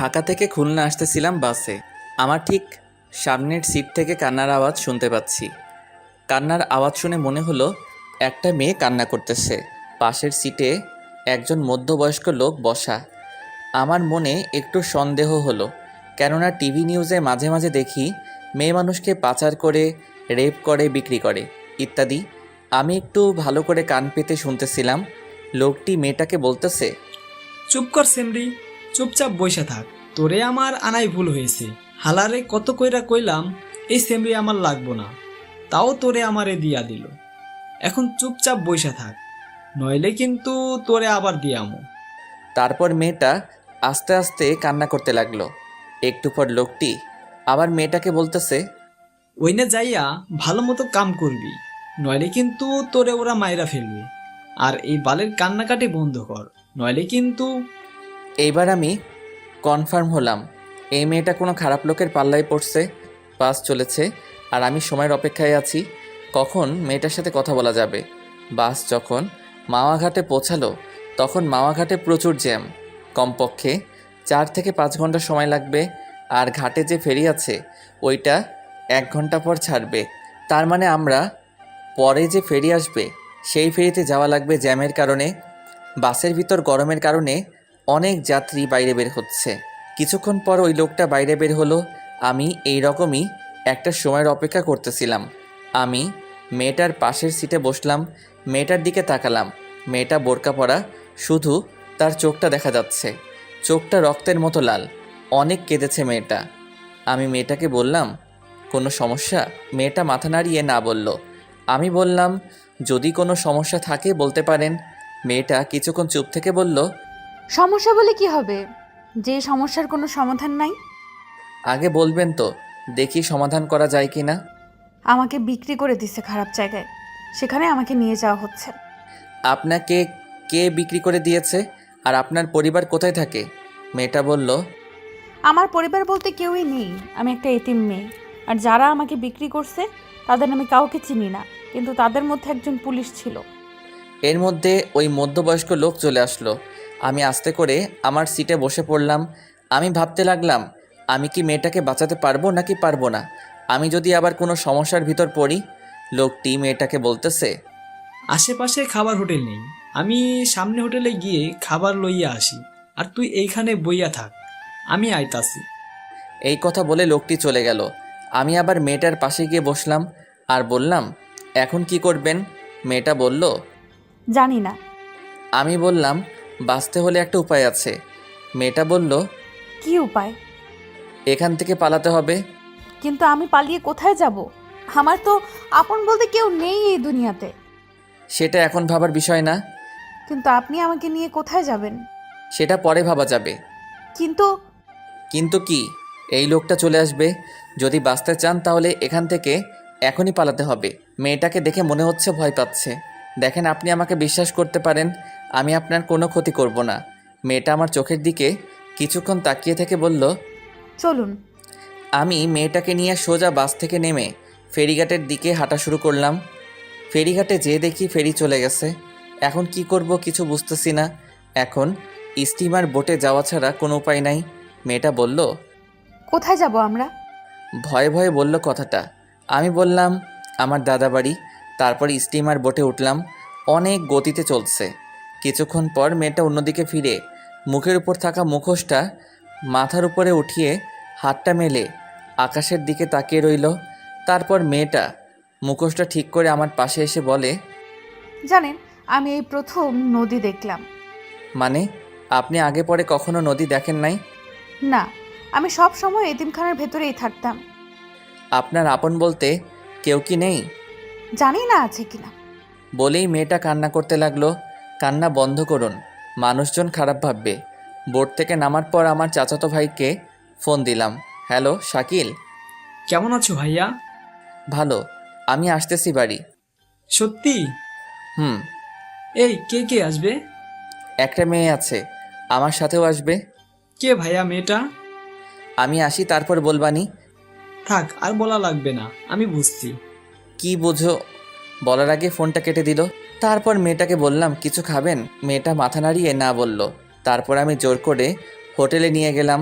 ঢাকা থেকে খুলনা আসতেছিলাম বাসে। আমার ঠিক সামনের সিট থেকে কান্নার আওয়াজ শুনতে পাচ্ছি। কান্নার আওয়াজ শুনে মনে হলো একটা মেয়ে কান্না করতেছে। পাশের সিটে একজন মধ্যবয়স্ক লোক বসা। আমার মনে একটু সন্দেহ হলো, কেননা টিভি নিউজে মাঝে মাঝে দেখি মেয়ে মানুষকে পাচার করে, রেপ করে, বিক্রি করে ইত্যাদি। আমি একটু ভালো করে কান পেতে শুনতেছিলাম। লোকটি মেয়েটাকে বলতেছে, চুপ কর সেমরি, চুপচাপ বইসা থাক। তোরে আমার আনাই ভুল হয়েছে। হালারে কত কইরা কইলাম এই সেমরি আমার লাগবো না, তাও তোরে আমারে দিয়া দিল। এখন চুপচাপ বইসা থাক, নইলে কিন্তু তোরে আবার দিয়ামো। তারপর মেয়েটা আস্তে আস্তে কান্না করতে লাগলো। একটু পর লোকটি আবার মেয়েটাকে বলতেছে, ওইনে যাইয়া ভালো মতো কাম করবি, নইলে কিন্তু তোরে ওরা মাইরা ফেলবে। আর এই বালের কান্নাকাটি বন্ধ কর, নইলে কিন্তু। এইবার আমি কনফার্ম হলাম এই মেয়েটা কোনো খারাপ লোকের পাল্লায় পড়ছে। বাস চলেছে আর আমি সময়ের অপেক্ষায় আছি, কখন মেয়েটার সাথে কথা বলা যাবে। বাস যখন মাওয়াঘাটে পৌঁছালো তখন মাওয়াঘাটে প্রচুর জ্যাম। কমপক্ষে 4 থেকে 5 ঘন্টা সময় লাগবে। আর ঘাটে যে ফেরি আছে ওইটা 1 ঘন্টা পর ছাড়বে। তার মানে আমরা পরে যে ফেরি আসবে সেই ফেরিতে যাওয়া লাগবে জ্যামের কারণে। বাসের ভিতর গরমের কারণে অনেক যাত্রী বাইরে বের হচ্ছে। কিছুক্ষণ পর ওই লোকটা বাইরে বের হলো। আমি এই রকমই একটা সময়ের অপেক্ষা করতেছিলাম। আমি মেয়েটার পাশের সিটে বসলাম, মেয়েটার দিকে তাকালাম। মেয়েটা বোরকা পরা, শুধু তার চোখটা দেখা যাচ্ছে। চোখটা রক্তের মতো লাল। অনেক কেঁদেছে মেয়েটা। আমি মেয়েটাকে বললাম, কোনো সমস্যা? মেয়েটা মাথা নাড়িয়ে না বলল। আমি বললাম, যদি কোনো সমস্যা থাকে বলতে পারেন। মেয়েটা কিছুক্ষণ চুপ থেকে বলল, সমস্যা বলে কি হবে, যে সমস্যার কোনো সমাধান নাই? আগে বলবেন তো, দেখি সমাধান করা যায় কি না। আমাকে বিক্রি করে দিছে খারাপ জায়গায়, সেখানে আমাকে নিয়ে যাওয়া হচ্ছে। আপনাকে কে বিক্রি করে দিয়েছে? আর আপনার পরিবার কোথায় থাকে? মেয়েটা বলল, আমার পরিবার বলতে কেউই নেই, আমি একটা এতিম মেয়ে। আর যারা আমাকে বিক্রি করছে তাদের আমি কাউকে চিনি না, কিন্তু তাদের মধ্যে একজন পুলিশ ছিল। এর মধ্যে ওই মধ্যবয়স্ক লোক চলে আসলো। আমি আস্তে করে আমার সিটে বসে পড়লাম। আমি ভাবতে লাগলাম, আমি কি মেয়েটাকে বাঁচাতে পারবো নাকি পারবো না। আমি যদি আবার কোনো সমস্যার ভিতর পড়ি। লোকটি মেয়েটাকে বলতেছে, আশেপাশে খাবার হোটেল নেই, আমি সামনে হোটেলে গিয়ে খাবার লইয়া আসি, আর তুই এইখানে বইয়া থাক, আমি আইতাছি। এই কথা বলে লোকটি চলে গেল। আমি আবার মেয়েটার পাশে গিয়ে বসলাম আর বললাম, এখন কি করবেন? মেয়েটা বলল, জানি না। আমি বললাম, বাঁচতে হলে একটা উপায় আছে। মেয়েটা বলল, কি উপায়? এখান থেকে পালাতে হবে। কিন্তু আমি পালিয়ে কোথায় যাব? আমার তো আপন বলতে কেউ নেই এই দুনিয়াতে। সেটা এখন ভাবার বিষয় না। কিন্তু আপনি আমাকে নিয়ে কোথায় যাবেন? সেটা পরে ভাবা যাবে। কিন্তু কিন্তু কি? এই লোকটা চলে আসবে। যদি বাঁচতে চান তাহলে এখান থেকে এখনই পালাতে হবে। মেয়েটাকে দেখে মনে হচ্ছে ভয় পাচ্ছে। দেখেন, আপনি আমাকে বিশ্বাস করতে পারেন, আমি আপনার কোনো ক্ষতি করব না। মেয়েটা আমার চোখের দিকে কিছুক্ষণ তাকিয়ে থেকে বলল, চলুন। আমি মেয়েটাকে নিয়ে সোজা বাস থেকে নেমে ফেরিঘাটের দিকে হাঁটা শুরু করলাম। ফেরিঘাটে যেয়ে দেখি ফেরি চলে গেছে। এখন কি করব কিছু বুঝতেছি না। এখন স্টিমার বোটে যাওয়া ছাড়া কোনো উপায় নাই। মেয়েটা বলল, কোথায় যাব আমরা? ভয়ে ভয়ে বলল কথাটা। আমি বললাম, আমার দাদা বাড়ি। তারপর স্টিমার বোটে উঠলাম। অনেক গতিতে চলছে। কিছুক্ষণ পর মেয়েটা অন্যদিকে ফিরে মুখের উপর থাকা মুখোশটা মাথার উপরে উঠিয়ে হাতটা মেলে আকাশের দিকে তাকিয়ে রইল। তারপর মেয়েটা মুখোশটা ঠিক করে আমার পাশে এসে বলে, জানেন, আমি এই প্রথম নদী দেখলাম। মানে আপনি আগে পরে কখনো নদী দেখেন নাই? না, আমি সব সময় এতিমখানার ভেতরেই থাকতাম। আপনার আপন বলতে কেউ কি নেই? জানি না আছে কিনা। বলেই মেয়েটা কান্না করতে লাগলো। কান্না বন্ধ করুন, মানুষজন খারাপ ভাববে। বোট থেকে নামার পর আমার চাচাতো ভাইকে ফোন দিলাম। হ্যালো শাকিল। কেমন আছো ভাইয়া? ভালো, আমি আসতেছি বাড়ি। সত্যি? হুম। এই কে কে আসবে? একটা মেয়ে আছে, আমার সাথেও আসবে। কে ভাইয়া মেয়েটা? আমি আসি তারপর বলবানি। থাক, আর বলা লাগবে না, আমি বুঝছি। কি বোঝো? বলার আগে ফোনটা কেটে দিল। তারপর মেয়েটাকে বললাম, কিছু খাবেন? মেয়েটা মাথা নাড়িয়ে না বলল। তারপর আমি জোর করে হোটেলে নিয়ে গেলাম।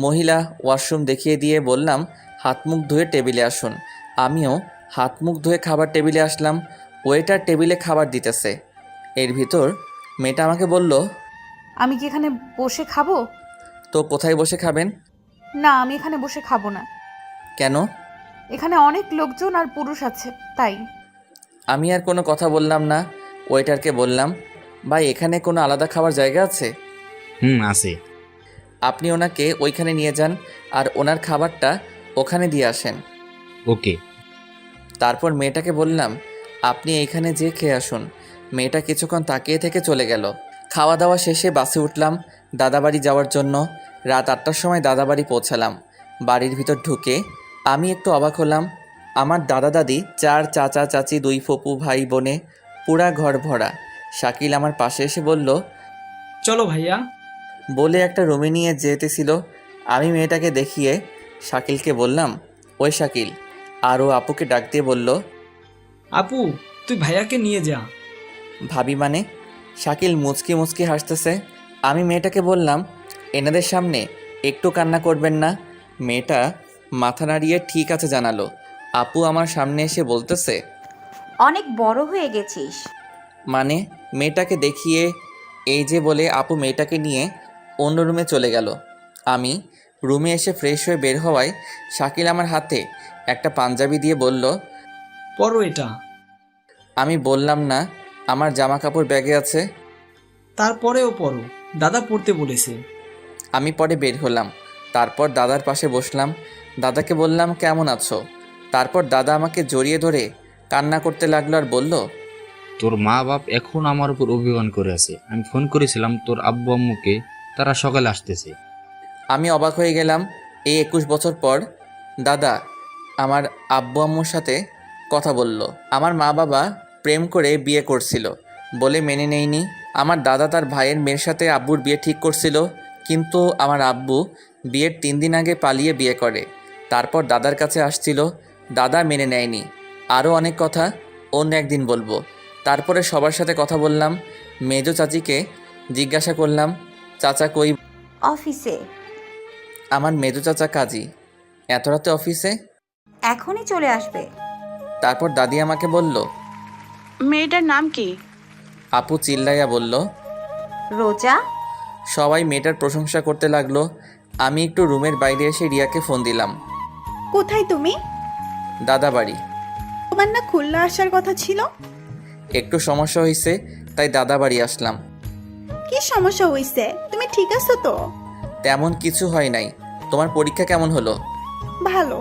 মহিলা ওয়াশরুম দেখিয়ে দিয়ে বললাম হাত মুখ ধুয়ে টেবিলে আসুন। আমিও হাত মুখ ধুয়ে খাবার টেবিলে আসলাম। ওয়েটার টেবিলে খাবার দিতেছে। এর ভিতর মেয়েটা আমাকে বলল, আমি কি এখানে বসে খাবো? তো কোথায় বসে খাবেন? না, আমি এখানে বসে খাবো না। কেন? এখানে অনেক লোকজন আর পুরুষ আছে, তাই। আমি আর কোনো কথা বললাম না। ওয়েটারকে বললাম, ভাই এখানে কোনো আলাদা খাবার জায়গা আছে? আছে। আপনি ওনাকে ওইখানে নিয়ে যান আর ওনার খাবারটা ওখানে দিয়ে আসেন। ওকে। তারপর মেয়েটাকে বললাম, আপনি এইখানে যেয়ে খেয়ে আসুন। মেয়েটা কিছুক্ষণ তাকিয়ে থেকে চলে গেল। খাওয়া দাওয়া শেষে বাসে উঠলাম দাদাবাড়ি যাওয়ার জন্য। রাত 8টার সময় দাদাবাড়ি পৌঁছালাম। বাড়ির ভিতর ঢুকে আমি একটু অবাক হলাম। আমার দাদা দাদি, 4 চাচা চাচি, 2 ফুপু ভাই বোনে পুরা ঘর ভরা। শাকিল আমার পাশে এসে বলল, চলো ভাইয়া। বলে একটা রুমে নিয়ে যেতেছিল। আমি মেয়েটাকে দেখিয়ে শাকিলকে বললাম, ওই শাকিল। আর ও আপুকে ডাক দিয়ে বলল, আপু, তুই ভাইয়াকে নিয়ে যা। ভাবি মানে? শাকিল মুচকি মুচকি হাসতেছে। আমি মেয়েটাকে বললাম, এনাদের সামনে একটু কান্না করবেন না। মেয়েটা মাথা নাড়িয়ে ঠিক আছে জানালো। আপু আমার সামনে এসে বলতেছে, অনেক বড় হয়ে গেছিস। মানে? মেয়েটাকে দেখিয়ে এই যে বলে আপু মেয়েটাকে নিয়ে অন্য রুমে চলে গেল। আমি রুমে এসে ফ্রেশ হয়ে বের হওয়ায় শাকিল আমার হাতে একটা পাঞ্জাবি দিয়ে বলল, পরো এটা। আমি বললাম না আমার জামা কাপড় ব্যাগে আছে। তারপরেও পরো, দাদা পড়তে বলেছে। আমি পরে বের হলাম। তারপর দাদার পাশে বসলাম। দাদাকে বললাম, কেমন আছো? তারপর দাদা আমাকে জড়িয়ে ধরে কান্না করতে লাগলো আর বলল, তোর মা বাপ এখন আমার উপর অভিমান করে আছে। আমি ফোন করেছিলাম তোর আব্বু আম্মুকে, তারা সকালে আসতেছে। আমি অবাক হয়ে গেলাম। এই 21 বছর পর দাদা আমার আব্বু আম্মুর সাথে কথা বলল। আমার মা বাবা প্রেম করে বিয়ে করছিল বলে মেনে নেয়নি। আমার দাদা তার ভাইয়ের মেয়ের সাথে আব্বুর বিয়ে ঠিক করছিল, কিন্তু আমার আব্বু বিয়ের 3 দিন আগে পালিয়ে বিয়ে করে। তারপর দাদার কাছে আসছিল, দাদা মেনে নেয়নি। আরও অনেক কথা অন্য একদিন বলবো। তারপরে সবার সাথে কথা বললাম। মেজো চাচিকে জিজ্ঞাসা করলাম, চাচা কই? অফিসে। আমার মেজো চাচা কাজী। এত রাতে অফিসে? এখনই চলে আসবে। তারপর দাদি আমাকে বলল, মেয়েটার নাম কি? আপু চিল্লাইয়া বলল। রোজা। সবাই মেয়েটার প্রশংসা করতে লাগলো। আমি একটু রুমের বাইরে এসে রিয়াকে ফোন দিলাম। কোথায় তুমি? দাদা বাড়ি। তোমার না খুলনা আসার কথা ছিল? একটু সমস্যা হয়েছে, তাই দাদা বাড়ি আসলাম। কি সমস্যা হইছে? তুমি ঠিক আছো তো? তেমন কিছু হয় নাই। তোমার পরীক্ষা কেমন হলো? ভালো।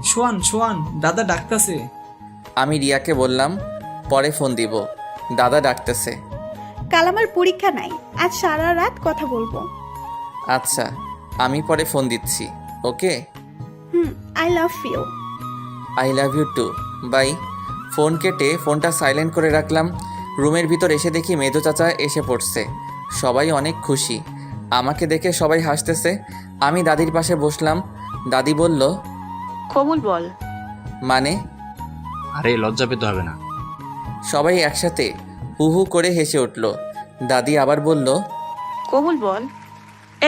শোয়ান শোয়ান, দাদা ডাকতাছে। আমি রিয়াকে বললাম, পরে ফোন দিব, দাদা ডাকতেছে। কাল আমার পরীক্ষা নাই, আজ সারা রাত কথা বলবো। আচ্ছা, আমি পরে ফোন দিচ্ছি। Okay, I love you. I love you too. Bye. Phone কেটে ফোনটা সাইলেন্ট করে রাখলাম। রুমের ভিতর এসে দেখি মেজো চাচা এসে পড়ছে। সবাই অনেক খুশি। আমাকে দেখে সবাই হাসতেছে। আমি দাদির পাশে বসলাম। দাদি বলল, কবুল বল। মানে? আরে লজ্জা পেতে হবে না। সবাই একসাথে হু হু করে হেসে উঠল। দাদি আবার বলল, কবুল বল।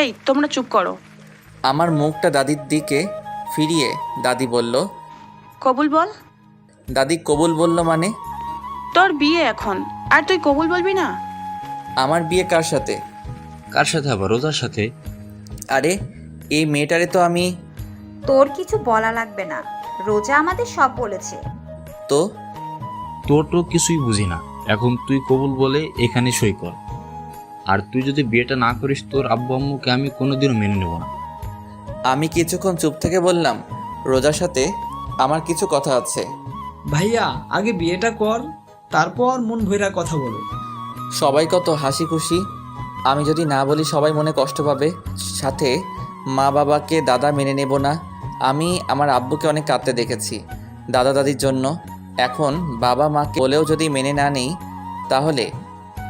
এই তোমরা চুপ করো। আমার মুখটা দাদির দিকে ফিরিয়ে দাদি বলল, কবুল বল। দাদি কবুল বলল মানে? তোর বিয়ে এখন, আর তুই কবুল বলবি না? আমার বিয়ে কার সাথে? কার সাথে? আবার রোজার সাথে। আরে এই মেয়েটারে তো আমি। তোর কিছু বলা লাগবে না, রোজা আমাদের সব বলেছে। তো তোর তো কিছুই বুঝি না। এখন তুই কবুল বলে এখানে সই কর। আর তুই যদি বিয়েটা না করিস, তোর আব্বু আম্মুকে আমি কোনোদিনও মেনে নেব না। আমি কিছুক্ষণ চুপ থেকে বললাম, রোজার সাথে আমার কিছু কথা আছে। ভাইয়া, আগে বিয়েটা কর, তারপর মন ভৈরা কথা বলো। সবাই কত হাসি খুশি। আমি যদি না বলি সবাই মনে কষ্ট পাবে। সাথে মা বাবাকে দাদা মেনে নেব না। আমি আমার আব্বুকে অনেক কাঁদতে দেখেছি দাদা দাদির জন্য। এখন বাবা মাকে বলেও যদি মেনে না নেই, তাহলে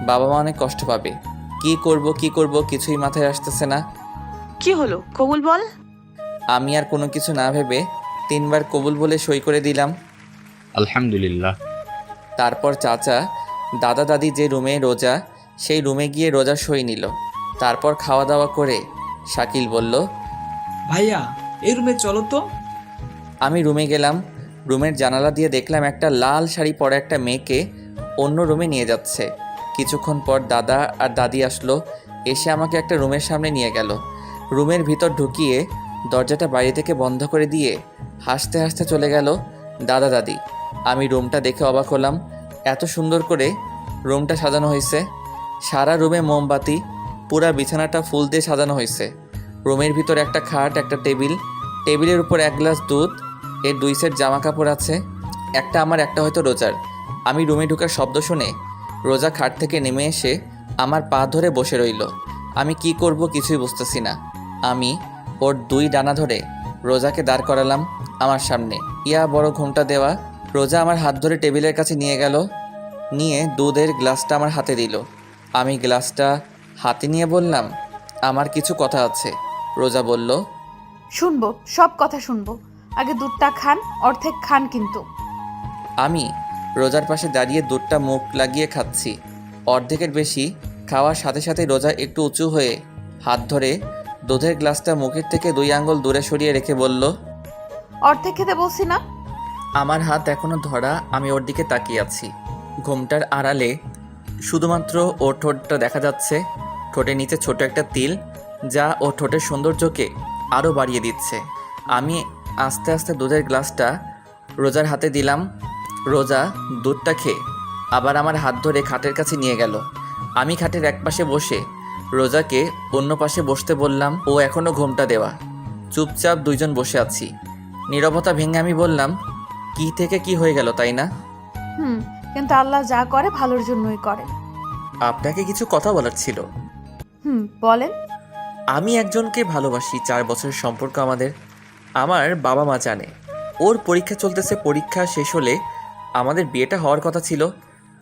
বাবা মা অনেক কষ্ট পাবে। কি করব কিছুই মাথায় আসতেছে না। কি হলো, কবুল বল। আমি আর কোনো কিছু না ভেবে 3 বার কবুল বলে সই করে দিলাম। আলহামদুলিল্লাহ। তারপর চাচা দাদা দাদি যে রুমে রোজা, সেই রুমে গিয়ে রোজা সই নিল। তারপর খাওয়া দাওয়া করে শাকিল বলল, ভাইয়া এই রুমে চলো তো। আমি রুমে গেলাম। রুমের জানালা দিয়ে দেখলাম একটা লাল শাড়ি পরা একটা মেয়েকে অন্য রুমে নিয়ে যাচ্ছে। কিছুক্ষণ পর দাদা আর দাদি আসলো, এসে আমাকে একটা রুমের সামনে নিয়ে গেল। রুমের ভিতর ঢুকিয়ে দরজাটা বাইরে থেকে বন্ধ করে দিয়ে হাসতে হাসতে চলে গেল দাদা দাদি। আমি রুমটা দেখে অবাক হলাম, এত সুন্দর করে রুমটা সাজানো হয়েছে। সারা রুমে মোমবাতি, পুরা বিছানাটা ফুল দিয়ে সাজানো হয়েছে। রুমের ভিতর একটা খাট, একটা টেবিল, টেবিলের উপর এক গ্লাস দুধ, এর 2 সেট জামা কাপড় আছে, একটা আমার একটা হয়তো রোজার। আমি রুমে ঢোকার শব্দ শুনে রোজা খাট থেকে নেমে এসে আমার পা ধরে বসে রইল। আমি কি করব কিছুই বুঝতেছি না। আমি ওর 2 ডানা ধরে রোজাকে দাঁড় করালাম আমার সামনে। ইয়া বড় ঘোমটা দেওয়া। রোজা আমার হাত ধরে টেবিলের কাছে নিয়ে গেল, নিয়ে দুধের গ্লাসটা আমার হাতে দিল। আমি গ্লাসটা হাতে নিয়ে বললাম, আমার কিছু কথা আছে। রোজা বলল, শুনবো, সব কথা শুনবো। আগে দুধটা খান, অর্ধেক খান কিন্তু। আমি রোজার পাশে দাঁড়িয়ে দুধটা মুখ লাগিয়ে খাচ্ছি। অর্ধেকের বেশি খাওয়ার সাথে সাথে রোজা একটু উঁচু হয়ে হাত ধরে দুধের গ্লাসটা মুখের থেকে 2 আঙ্গুল দূরে সরিয়ে রেখে বলল, অর্ধেক খেতে বলছি না? আমার হাত এখনো ধরা। আমি ওর দিকে তাকিয়ে আছি। ঘোমটার আড়ালে শুধুমাত্র ওর ঠোঁটটা দেখা যাচ্ছে। ঠোঁটের নিচে ছোট একটা তিল, যা ওর ঠোঁটের সৌন্দর্যকে আরও বাড়িয়ে দিচ্ছে। আমি আস্তে আস্তে দুধের গ্লাসটা রোজার হাতে দিলাম। রোজা দুধটা খেয়ে আবার আমার হাত ধরে খাটের কাছে নিয়ে গেল। আমি খাটের এক পাশে বসে রোজাকে অন্য পাশে বসতে বললাম। ও এখনও ঘোমটা দেওয়া। চুপচাপ 2 জন বসে আছি। নীরবতা ভেঙে আমি বললাম, কি থেকে কি হয়ে গেল, তাই না? কিন্তু আল্লাহ যা করে ভালোর জন্যই করে। আপনাকে কিছু কথা বলার ছিল। বলেন। আমি একজনকে ভালোবাসি। 4 বছরের সম্পর্ক আমাদের। আমার বাবা মা জানে। ওর পরীক্ষা চলতেছে, পরীক্ষা শেষ হলে আমাদের বিয়েটা হওয়ার কথা ছিল,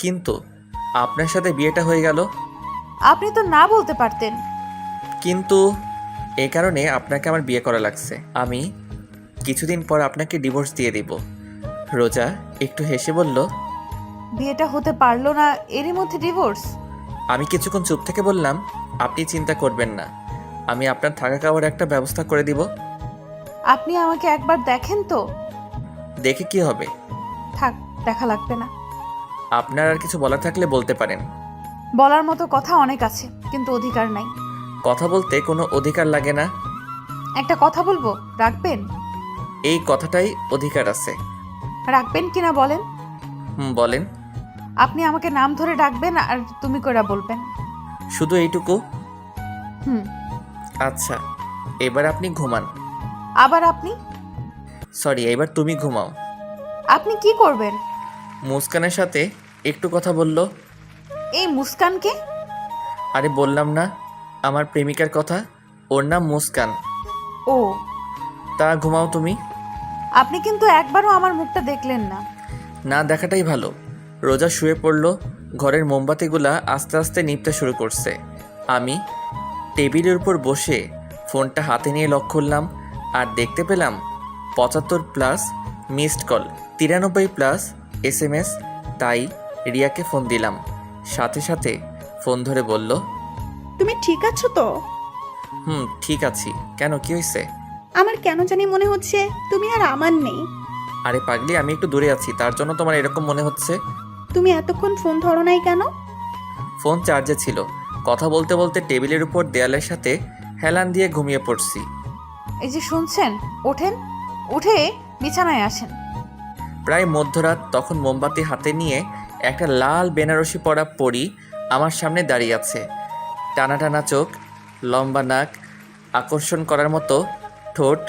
কিন্তু আপনার সাথে বিয়েটা হয়ে গেল। আপনি তো না বলতে পারতেন। কিন্তু এই কারণে আপনাকে আমার বিয়ে করা লাগছে। আমি কিছুদিন পর আপনাকে ডিভোর্স দিয়ে দিব। রোজা একটু হেসে বলল, বিয়েটা হতে পারলো না, এরই মধ্যে ডিভোর্স? আমি কিছুক্ষণ চুপ থেকে বললাম, আপনি চিন্তা করবেন না, আমি আপনার থাকা খাওয়ার একটা ব্যবস্থা করে দিব। আপনি আমাকে একবার দেখেন তো। দেখে কি হবে? থাক, দেখা লাগবে না। আপনার আর কিছু বলার থাকলে বলতে পারেন। বলার মতো কথা অনেক আছে, কিন্তু অধিকার নাই। কথা বলতে কোনো অধিকার লাগে না। একটা কথা বলবো, রাখবেন? এই কথাটাই অধিকার আছে। রাখবেন কিনা বলেন? বলেন। আপনি আমাকে নাম ধরে ডাকবেন আর তুমি করে বলবেন। শুধু এইটুকু? হুম। আচ্ছা, এবার আপনি ঘুমান। আবার আপনি? সরি, এবার তুমি ঘুমাও। আপনি কি করবেন? মুস্কানের সাথে একটু কথা বলল। এই মুস্কানকে? আরে বললাম না, আমার প্রেমিকার কথা। ওর নাম মুস্কান। ও, তা ঘুমাও তুমি। আপনি কিন্তু একবারও আমার মুখটা দেখলেন না। না দেখাটাই ভালো। রোজা শুয়ে পড়ল। ঘরের মোমবাতিগুলা আস্তে আস্তে নিভতে শুরু করছে। আমি টেবিলের উপর বসে ফোনটা হাতে নিয়ে লক করলাম, আর দেখতে পেলাম 75+ মিসড কল, 93+ SMS। তাই রিয়াকে ফোন দিলাম। সাথে সাথে ফোন ধরে বলল, তুমি ঠিক আছো তো? ঠিক আছি। কেন, কি হয়েছে? আমার কেন জানি মনে হচ্ছে তুমি আর আমার নেই। আরে পাগলি, আমি একটু দূরে আছি, তার জন্য তোমার এরকম মনে হচ্ছে। তুমি এতক্ষণ ফোন ধরো নাই কেন? ফোন চার্জে ছিল। কথা বলতে বলতে টেবিলের উপর দেয়ালের সাথে হেলান দিয়ে ঘুমিয়ে পড়ছি। এই যে শুনছেন, ওঠেন, উঠে বিছানায় আসেন। প্রায় মধ্যরাত। তখন মোমবাতি হাতে নিয়ে একটা লাল বেনারসি পরা পরী আমার সামনে দাঁড়িয়ে আছে। টানা টানা চোখ, লম্বা নাক, আকর্ষণ করার মতো ঠোঁট,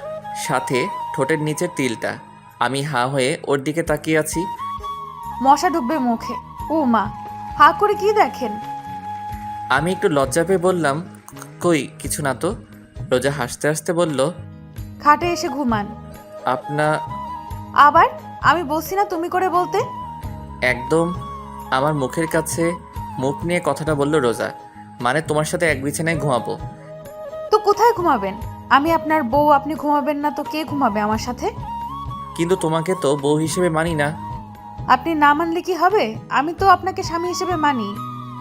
সাথে ঠোঁটের নিচের তিলটা। আমি হাঁ হয়ে ওর দিকে তাকিয়ে আছি। মশা ঢুকবে মুখে। ও মা, হা করে কি দেখেন? আমি একটু লজ্জা পেয়ে বললাম, কই কিছু না তো। রোজা হাসতে হাসতে বলল, খাটে এসে ঘুমান। আবার আমি বলছি না তুমি করে বলতে? একদম আমার মুখের কাছে মুখ নিয়ে কথাটা বলল রোজা। মানে তোমার সাথে এক বিছানায় ঘুমাবো। তো কোথায় ঘুমাবেন? আমি আপনার বউ, আপনি ঘুমাবেন না তো কে ঘুমাবে আমার সাথে? কিন্তু তোমাকে তো বউ হিসেবে মানি না। আপনি না মানলে কি হবে? আমি তো আপনাকে স্বামী হিসেবে মানি।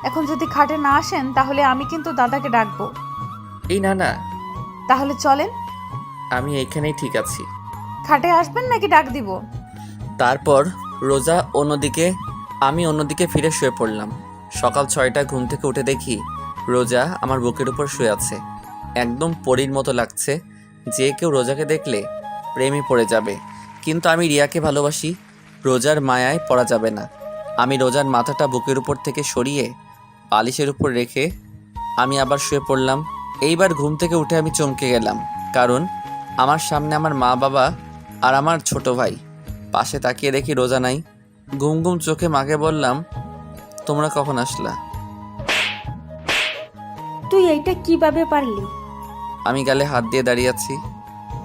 এখন যদি খাটে না আসেন তাহলে আমি কিন্তু দাদাকে ডাকবো। এই না না। তাহলে চলেন। আমি এইখানেই ঠিক আছি। খাটে আসবেন নাকি ডাক দিব? তারপর রোজা অন্যদিকে, আমি অন্যদিকে ফিরে শুয়ে পড়লাম। সকাল 6টায় ঘুম থেকে উঠে দেখি রোজা আমার বুকের উপর শুয়ে আছে। একদম পরীর মতো লাগছে, যে কেউ রোজাকে দেখলে প্রেমে পড়ে যাবে। কিন্তু আমি রিয়াকে ভালোবাসি, রোজার মায়ায় পড়া যাবে না। আমি রোজার মাথাটা বুকের উপর থেকে সরিয়ে বালিশের উপর রেখে আমি আবার শুয়ে পড়লাম। এইবার ঘুম থেকে উঠে আমি চমকে গেলাম, কারণ আমার সামনে আমার মা বাবা আর আমার ছোট ভাই। পাশে তাকিয়ে দেখি রোজা নাই। ঘুম ঘুম চোখে মাকে বললাম, তোমরা কখন আসলা? তুই এইটা কিভাবে পারলি? আমি গালে হাত দিয়ে দাঁড়িয়ে আছি।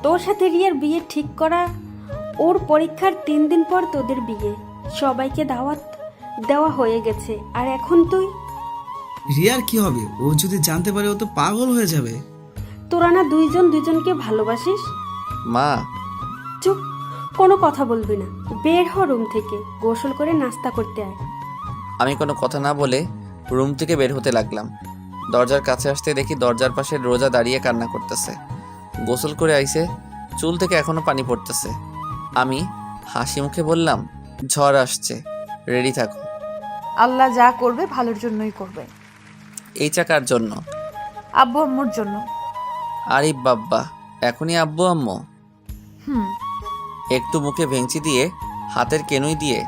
তোর সাথে রিয়ার বিয়ে ঠিক করা, ওর পরীক্ষার 3 দিন পর তোদের বিয়ে, সবাইকে দাওয়াত দেওয়া হয়ে গেছে, আর এখন তুই? রিয়ার কি হবে? ও যদি জানতে পারে ও তো পাগল হয়ে যাবে। তোরা না দুইজন দুইজনকে ভালোবাসিস? মা, চুপ, কোনো কথা বলবি না। বের হ রুম থেকে, গোসল করে নাস্তা করতে আয়। আমি কোনো কথা না বলে রুম থেকে বের হতে লাগলাম। দরজার কাছে আসতে দেখি দরজার পাশে রোজা দাঁড়িয়ে কান্না করতেছে। গোসল করে আইছে, চুল থেকে এখনো পানি পড়তেছে। আমি হাসি মুখে বললাম, ঝড় আসছে, রেডি থাকো। আল্লাহ যা করবে ভালোর জন্যই করবে। এই চাকার জন্য? আব্বু আম্মুর জন্য। আরে বাব্বা, এখনই আব্বু আম্মু? হুম। একটু মুখে ভেঙচি দিয়ে হাতের কেনুই দিয়ে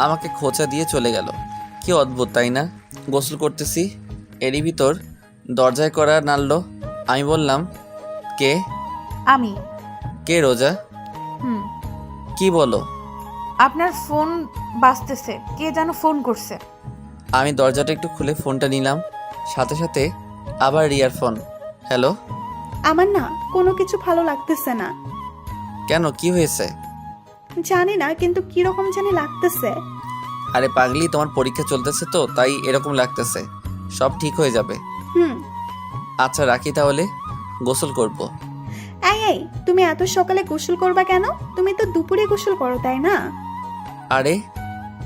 আমাকে খোঁচা দিয়ে চলে গেল। কি অদ্ভুত তাই না? গোসল করতেছি, এরই ভিতর দরজায় করা নাড়ল। আমি বললাম, কে? আমি। কে রোজা? হুম। কি বলো? আপনার ফোন বাজতেছে, কে যেন ফোন করছে। আমি দরজাটা একটু খুলে ফোনটা নিলাম, সাথে সাথে আবার রিয়ার ফোন। হ্যালো। আমার না কোনো কিছু ভালো লাগতেছে না। কেন, কি হয়েছে? জানি না, কিন্তু কিরকম জানি লাগতেছে। আরে পাগলি, তোমার পরীক্ষা চলতেছে তো তাই এরকম লাগতেছে, সব ঠিক হয়ে যাবে। হুম। আচ্ছা রাখি তাহলে, গোসল করব। এই তুমি এত সকালে গোসল করবা কেন? তুমি তো দুপুরে গোসল করো, তাই না? আরে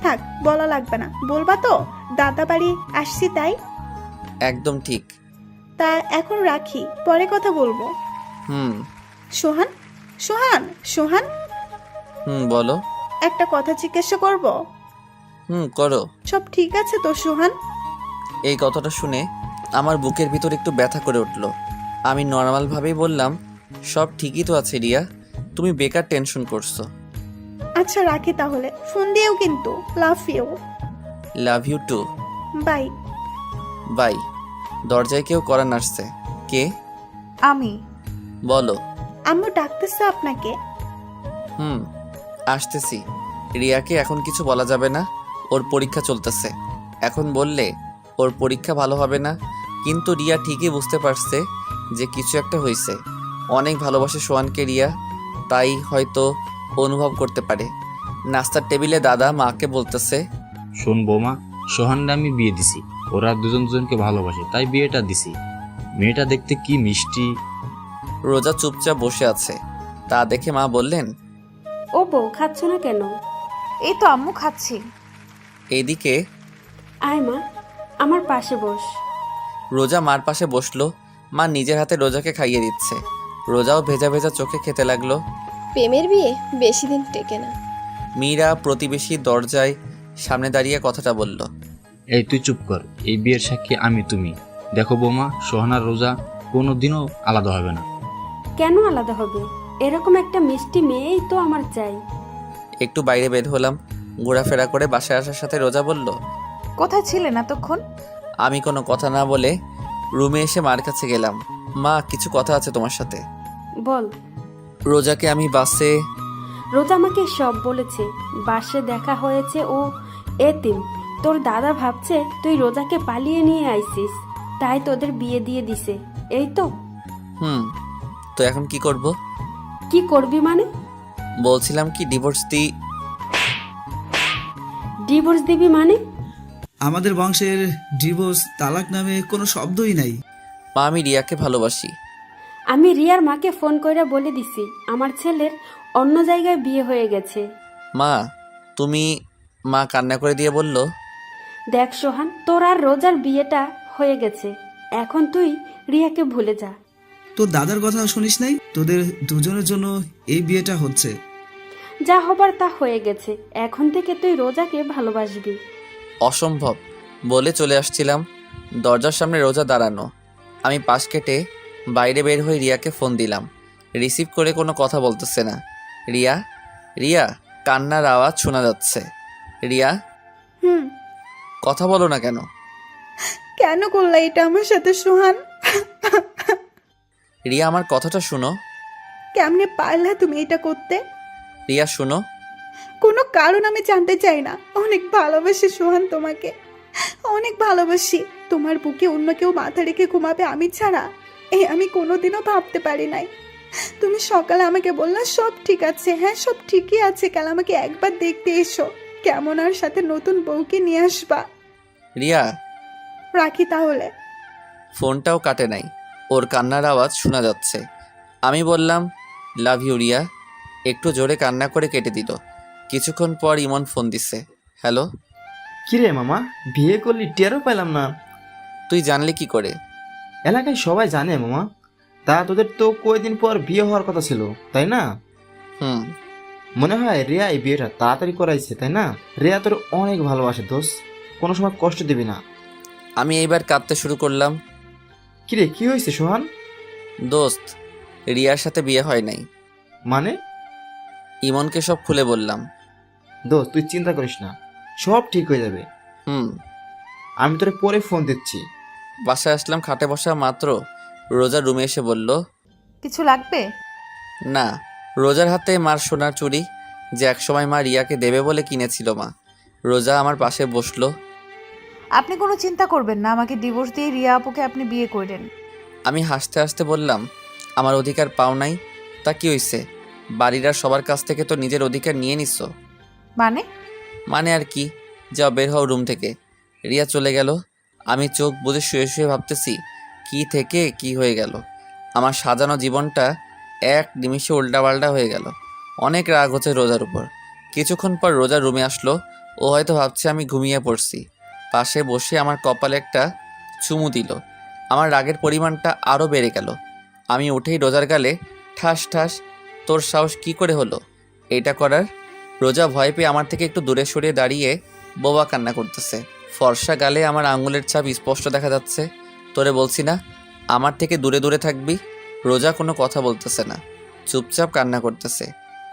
থাক, বলা লাগবে না। বলবা তো দাদা বাড়ি আসছি তাই? একদম ঠিক। তা এখন রাখি, পরে কথা বলবো। হুম। সোহান, সোহান, সোহান, বলো। একটা কথা জিজ্ঞাসা করব? করো। সব ঠিক আছে তো সোহান? এই কথাটা শুনে আমার বুকের ভিতর একটু ব্যথা করে উঠল। আমি নর্মালভাবেই বললাম, সব ঠিকই তো আছে রিয়া, তুমি বেকার টেনশন করছো। আচ্ছা রাখি তাহলে, ফোন দিয়েও কিন্তু। Love you. Love you too. Bye. Bye. দরজায় কেউ করা নাড়ছে। কে? আমি। বলো। আম্মু ডাকতেছে আপনাকে। আসতেছি। রিয়াকে এখন কিছু বলা যাবে না, ওর পরীক্ষা চলতেছে। এখন বললে ওর পরীক্ষা ভালো হবে না। কিন্তু রিয়া ঠিকই বুঝতে পারছে যে কিছু একটা হয়েছে। অনেক ভালোবাসে সোহানকে রিয়া, তাই হয়তো অনুভব করতে পারে। নাস্তার টেবিলে দাদা মাকে বলতেছে, শোন বৌমা, সোহানরা আমি বিয়ে দিছি, ওরা দুজন দুজনকে ভালোবাসে তাই বিয়েটা দিছি। মেয়েটা দেখতে কি মিষ্টি। রোজা চুপচাপ বসে আছে, তা দেখে মা বললেন, ও বউ, খাচ্ছ না কেন? এই তো আম্মু খাচ্ছি। এইদিকে আয় মা, আমার পাশে বস। রোজা মার পাশে বসলো। মা নিজের হাতে রোজাকে খাইয়ে দিচ্ছে। রোজাও ভেজা ভেজা চোখে খেতে লাগলো। প্রেমের বিয়ে বেশি দিন টেকে না। মীরা প্রতিবেশী দরজায় সামনে দাঁড়িয়ে কথাটা বলল। এই তুই চুপ কর, এই বিয়ের সাক্ষী আমি তুমি। দেখো বৌমা, সোহানার রোজা কোনোদিনও আলাদা হবে না। কেন আলাদা হবে? এরকম একটা মিষ্টি মেয়েই তো আমার চাই। একটু বাইরে বের হলাম। ঘোরাফেরা করে বাসায় আসার সাথে রোজা বলল, কোথায় ছিলেন এতক্ষণ? আমি কোনো কথা না বলে রুমে এসে মার কাছে গেলাম। মা, কিছু কথা আছে তোমার সাথে। বল। রোজাকে আমি বাসে। রোজা আমাকে সব বলেছে, বাসে দেখা হয়েছে, ও এতিম। তোর দাদা ভাবছে তুই রোজাকে পালিয়ে নিয়ে আইছিস, তাই তোদের বিয়ে দিয়ে দিছে, এই তো। তো এখন কি করব? কি করবি মানে? বলছিলাম কি ডিভোর্স ডিভোর্স দিবি মানে? আমাদের বংশের ডিভোর্স তালাক নামে কোনো শব্দই নাই। মা, আমি রিয়াকে ভালোবাসি। আমি রিয়ার মাকে ফোন করে বলে দিছি আমার ছেলের অন্য জায়গায় বিয়ে হয়ে গেছে। মা, তুমি। মা কান্না করে দিয়ে বলল, দেখ সোহান, তোর আর রোজার বিয়েটা হয়ে গেছে, এখন তুই রিয়াকে ভুলে যা। তোর দাদার কথা শুনিস নাই? তোদের দুজনের জন্য এই বিয়েটা হচ্ছে। যা হবার তা হয়ে গেছে, এখন থেকে তুই রোজাকে ভালোবাসবি। অসম্ভব বলে চলে আসছিলাম, দরজার সামনে রোজা দাঁড়ানো। আমি পাশ কেটে বাইরে বের হয়ে রিয়াকে ফোন দিলাম। রিসিভ করে কোনো কথা বলতেছে না। রিয়া, রিয়া, কান্নার আওয়াজ শোনা যাচ্ছে। রিয়া, হুম। কথা বলো না কেন? কেন করলা এটা আমার সাথে সোহান? রিয়া, আমার কথাটা শুনো। কেমনে পারলা তুমি এটা করতে? রিয়া শুনো। কোনো কারণ আমি জানতে চাই না। অনেক ভালোবাসি সোহান তোমাকে, অনেক ভালোবাসি। তোমার বুকে অন্য কেউ মাথা রেখে ঘুমাবে আমি ছাড়া, আমি কোনোদিনও ভাবতে পারি নাই। তুমি সকালে আমাকে বললা সব ঠিক আছে। হ্যাঁ, সব ঠিকই আছে, কাল আমাকে একবার দেখতে এসো, কেমন আর সাথে নতুন বউকে নিয়ে আসবা। রিয়া, রাখি তাহলে। ফোনটাও কাটে নাই, ওর কান্নার আওয়াজ শোনা যাচ্ছে। আমি বললাম লাভ ইউ রিয়া, একটু জোরে কান্না করে কেটে দিল। কিছুক্ষণ পর ইমন ফোন দিছে। হ্যালো। কিরে মামা, বিয়ে করলি? টেরও পেলাম না। তুই জানলি কি করে? এলাকায় সবাই জানে মামা। তা তোদের তো কয়েকদিন পর বিয়ে হওয়ার কথা ছিল, তাই না? হুম। মনে হয় রিয়া এই বিয়েটা তাড়াতাড়ি করাইছে, তাই না? রিয়া তোর অনেক ভালোবাসে দোস্ত, কোনো সময় কষ্ট দিবি না। আমি এইবার কাঁদতে শুরু করলাম। কিরে, কি হয়েছে সোহান? দোস্ত, রিয়ার সাথে বিয়ে হয় নাই। মানে? ইমনকে সব খুলে বললাম। দোস্ত তুই চিন্তা করিস না, সব ঠিক হয়ে যাবে। হুম। আমি তোরে পরে ফোন দিচ্ছি। বাসায় আসলাম, খাটে বসা মাত্র রোজা রুমে এসে বলল, কিছু লাগবে? না। রোজার হাতে মার সোনার চুড়ি, যে একসময় মা রিয়াকে দেবে বলে কিনেছিল মা। রোজা আমার পাশে বসলো। আপনি কোনো চিন্তা করবেন না, আমাকে ডিভোর্স দিয়ে রিয়া আপুকে আপনি বিয়ে করেন। আমি হাসতে হাসতে বললাম, আমার অধিকার পাও নাই? তা কি হইছে? বাড়ির আর সবার কাছ থেকে তো নিজের অধিকার নিয়ে নিছ। মানে? মানে আর কি, যাও বের হও রুম থেকে। রিয়া চলে গেল। আমি চোখ বুজে শুয়ে শুয়ে ভাবতেছি কি থেকে কি হয়ে গেল। আমার সাজানো জীবনটা এক নিমিষে উল্টাপাল্টা হয়ে গেল। অনেক রাগ হচ্ছে রোজার উপর। কিছুক্ষণ পর রোজা রুমে আসলো। ও হয়তো ভাবছে আমি ঘুমিয়ে পড়ছি। পাশে বসে আমার কপালে একটা চুমু দিল। আমার রাগের পরিমাণটা আরও বেড়ে গেল। আমি উঠেই রোজার গালে ঠাস ঠাস। তোর সাহস কি করে হলো এটা করার? রোজা ভয় পেয়ে আমার থেকে একটু দূরে সরিয়ে দাঁড়িয়ে বোবা কান্না করতেছে। ফর্সা গালে আমার আঙুলের ছাপ স্পষ্ট দেখা যাচ্ছে। তোরে বলছি না আমার থেকে দূরে দূরে থাকবি? রোজা কোনো কথা বলতেছে না, চুপচাপ কান্না করতেছে।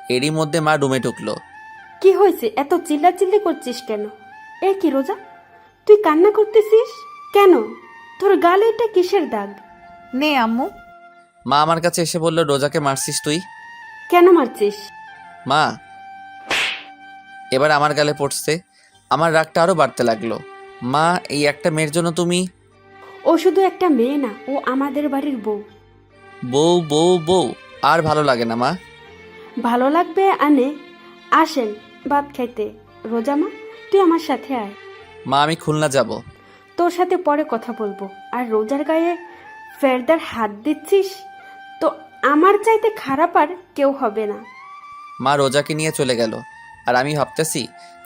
এরই মধ্যে মা রুমে ঢুকলো। কি হয়েছে, এত চিল্লাচিল্লি করছিস কেন? এ কি রোজা, তুই কান্না করতেছিস কেন? তোর গালে এটা কিসের দাগ? নে আম্মু। মা আমার কাছে এসে বলল, রোজাকে মারছিস তুই? কেন মারছিস? মা এবার আমার গালে পড়ছে। আমার রাগটা আরও বাড়তে লাগলো। মা, এই একটা মেয়ের জন্য তুমি? ও শুধু একটা মেয়ে না, ও আমাদের বাড়ির বউ। বউ বউ বউ আর ভালো লাগে না মা। ভালো লাগবে আনে। আসেন ভাত খাইতে। রোজা মা, তুই আমার সাথে আয়। মা, আমি খুলনা যাব। তোর সাথে পরে কথা বলবো। আর রোজার গায়ে ফেরদার হাত দিচ্ছিস তো আমার চাইতে খারাপ আর কেউ হবে না। মা রোজাকে নিয়ে চলে গেল। আর আমি ভাবতেছি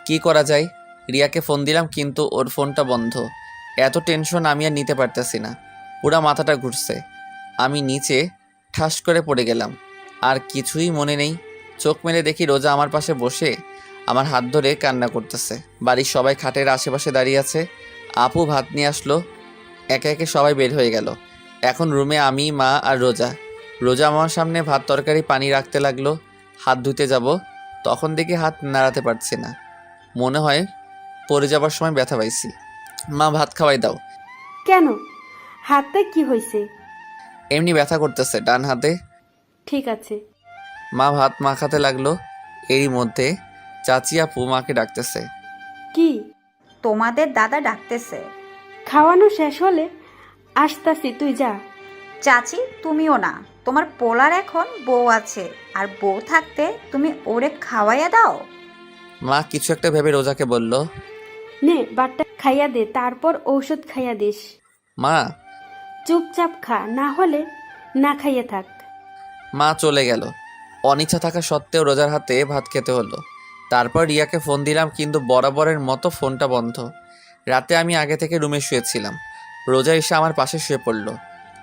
কি করা যায়। রিয়াকে ফোন দিলাম কিন্তু ওর ফোনটা বন্ধ। এত টেনশন আমি আর নিতে পারতেছি না, পুরা মাথাটা ঘুরছে। আমি নিচে ঠাস করে পড়ে গেলাম। আর কিছুই মনে নেই। চোখ মেলে দেখি রোজা আমার পাশে বসে আমার হাত ধরে কান্না করতেছে। বাড়ির সবাই খাটের আশেপাশে দাঁড়িয়ে আছে। আপু ভাত নিয়ে আসলো। একে একে সবাই বের হয়ে গেল। এখন রুমে আমি, মা আর রোজা। রোজা আমার সামনে ভাত তরকারি পানি রাখতে লাগলো। হাত ধুতে যাব, তখন দেখি হাত নাড়াতে পারছি না। মনে হয় পড়ে যাবার সময় ব্যথা পাইছি। মা, ভাত খাওয়াই দাও। কেন, হাতে কি হয়েছে? এমনি ব্যথা করতেছে ডান হাতে। ঠিক আছে। মা ভাত মাখাতে লাগলো। এরই মধ্যে চাচি আপু মাকে ডাকতেছে। কি? তোমাদের দাদা ডাকতেছে। খাওয়ানো শেষ হলে আসতাছি, তুই যা। চাচি, তুমিও না, তোমার পোলার এখন বউ আছে, আর বউ থাকতে তুমি ওরে খাওয়াইয়া দাও। মা কিছু একটা ভেবে রোজাকে বলল, নে বাটটা খাইয়া দে, তারপর ঔষধ খাইয়া দিস। মা। চুপচাপ খা, না হলে না খাইয়ে থাক। মা চলে গেল। অনিচ্ছা থাকা সত্ত্বেও রোজার হাতে ভাত খেতে হলো। তারপর রিয়াকে ফোন দিলাম কিন্তু বরাবরের মতো ফোনটা বন্ধ। রাতে আমি আগে থেকে রুমে শুয়েছিলাম। রোজা এসে আমার পাশে শুয়ে পড়ল।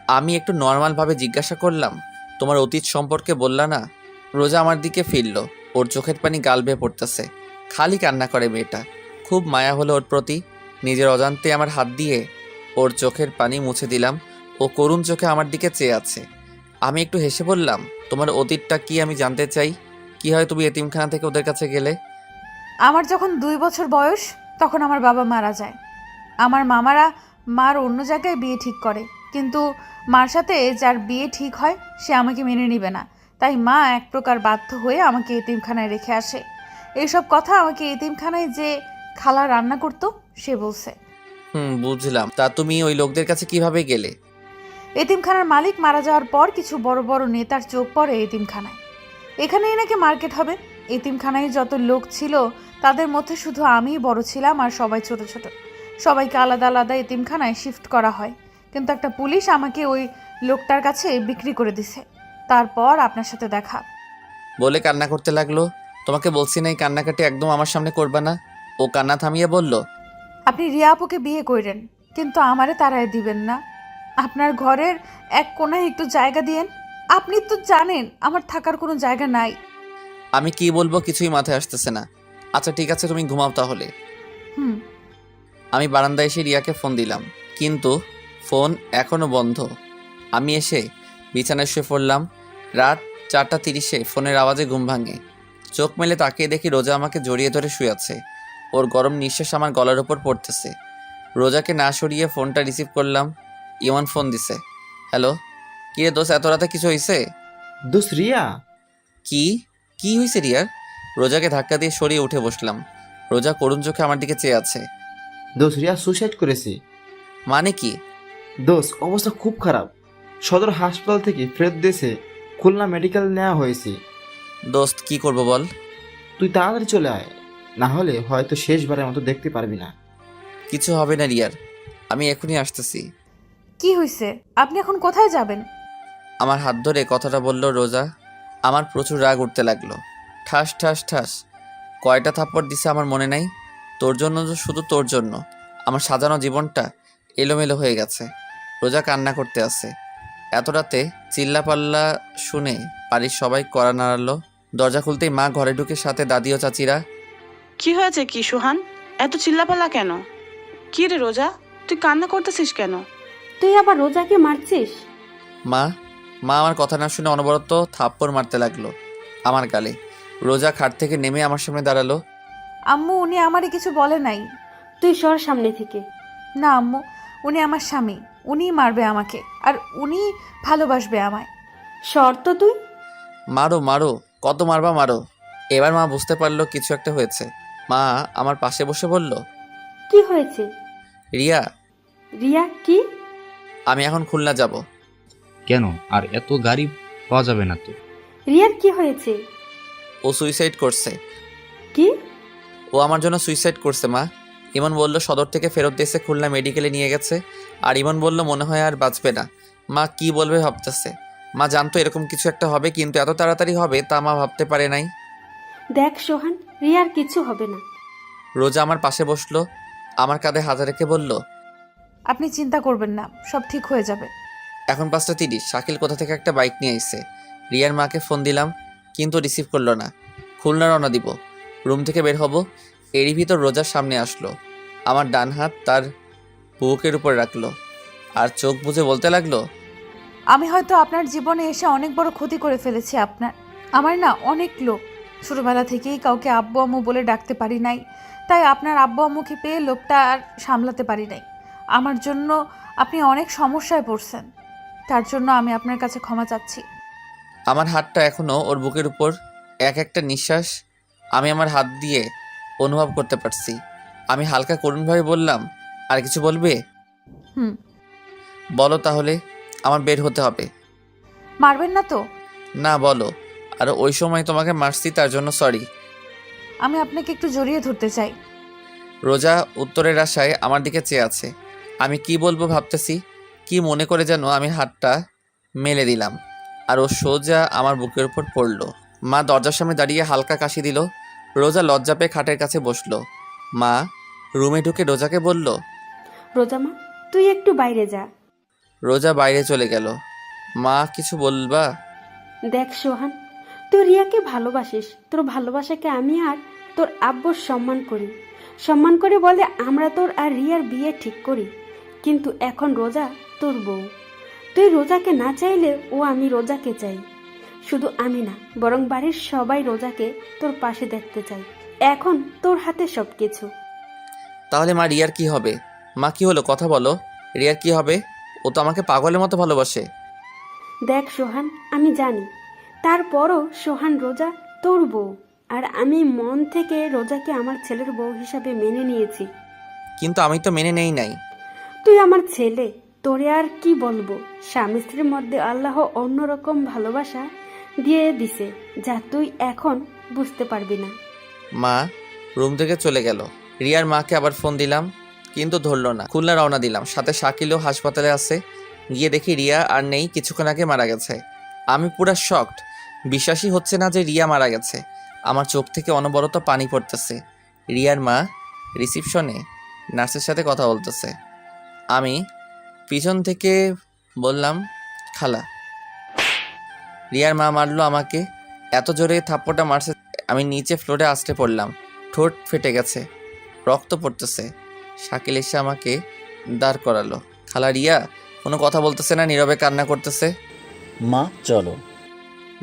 আমি একটু নর্মালভাবে জিজ্ঞাসা করলাম, তোমার অতীত সম্পর্কে বললা না? রোজা আমার দিকে ফিরল, ওর চোখের পানি গাল বেয়ে পড়তেছে। খালি কান্না করে মেয়েটা। খুব মায়া হলো ওর প্রতি। নিজের অজান্তে আমার হাত দিয়ে ওর চোখের পানি মুছে দিলাম। ও করুণ চোখে আমার দিকে চেয়ে আছে। আমি একটু হেসে বললাম, তোমার অতীতটা কি আমি জানতে চাই? কি হয় তুমি এতিমখানা থেকে ওদের কাছে গেলে? আমার যখন 2 বছর বয়স তখন আমার বাবা মারা যায়। আমার মামারা মার অন্য জায়গায় বিয়ে ঠিক করে, কিন্তু মার সাথে যার বিয়ে ঠিক হয় সে আমাকে মেনে নেবে না। তাই মা এক প্রকার বাধ্য হয়ে আমাকে এতিমখানায় রেখে আসে। এইসব কথা আমাকে এতিমখানায় যে খালা রান্না করতো সে বলছে। বুঝলাম। তা তুমি ওই লোকদের কাছে কিভাবে গেলে? এতিমখানার মালিক মারা যাওয়ার পর কিছু বড় বড় নেতার চোখ পড়ে এতিমখানায়। এখানেই নাকি মার্কেট হবে। এতিমখানায় যত লোক ছিল তাদের মধ্যে শুধু আমিই বড় ছিলাম, আর সবাই ছোট ছোট। সবাইকে আলাদা আলাদা এতিমখানায় শিফট করা হয়, কিন্তু একটা পুলিশ আমাকে ওই লোকটার কাছে বিক্রি করে দিছে। তারপর আপনার সাথে দেখা। বলে কান্না করতে লাগলো। তোমাকে বলছি না এই কান্নাকাটি একদম আমার সামনে করবা না? ও কান্না থামিয়ে বলল, আপনি রিয়া আপুকে বিয়ে করেন, কিন্তু আমারে তাড়ায় দিবেন না। আপনার ঘরের এক কোনায় একটু জায়গা দিয়েন। আপনি তো জানেন আমার থাকার কোনো জায়গা নাই। আমি কি বলবো কিছুই মাথায় আসতেছে না। আচ্ছা ঠিক আছে, তুমি ঘুমাও তাহলে। হুম। আমি বারান্দায় এসে রিয়াকে ফোন দিলাম, কিন্তু ফোন এখনও বন্ধ। আমি এসে বিছানায় শুয়ে পড়লাম। রাত 4:30-এ ফোনের আওয়াজে ঘুম ভাঙে। চোখ মেলে তাকিয়ে দেখি রোজা আমাকে জড়িয়ে ধরে শুয়ে আছে। ওর গরম নিঃশ্বাস আমার গলার ওপর পড়তেছে। রোজাকে না সরিয়ে ফোনটা রিসিভ করলাম। ইমন ফোন দিছে। হ্যালো, কিরে দোস্ত, এত রাতে কিছু হয়েছে? দোস্ত রিয়া? কি কি হয়েছে রিয়ার? রোজাকে ধাক্কা দিয়ে সরিয়ে উঠে বসলাম। রোজা করুণ চোখে আমার দিকে চেয়ে আছে। দোস্ত রিয়া সুসাইড করেছে। মানে কি? দোস্ত অবস্থা খুব খারাপ। সদর হাসপাতাল থেকে ফেরত দেশে খুলনা মেডিকেল নেওয়া হয়েছে। দোস্ত কি করব বল? তুই তাড়াতাড়ি চলে আয়, না হলে হয়তো শেষবারের মতো দেখতে পারবি না। কিছু হবে না রিয়ার, আমি এখনই আসতেছি। কি হয়েছে? আপনি এখন কোথায় যাবেন? আমার হাত ধরে কথাটা বলল রোজা। আমার প্রচুর রাগ উঠতে লাগলো। ঠাস ঠাস ঠাস কয়টা থাপ্পড় দিছে আমার মনে নাই। তোর জন্য, শুধু তোর জন্য আমার সাজানো জীবনটা এলোমেলো হয়ে গেছে। রোজা কান্না করতে আছে। এত রাতে চিল্লাপাল্লা শুনে বাড়ির সবাই কড়া নাড়ালো। দরজা খুলতেই মা ঘরে ঢুকে, সাথে দাদি ও চাচিরা। কি হয়েছে কি সুহান? এত চিল্লাপাল্লা কেন? কি রে রোজা, তুই কান্না করতেছিস কেন? তুই আবার রোজাকে মারছিস? মা মা আমার কথা না শুনে অনবরত থাপ্পড় মারতে লাগলো আমার গালে। রোজা খাট থেকে নেমে আমার সামনে দাঁড়ালো। আম্মু, উনি আমারে কিছু বলে নাই। তুই সর সামনে থেকে। না আম্মু, উনি আমার স্বামী। উনিই মারবে আমাকে, আর উনি ভালোবাসবে আমায়। সর তো তুই। মারো মারো, কত মারবা মারো। এবার মা বুঝতে পারলো কিছু একটা হয়েছে। মা আমার পাশে বসে বলল, কি হয়েছে? রিয়া, রিয়া কি? আমি এখন খুলনা যাব। কেন? আর এত গাড়ি পাওয়া যাবে না তো? রিয়ার কি হয়েছে? ও সুইসাইড করছে। কি? ও আমার জন্য সুইসাইড করছে মা। ইমন বলল সদর থেকে ফেরত এসে খুলনা মেডিকেলে নিয়ে গেছে। আর ইমন বলল মনে হয় আর বাঁচবে না। মা কি বলবে ভাবতেছে। মা জানতো এরকম কিছু একটা হবে, কিন্তু এত তাড়াতাড়ি হবে তা মা ভাবতে পারে নাই। দেখ সোহান, রিয়ার কিছু হবে না। রোজা আমার পাশে বসলো, আমার কাঁধে হাত রেখে বলল, আপনি চিন্তা করবেন না, সব ঠিক হয়ে যাবে। এখন 5:30। শাকিল কোথা থেকে একটা বাইক নিয়ে এসে। রিয়ার মাকে ফোন দিলাম, কিন্তু রিসিভ করলো না। খুলনা রওনা দিব। রুম থেকে বের হব, এরই ভিতর রোজার সামনে আসলো। আমার ডান হাত তার বুকের উপর রাখলো, আর চোখ বুজে বলতে লাগলো, আমি হয়তো আপনার জীবনে এসে অনেক বড় ক্ষতি করে ফেলেছি আপনার। আমার না অনেক লোক। ছোটবেলা থেকেই কাউকে আব্বু আম্মু বলে ডাকতে পারি নাই, তাই আপনার আব্বু আম্মুকে পেয়ে লোকটা আর সামলাতে পারি নাই। আমার জন্য আপনি অনেক সমস্যায় পড়ছেন, তার জন্য আমি আপনার কাছে ক্ষমা চাচ্ছি। আমার হাতটা এখনও ওর বুকের উপর। এক একটা নিঃশ্বাস আমি আমার হাত দিয়ে অনুভব করতে পারছি। আমি হালকা করুণভাবে বললাম, আর কিছু বলবে? হুম। বলো তাহলে, আমার বের হতে হবে। মারবেন না তো? না বলো। আর ওই সময় তোমাকে মারছি তার জন্য সরি। আমি আপনাকে একটু জড়িয়ে ধরতে চাই। রোজা উত্তরের আশায় আমার দিকে চেয়ে আছে। আমি কি বলবো ভাবতেছি, কি মনে করে যেন আমি হাতটা মেলে দিলাম, আর ও সোজা আমার বুকের উপর পড়লো। মা দরজার সামনে দাঁড়িয়ে হালকা কাশি দিল। রোজা লজ্জা পেয়ে খাটের কাছে বসলো। মা রুমে ঢুকে রোজাকে বলল, রোজা মা, তুই একটু বাইরে যা। রোজা বাইরে চলে গেল। মা কিছু বলবা? দেখ সোহান, তুই রিয়াকে ভালোবাসিস, তোর ভালোবাসাকে আমি আর তোর আব্বুর সম্মান করি। সম্মান করে বলে আমরা তোর আর রিয়ার বিয়ে ঠিক করি। কিন্তু এখন রোজা তোর বউ। তুই রোজাকে না চাইলে ও আমি রোজাকে চাই। শুধু আমি না, বরং বাড়ির সবাই রোজাকে তোর পাশে দেখতে চাই। এখন তোর হাতে সব কিছু। তাহলে মা রিয়ার কি হবে? মা কি হলো, কথা বলো। রিয়ার কি হবে? ও তো আমাকে পাগলের মতো ভালোবাসে। দেখ সোহান, আমি জানি, তারপরও সোহান রোজা তোর বউ, আর আমি মন থেকে রোজাকে আমার ছেলের বউ হিসাবে মেনে নিয়েছি। কিন্তু আমি তো মেনে নেই নাই। তুই আমার ছেলে, তোরে আর কি বলবো। স্বামী স্ত্রীর মধ্যে আল্লাহ অন্যরকম ভালোবাসা দিয়ে দিছে, যা তুই এখন বুঝতে পারবি না। মা রুম থেকে চলে গেল। রিয়ার মাকে আবার ফোন দিলাম, কিন্তু ধরলো না। খুলনা রওনা দিলাম, সাথে শাকিলও হাসপাতালে আছে। গিয়ে দেখি রিয়া আর নেই, কিছুক্ষণ আগে মারা গেছে। আমি পুরা শকড, বিশ্বাসই হচ্ছে না যে রিয়া মারা গেছে। আমার চোখ থেকে অনবরত পানি পড়তেছে। রিয়ার মা রিসিপশনে নার্সের সাথে কথা বলতেছে। আমি পিছন থেকে বললাম, খালা। রিয়ার মা মারলো আমাকে, এত জোরে থাপ্পড়টা মারছে আমি নিচে ফ্লোরে আছড়ে পড়লাম। ঠোঁট ফেটে গেছে, রক্ত পড়তেছে। শাকিল এসে আমাকে দাঁড় করালো। খালা রিয়া কোনো কথা বলতেছে না, নীরবে কান্না করতেছে। মা চলো।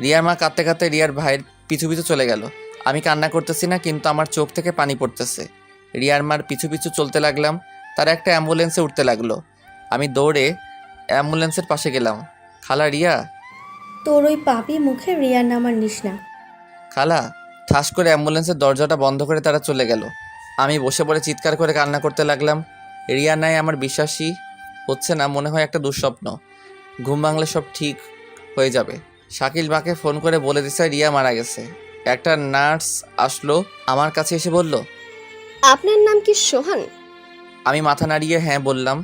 রিয়ার মা কাঁদতে কাঁদতে রিয়ার ভাইয়ের পিছু পিছু চলে গেল। আমি কান্না করতেছি না, কিন্তু আমার চোখ থেকে পানি পড়তেছে। রিয়ার মার পিছু পিছু চলতে লাগলাম। তারা একটা অ্যাম্বুলেন্সে উঠতে লাগলো। আমি দৌড়ে অ্যাম্বুলেন্সের পাশে গেলাম। খালা রিয়া। তোর ওই পাপি মুখে রিয়ার নাম আর নিস না। খালা। ঠাস করে অ্যাম্বুলেন্সের দরজাটা বন্ধ করে তারা চলে গেল। আমি বসে পড়ে চিৎকার করে কান্না করতে লাগলাম। রিয়া নাই, আমার বিশ্বাসই হচ্ছে না, মনে হয় একটা দুঃস্বপ্ন। ঘুম ভাঙলে সব ঠিক হয়ে যাবে। শাকিল মাকে ফোন করে বলে দিছে রিয়া মারা গেছে। একটা নার্স আসলো, আমার কাছে এসে বলল, আপনার নাম কি সোহান? আমি মাথা নাড়িয়ে হ্যাঁ বললাম।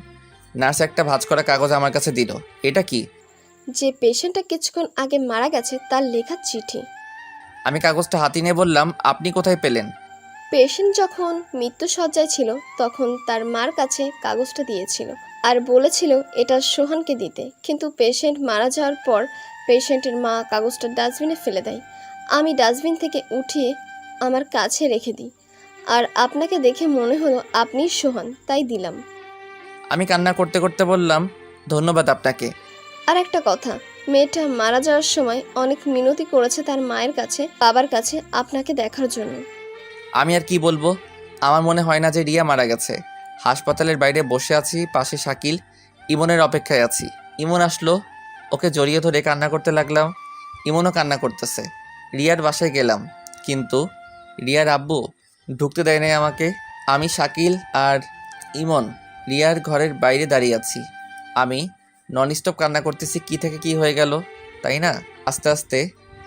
নার্স একটা ভাঁজ করা কাগজ আমার কাছে দিল। এটা কি? যে পেশেন্টটা কিছুক্ষণ আগে মারা গেছে তার লেখা চিঠি। আমি কাগজটা হাতে নিয়ে বললাম, আপনি কোথায় পেলেন? পেশেন্ট যখন মৃত্যুসজ্জায় ছিল তখন তার মার কাছে কাগজটা দিয়েছিল আর বলেছিল এটা সোহানকে দিতে, কিন্তু পেশেন্ট মারা যাওয়ার পর পেশেন্টের মা কাগজটা ডাস্টবিনে ফেলে দেয়। আমি ডাস্টবিন থেকে উঠিয়ে আমার কাছে রেখে দিই, আর আপনাকে দেখে মনে হলো আপনিই সোহান, তাই দিলাম। আমি কান্না করতে করতে বললাম, ধন্যবাদ আপনাকে। আর একটা কথা, মেয়েটা মারা যাওয়ার সময় অনেক মিনতি করেছে তার মায়ের কাছে, বাবার কাছে আপনাকে দেখার জন্য। আমি আর কি বলবো, আমার মনে হয় না যে রিয়া মারা গেছে। হাসপাতালের বাইরে বসে আছি, পাশে শাকিল, ইমনের অপেক্ষায় আছি। ইমন আসলো, ওকে জড়িয়ে ধরে কান্না করতে লাগলাম। ইমনও কান্না করতেছে। রিয়ার বাসায় গেলাম, কিন্তু রিয়ার আব্বু ঢুকতে দেয় নাই আমাকে। আমি, শাকিল আর ইমন রিয়ার ঘরের বাইরে দাঁড়িয়ে আছি। আমি ননস্টপ কান্না করতেছি, কি থেকে কি হয়ে গেল, তাই না? আস্তে আস্তে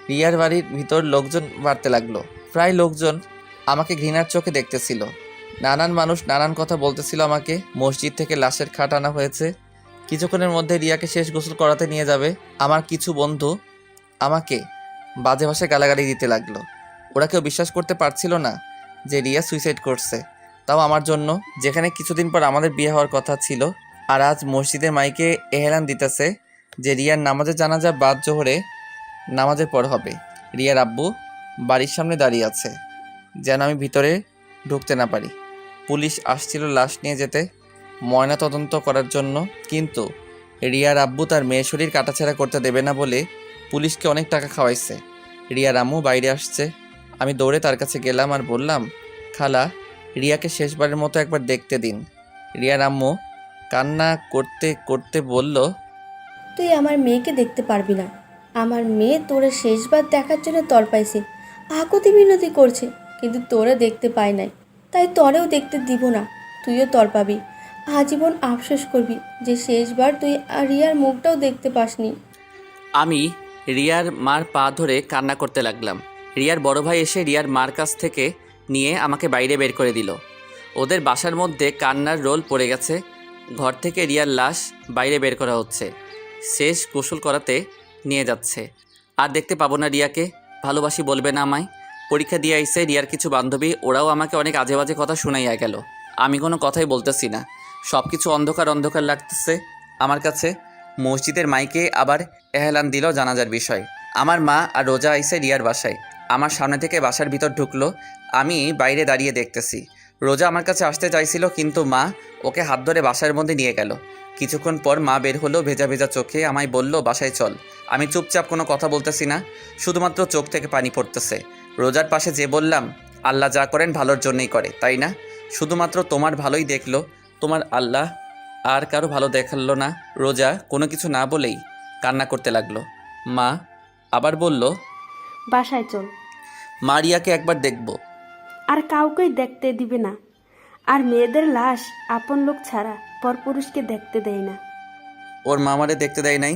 রিয়ার বাড়ির ভিতর লোকজন বাড়তে লাগলো। প্রায় লোকজন আমাকে ঘৃণার চোখে দেখতেছিল। নানান মানুষ নানান কথা বলতেছিল আমাকে। মসজিদ থেকে লাশের খাট আনা হয়েছে, কিছুক্ষণের মধ্যে রিয়াকে শেষ গোসল করাতে নিয়ে যাবে। আমার কিছু বন্ধু আমাকে বাজে ভাষায় গালাগালি দিতে লাগলো। ওরা কেউ বিশ্বাস করতে পারছিল না যে রিয়া সুইসাইড করছে, তাও আমার জন্য, যেখানে কিছুদিন পর আমাদের বিয়ে হওয়ার কথা ছিল। আর আজ মসজিদের মাইকে এহেলান দিতেছে যে রিয়ার নামাজে জানাজা বাদ জোহরে নামাজের পর হবে। রিয়ার আব্বু বাড়ির সামনে দাঁড়িয়ে আছে, যেন আমি ভিতরে ঢুকতে না পারি। পুলিশ আসছিল লাশ নিয়ে যেতে, ময়না তদন্ত করার জন্য, কিন্তু রিয়ার আব্বু তার মেয়ের শরীর কাটাছেঁড়া করতে দেবে না বলে পুলিশকে অনেক টাকা খাওয়াইছে। রিয়ার আম্মু বাইরে আসছে। আমি দৌড়ে তার কাছে গেলাম আর বললাম, খালা, রিয়াকে শেষবারের মতো একবার দেখতে দিন। রিয়ার আম্মু কান্না করতে করতে বলল, তুই আমার মেয়েকে দেখতে পারবি না। আমার মেয়ে তোরে শেষবার দেখার জন্য তরপাইছে, আকুতি মিনতি করছে, কিন্তু তোরে দেখতে পাই নাই, তাই তরেও দেখতে দিব না। তুইও তরপাবি, আজীবন আফসোস করবি যে শেষবার তুই আর রিয়ার মুখটাও দেখতে পাসনি। আমি রিয়ার মার পা ধরে কান্না করতে লাগলাম। রিয়ার বড় ভাই এসে রিয়ার মার কাছ থেকে নিয়ে আমাকে বাইরে বের করে দিল। ওদের বাসার মধ্যে কান্নার রোল পড়ে গেছে। ঘর থেকে রিয়ার লাশ বাইরে বের করা হচ্ছে, শেষ গোসল করাতে নিয়ে যাচ্ছে। আর দেখতে পাবো না রিয়াকে, ভালোবাসি বলবে না আমায়। পরীক্ষা দিয়ে আইসে রিয়ার কিছু বান্ধবী, ওরাও আমাকে অনেক আজে বাজে কথা শুনাইয়া গেল। আমি কোনো কথাই বলতেছি না, সব কিছু অন্ধকার অন্ধকার লাগতেছে আমার কাছে। মসজিদের মাইকে আবার এহলান দিল জানাজার বিষয়। আমার মা আর রোজা আইসে রিয়ার বাসায়। আমার সামনে থেকে বাসার ভিতর ঢুকলো। আমি বাইরে দাঁড়িয়ে দেখতেছি। রোজা আমার কাছে আসতে চাইছিল, কিন্তু মা ওকে হাত ধরে বাসার মধ্যে নিয়ে গেল। কিছুক্ষণ পর মা বের হলো ভেজা ভেজা চোখে, আমায় বলল বাসায় চল। আমি চুপচাপ কোনো কথা বলতেছি না, শুধুমাত্র চোখ থেকে পানি পড়তেছে। রোজার পাশে যে বললাম, আল্লাহ যা করেন ভালোর জন্যই করে, তাই না? শুধুমাত্র তোমার ভালোই দেখলো, তোমার আল্লাহ আর কারো ভালো দেখালো না। রোজা কোনো কিছু না বলেই কান্না করতে লাগলো। মা আবার বলল, বাসায় চল। মা রিয়াকে একবার দেখব। আর কাউকেই দেখতে দিবে না। আর মেয়েদের লাশ আপন লোক ছাড়া পরপুরুষকে দেখতে দেয় না। ওর মা আমারে দেখতে দেয় নাই।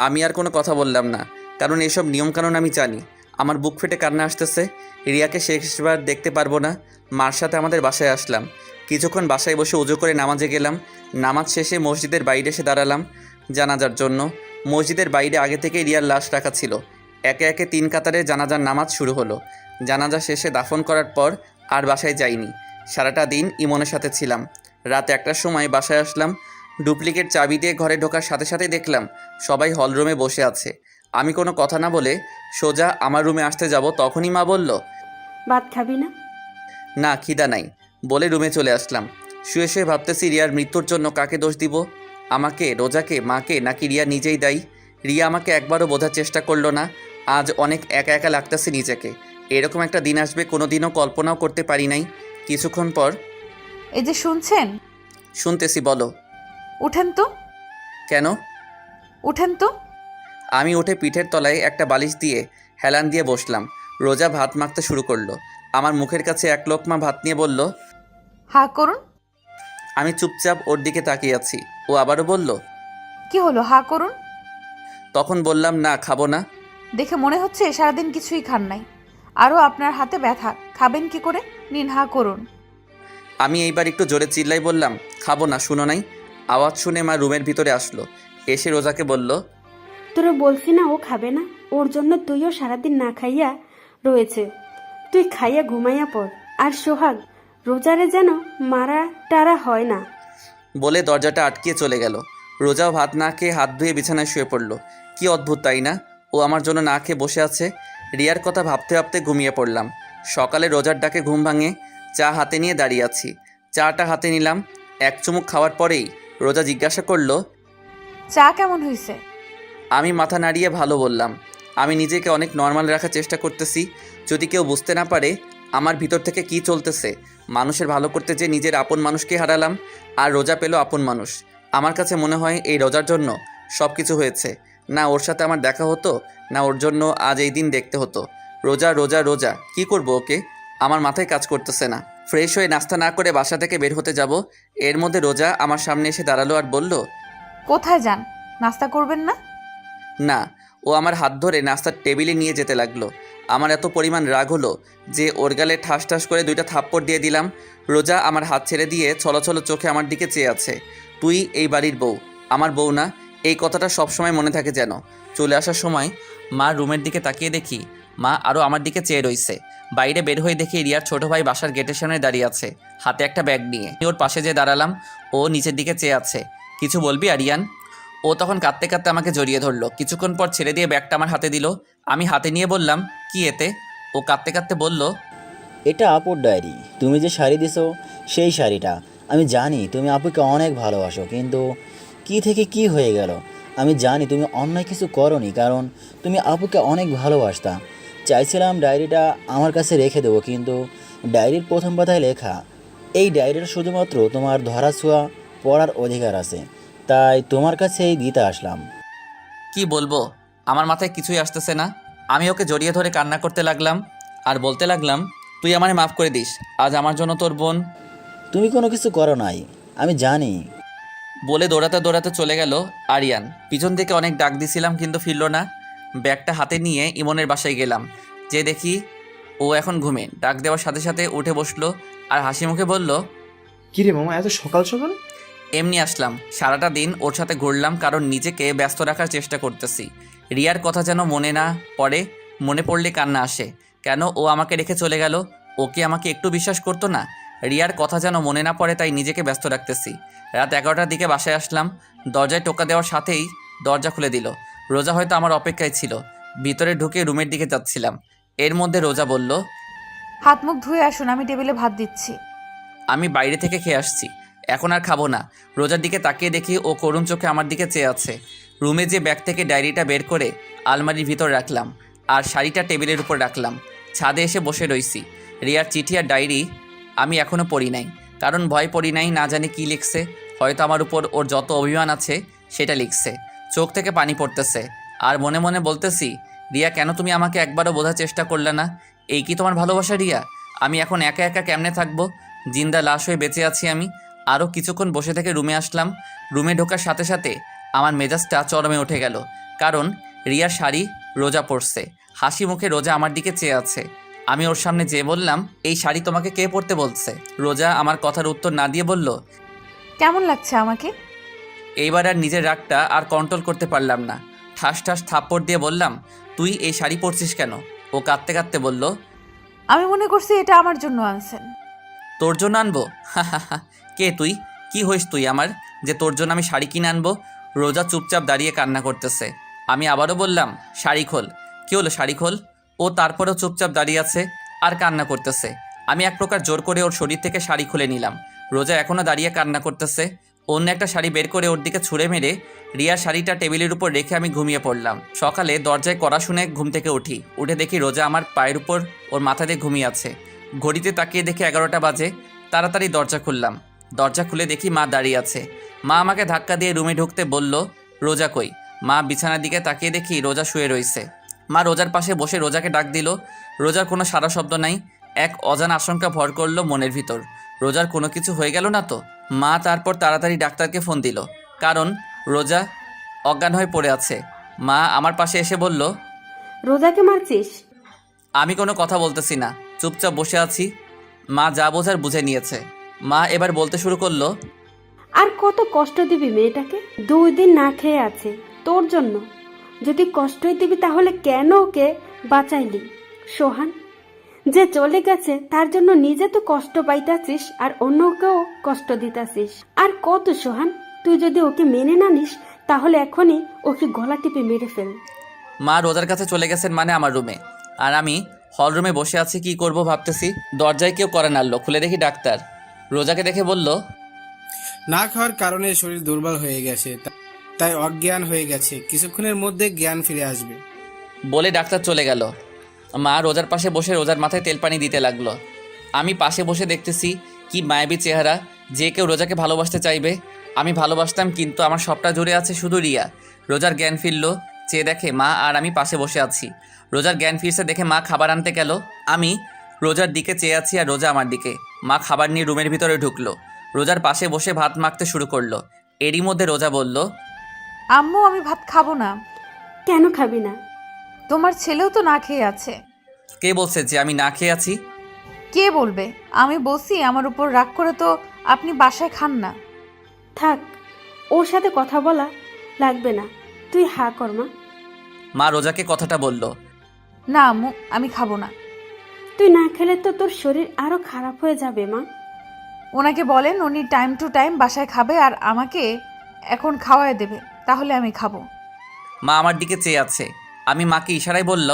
আমি আর কোনো কথা বললাম না, কারণ এসব নিয়মকানুন আমি জানি। আমার বুক ফেটে কান্না আসতেছে। রিয়াকে শেষবার দেখতে পারবো না। মার সাথে আমাদের বাসায় আসলাম। কিছুক্ষণ বাসায় বসে উজু করে নামাজে গেলাম। নামাজ শেষে মসজিদের বাইরে এসে দাঁড়ালাম জানাজার জন্য। মসজিদের বাইরে আগে থেকেই রিয়ার লাশ রাখা ছিল। একে একে 3 কাতারে জানাজার নামাজ শুরু হলো। জানাজা শেষে দাফন করার পর আর বাসায় যাইনি। সারাটা দিন ইমনের সাথে ছিলাম। রাত 1টার সময় বাসায় আসলাম। ডুপ্লিকেট চাবি দিয়ে ঘরে ঢোকার সাথে সাথে দেখলাম সবাই হলরুমে বসে আছে। আমি কোনো কথা না বলে সোজা আমার রুমে আসতে যাব, তখনই মা বলল, ভাত খাবি না? না, খিদা নাই বলে রুমে চলে আসলাম। শুয়ে শুয়ে ভাবতেছি রিয়ার মৃত্যুর জন্য কাকে দোষ দিব, আমাকে, রোজাকে, মাকে, নাকি রিয়া নিজেই দায়ী। রিয়া আমাকে একবারও বোঝার চেষ্টা করলো না। আজ অনেক একা একা লাগতেছে নিজেকে। এরকম একটা দিন আসবে কোনোদিনও কল্পনাও করতে পারি নাই। কিছুক্ষণ পর, এই যে শুনছেন? শুনতেছি, বলো। উঠেন তো। কেন? উঠেন তো। আমি উঠে পিঠের তলায় একটা বালিশ দিয়ে হেলান দিয়ে বসলাম। রোজা ভাত মাখতে শুরু করলো। আমার মুখের কাছে 1 লোকমা ভাত নিয়ে বলল, হা করুন। আমি চুপচাপ ওর দিকে তাকিয়ে আছি। ও আবারও বলল, কি হলো, হা করুন। তখন বললাম, না, খাবো না। দেখে মনে হচ্ছে সারাদিন কিছুই খান নাই। আরও আপনার হাতে ব্যথা, খাবেন কি করে? নিন, হা করুন। আমি এইবার একটু জোরে চিল্লাই বললাম, খাবো না, শুনো নাই? আওয়াজ শুনে মা রুমের ভিতরে আসলো। এসে রোজাকে বলল, তোরা বলছি না ও খাবে না? ওর জন্য তুইও সারাদিন না খাইয়া রয়েছে। তুই খাইয়া ঘুমাইয়া পড়। আর সোহাগ, রোজারে যেন মারা টারা হয় না। বলে দরজাটা আটকিয়ে চলে গেল। রোজাও ভাত না খেয়ে হাত ধুয়ে বিছানায় শুয়ে পড়ল। কি অদ্ভুত, তাই না? ও আমার জন্য না খেয়ে বসে আছে। রিয়ার কথা ভাবতে ভাবতে ঘুমিয়ে পড়লাম। সকালে রোজার ডাকে ঘুম ভাঙে। চা হাতে নিয়ে দাঁড়িয়ে আছি। চাটা হাতে নিলাম। 1 চুমুক খাওয়ার পরেই রোজা জিজ্ঞাসা করলো, চা কেমন হয়েছে? আমি মাথা নাড়িয়ে ভালো বললাম। আমি নিজেকে অনেক নর্মাল রাখার চেষ্টা করতেছি, যদি কেউ বুঝতে না পারে আমার ভিতর থেকে কি চলতেছে। মানুষের ভালো করতে যে নিজের আপন মানুষকে হারালাম, আর রোজা পেল আপন মানুষ। আমার কাছে মনে হয় এই রোজার জন্য সব কিছু হয়েছে। না ওর সাথে আমার দেখা হতো, না ওর জন্য আজ এই দিন দেখতে হতো। রোজা রোজা রোজা, কি করব ওকে? আমার মাথায় কাজ করতেছে না। ফ্রেশ হয়ে নাস্তা না করে বাসা থেকে বের হতে যাব, এর মধ্যে রোজা আমার সামনে এসে দাঁড়ালো আর বলল, কোথায় যান? নাস্তা করবেন না? না। ও আমার হাত ধরে নাস্তার টেবিলে নিয়ে যেতে লাগলো। আমার এত পরিমাণ রাগ হলো যে ওর গালে ঠাস ঠাস করে 2টা থাপ্পড় দিয়ে দিলাম। রোজা আমার হাত ছেড়ে দিয়ে ছলছল চোখে আমার দিকে চেয়ে আছে। তুই এই বাড়ির বউ, আমার বউ না। এই কথাটা সবসময় মনে থাকে যেন। চলে আসার সময় মা রুমের দিকে তাকিয়ে দেখি মা আরও আমার দিকে চেয়ে রইছে। বাইরে বের হয়ে দেখি রিয়ার ছোট ভাই বাসার গেটের সামনে দাঁড়িয়ে আছে, হাতে একটা ব্যাগ নিয়ে। ওর পাশে যে দাঁড়ালাম, ও নিচের দিকে চেয়ে আছে। কিছু বলবি আরিয়ান? ও তখন কাঁদতে কাঁদতে আমাকে জড়িয়ে ধরলো। কিছুক্ষণ পর ছেড়ে দিয়ে ব্যাগটা আমার হাতে দিল। আমি হাতে নিয়ে বললাম, কি এতে? ও কাঁদতে কাঁদতে বলল, এটা আপুর ডায়েরি। তুমি যে শাড়ি দিছো সেই শাড়িটা। আমি জানি তুমি আপুকে অনেক ভালোবাসো, কিন্তু কি থেকে কি হয়ে গেল। আমি জানি তুমি অন্যায় কিছু করনি, কারণ তুমি আপুকে অনেক ভালোবাসতা। চাইছিলাম ডায়েরিটা আমার কাছে রেখে দেবো, কিন্তু ডায়েরির প্রথম পাতায় লেখা, এই ডায়েরিটা শুধুমাত্র তোমার ধরাছোঁয়া পড়ার অধিকার আছে, তাই তোমার কাছেই দিতে আসলাম। কি বলবো, আমার মাথায় কিছুই আসতেছে না। আমি ওকে জড়িয়ে ধরে কান্না করতে লাগলাম আর বলতে লাগলাম, তুই আমারে মাফ করে দিস। আজ আমার জন্য তোর বোন। তুমি কোনো কিছু করো নাই, আমি জানি। বলে দৌড়াতে দৌড়াতে চলে গেল আরিয়ান। পিছন থেকে অনেক ডাক দিছিলাম, কিন্তু ফিরল না। ব্যাগটা হাতে নিয়ে ইমনের বাসায় গেলাম। যে দেখি ও এখন ঘুমে। ডাক দেওয়ার সাথে সাথে উঠে বসলো আর হাসি মুখে বলল, কিরে মামা, এত সকাল সকাল? এমনি আসলাম। সারাটা দিন ওর সাথে ঘুরলাম, কারণ নিজেকে ব্যস্ত রাখার চেষ্টা করতেছি। রিয়ার কথা যেন মনে না পড়ে, মনে পড়লে কান্না আসে। কেন ও আমাকে রেখে চলে গেল? ও কি আমাকে একটু বিশ্বাস করতো না? রিয়ার কথা যেন মনে না পড়ে, তাই নিজেকে ব্যস্ত রাখতেছি। রাত 11টার দিকে বাসায় আসলাম। দরজায় টোকা দেওয়ার সাথেই দরজা খুলে দিল। রোজা হয়তো আমার অপেক্ষায় ছিল। ভিতরে ঢুকে রুমের দিকে যাচ্ছিলাম, এর মধ্যে রোজা বলল, হাত মুখ ধুয়ে আসুন, আমি টেবিলে ভাত দিচ্ছি। আমি বাইরে থেকে খেয়ে আসছি, এখন আর খাবো না। রোজার দিকে তাকিয়ে দেখি ও করুণ চোখে আমার দিকে চেয়ে আছে। রুমে যে ব্যাগ থেকে ডায়েরিটা বের করে আলমারির ভিতর রাখলাম, আর শাড়িটা টেবিলের উপর রাখলাম। ছাদে এসে বসে রইছি। রিয়ার চিঠি আর ডায়েরি আমি এখনও পড়ি নাই, কারণ ভয় পড়ি নাই, না জানি কী লিখছে। হয়তো আমার উপর ওর যত অভিমান আছে সেটা লিখছে। চোখ থেকে পানি পড়তেছে, আর মনে মনে বলতেছি, রিয়া কেন তুমি আমাকে একবারও বোঝার চেষ্টা করলে না? এই কি তোমার ভালোবাসা রিয়া? আমি এখন একা একা কেমনে থাকবো? জিন্দা লাশ হয়ে বেঁচে আছি আমি। আরও কিছুক্ষণ বসে থেকে রুমে আসলাম। রুমে ঢোকার সাথে সাথে আমার মেজাজটা চরমে উঠে গেল, কারণ রিয়া শাড়ি রোজা পরছে, হাসি মুখে রোজা আমার দিকে চেয়ে আছে। আমি ওর সামনে যেয়ে বললাম, এই শাড়ি তোমাকে কে পরতে বলছে? রোজা আমার কথার উত্তর না দিয়ে বলল, কেমন লাগছে আমাকে? এইবার আর নিজের রাগটা আর কন্ট্রোল করতে পারলাম না। ঠাস ঠাস থাপ্পড় দিয়ে বললাম, তুই এই শাড়ি পরছিস কেন? ও কাঁদতে কাঁদতে বলল, আমি মনে করছি এটা আমার জন্য আনছেন। তোর জন্য আনবো? কে তুই? কি হইস তুই আমার, যে তোর জন্য আমি শাড়ি কিনে আনবো? রোজা চুপচাপ দাঁড়িয়ে কান্না করতেছে। আমি আবারও বললাম, শাড়ি খোল। কী হলো, শাড়ি খোল। ও তারপরেও চুপচাপ দাঁড়িয়ে আছে আর কান্না করতেছে। আমি এক প্রকার জোর করে ওর শরীর থেকে শাড়ি খুলে নিলাম। রোজা এখনও দাঁড়িয়ে কান্না করতেছে। অন্য একটা শাড়ি বের করে ওর দিকে ছুঁড়ে মেরে রিয়ার শাড়িটা টেবিলের উপর রেখে আমি ঘুমিয়ে পড়লাম। সকালে দরজায় কড়া শুনে ঘুম থেকে উঠে দেখি রোজা আমার পায়ের উপর ওর মাথা দিয়ে ঘুমিয়ে আছে। ঘড়িতে তাকিয়ে দেখি 11টা বাজে। তাড়াতাড়ি দরজা খুললাম। দরজা খুলে দেখি মা দাঁড়িয়ে আছে। মা আমাকে ধাক্কা দিয়ে রুমে ঢুকতে বলল, রোজা কই? মা বিছানার দিকে তাকিয়ে দেখি রোজা শুয়ে রয়েছে। মা রোজার পাশে বসে রোজাকে ডাক দিল। রোজার কোনো সারা শব্দ নাই। এক অজানা আশঙ্কা ভর করলো মনের ভিতর, রোজার কোনো কিছু হয়ে গেল না তো? মা তারপর তাড়াতাড়ি ডাক্তারকে ফোন দিল, কারণ রোজা অজ্ঞান হয়ে পড়ে আছে। মা আমার পাশে এসে বলল, রোজাকে মারছিস? আমি কোনো কথা বলতেছি না, চুপচাপ বসে আছি। মা যা বোঝার বুঝে নিয়েছে। মা এবার বলতে শুরু করলো, আর কত কষ্ট দিবি মেয়েটাকে? 2 দিন না খেয়ে আছে তোর জন্য। যদি কষ্টই দিবি তাহলে কেন ওকে বাঁচাইলি? সোহান যে চলে গেছে তার জন্য নিজে তো কষ্ট পাইতাছিস আর অন্যকেও কষ্ট দিতাছিস। আর কত সোহান, তুই যদি ওকে মেনে না নিস তাহলে এখনই ওকে গলা টিপে মেরে ফেল। মা রোজার কাছে চলে গেছেন মানে আমার রুমে, আর আমি হল রুমে বসে আছি, কি করব ভাবতেছি। দরজায় কেউ করে নাড়লো, খুলে দেখি ডাক্তার। রোজাকে দেখে বলল, না খাওয়ার কারণে শরীর দুর্বল হয়ে গেছে, তাই অজ্ঞান হয়ে গেছে, কিছুক্ষণের মধ্যে জ্ঞান ফিরে আসবে। বলে ডাক্তার চলে গেল। মা রোজার পাশে বসে রোজার মাথায় তেল পানি দিতে লাগলো। আমি পাশে বসে দেখতেছি কি মায়াবী চেহারা, যে কেউ রোজাকে ভালোবাসতে চাইবে। আমি ভালোবাসতাম, কিন্তু আমার সবটা জুড়ে আছে শুধু রিয়া। রোজার জ্ঞান ফিরল, চেয়ে দেখে মা আর আমি পাশে বসে আছি। রোজার জ্ঞান ফিরছে দেখে মা খাবার আনতে গেল। আমি রোজার দিকে চেয়ে আছি আর রোজা আমার দিকে। মা খাবার নিয়ে রুমের ভিতরে ঢুকলো। রোজার পাশে বসে ভাত মাখতে শুরু করলো। এরই মধ্যে রোজা বলল, আম্মু আমি ভাত খাবো না। কেন খাবি না? তোমার ছেলেও তো না খেয়ে আছে। কে বলছে যে আমি না খেয়ে আছি? কে বলবে? আমি বলছি আমার উপর রাগ করে তো আপনি বাসায় খান না। থাক, ওর সাথে কথা বলা লাগবে না, তুই হা কর মা। মা রোজাকে কথাটা বলল। না আম্মু, আমি খাবো না। তুই না খেলে তো তোর শরীর আরো খারাপ হয়ে যাবে মা। ওনাকে বলেন উনি টাইম টু টাইম বাসায় খাবে আর আমাকে এখন খাওয়ায় দেবে, তাহলে আমি খাবো। মা আমার দিকে চেয়ে আছে। আমি মাকে ইশারায় বলল,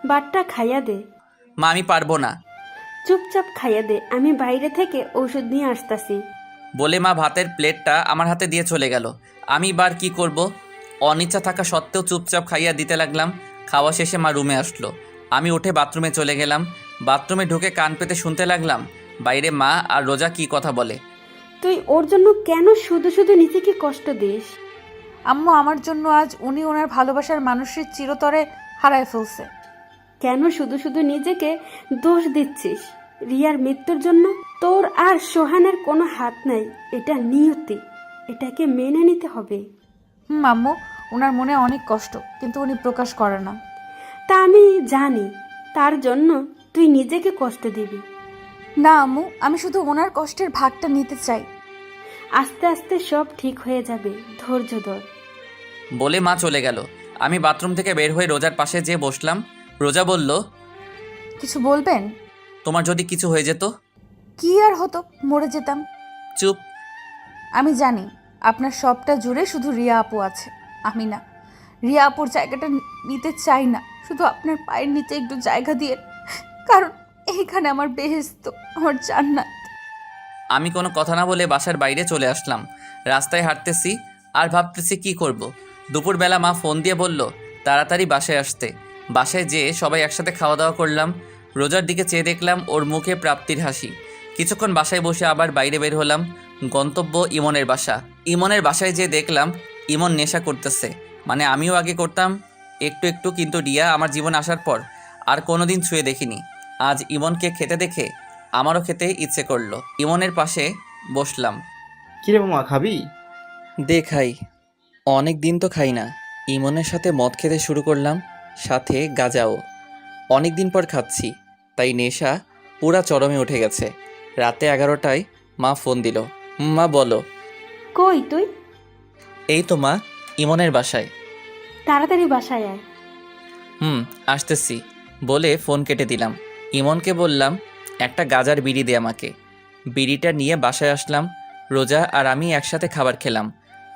বাটটা খাইয়া দে। মা আমি পারবো না। চুপচাপ খাইয়া দে, আমি বাইরে থেকে ঔষধ নিয়ে আসতাছি। বলে মা ভাতের প্লেটটা আমার হাতে দিয়ে চলে গেল। আমি বার কি করব? অনিচ্ছা থাকা সত্ত্বেও চুপচাপ খাইয়া দিতে লাগলাম। খাওয়া শেষে মা রুমে আসলো। আমি উঠে বাথরুমে চলে গেলাম। বাথরুমে ঢুকে কান পেতে শুনতে লাগলাম বাইরে মা আর রোজা কি কথা বলে। তুই ওর জন্য কেন শুধু শুধু নিজেকে কষ্ট দিস? আম্মু আমার জন্য আজ উনি ওনার ভালোবাসার মানুষের চিরতরে হারায় ফেলছে। কেন শুধু শুধু নিজেকে দোষ দিচ্ছিস? রিয়ার মৃত্যুর জন্য তোর আর সোহানের কোনো হাত নাই, এটা নিয়তি, এটাকে মেনে নিতে হবে। আম্মু ওনার মনে অনেক কষ্ট, কিন্তু উনি প্রকাশ করে না। তা আমি জানি, তার জন্য তুই নিজেকে কষ্ট দিবি না আম্মু, আমি শুধু ওনার কষ্টের ভাগটা নিতে চাই। আস্তে আস্তে সব ঠিক হয়ে যাবে, ধৈর্য ধর। বলে মা চলে গেল। আমি বাথরুম থেকে বের হয়ে রোজার পাশে যেয়ে বসলাম। রোজা বলল, কিছু বলবেন? তোমার যদি কিছু হয়ে যেত? কি আর হতো, মরে যেতাম। চুপ। আমি জানি আপনার সবটা জুড়ে শুধু রিয়া আপু আছে, আমি না, রিয়া আপুর জায়গাটা নিতে চাই না। শুধু আপনার পায়ের নিচে একটু জায়গা দিয়ে, কারণ এইখানে আমার বেহেশত, আমার জান্নাত। আমি কোনো কথা না বলে বাসার বাইরে চলে আসলাম। রাস্তায় হাঁটতেছি আর ভাবতেছি কি করব। দুপুরবেলা মা ফোন দিয়ে বলল তাড়াতাড়ি বাসায় আসতে। বাসায় যেয়ে সবাই একসাথে খাওয়া দাওয়া করলাম। রোজার দিকে চেয়ে দেখলাম ওর মুখে প্রাপ্তির হাসি। কিছুক্ষণ বাসায় বসে আবার বাইরে বের হলাম। গন্তব্য ইমনের বাসা। ইমনের বাসায় যেয়ে দেখলাম ইমন নেশা করতেছে, মানে আমিও আগে করতাম একটু একটু, কিন্তু রিয়া আমার জীবনে আসার পর আর কোনোদিন ছুঁয়ে দেখিনি। আজ ইমনকে খেতে দেখে আমারও খেতে ইচ্ছে করলো। ইমনের পাশে বসলাম। কিরে মামা, খাবি? দে খাই, অনেক দিন তো খাই না। ইমনের সাথে মদ খেতে শুরু করলাম, সাথে গাঁজাও। অনেক দিন পর খাচ্ছি, তাই নেশা পুরা চরমে উঠে গেছে। রাতে 11টায় মা ফোন দিল। মা বলো। কই তুই? এই তো মা, ইমনের বাসায়। তাড়াতাড়ি বাসায় আয়। আসতেছি বলে ফোন কেটে দিলাম। ইমনকে বললাম একটা গাজার বিড়ি দে আমাকে। বিড়িটা নিয়ে বাসায় আসলাম। রোজা আর আমি একসাথে খাবার খেলাম।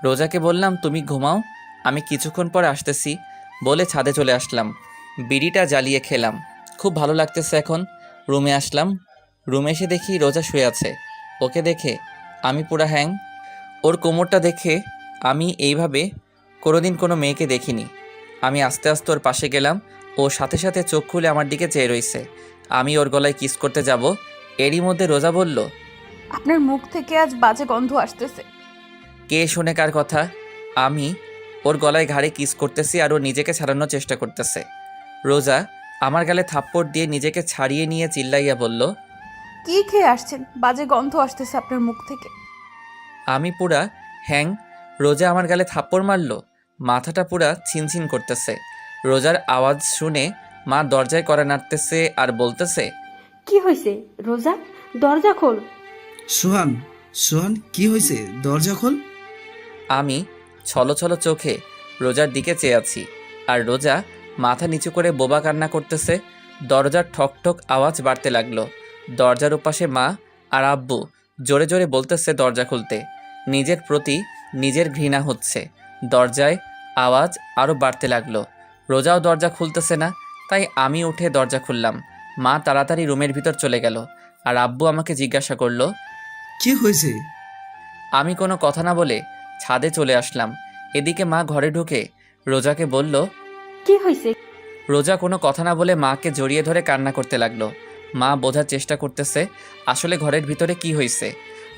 রোজাকে বললাম তুমি ঘুমাও, আমি কিছুক্ষণ পর আসতেছি বলে ছাদে চলে আসলাম। বিড়িটা জ্বালিয়ে খেলাম, খুব ভালো লাগতেছে এখন। রুমে আসলাম। রুমে এসে দেখি রোজা শুয়ে আছে। ওকে দেখে আমি পুরা হ্যাং। ওর কোমরটা দেখে আমি এইভাবে কোনোদিন কোনো মেয়েকে দেখিনি। আমি আস্তে আস্তে ওর পাশে গেলাম। ও সাথে সাথে চোখ খুলে আমার দিকে চেয়ে রইছে। আমি ওর গলায় কিস করতে যাব, এরই মধ্যে রোজা বলল আপনার মুখ থেকে আজ বাজে গন্ধ আসতেছে। কে শোনে কার কথা? আমি ওর গলায় ঘাড়ে কিস করতেছি আর ও নিজেকে ছাড়ানোর চেষ্টা করতেছে। রোজা আমার গালে থাপ্পড় দিয়ে নিজেকে ছাড়িয়ে নিয়ে চিল্লাইয়া বলল কি খেয়ে আসছেন? বাজে গন্ধ আসতেছে আপনার মুখ থেকে। আমি পুরা হ্যাং। রোজা আমার গালে থাপ্পড় মারল, মাথাটা পুরা ছিনছিন করতেছে। রোজার আওয়াজ শুনে মা দরজায় কড়া নাড়তেছে আর বলতেছে কি হয়েছে রোজা? দরজা খোল। সোহান, সোহান কি হয়েছে? দরজা খোল। আমি ছলো ছলো চোখে রোজার দিকে চেয়ে আছি, আর রোজা মাথা নিচু করে বোবা কান্না করতেছে। দরজার ঠক ঠক আওয়াজ বাড়তে লাগলো। দরজার ওপাশে মা আর আব্বু জোরে জোরে বলতেছে দরজা খুলতে। নিজের প্রতি নিজের ঘৃণা হচ্ছে। দরজায় আওয়াজ আরও বাড়তে লাগলো। রোজাও দরজা খুলতেছে না, তাই আমি উঠে দরজা খুললাম। মা তাড়াতাড়ি রুমের ভিতর চলে গেল, আর আব্বু আমাকে জিজ্ঞাসা করলো। কি হয়েছে? আমি কোনো কথা না বলে ছাদে চলে আসলাম। এদিকে মা ঘরে ঢুকে রোজাকে বলল। কি হয়েছে? রোজা কোনো কথা না বলে মাকে জড়িয়ে ধরে কান্না করতে লাগলো। মা বোঝার চেষ্টা করতেছে আসলে ঘরের ভিতরে কি হয়েছে।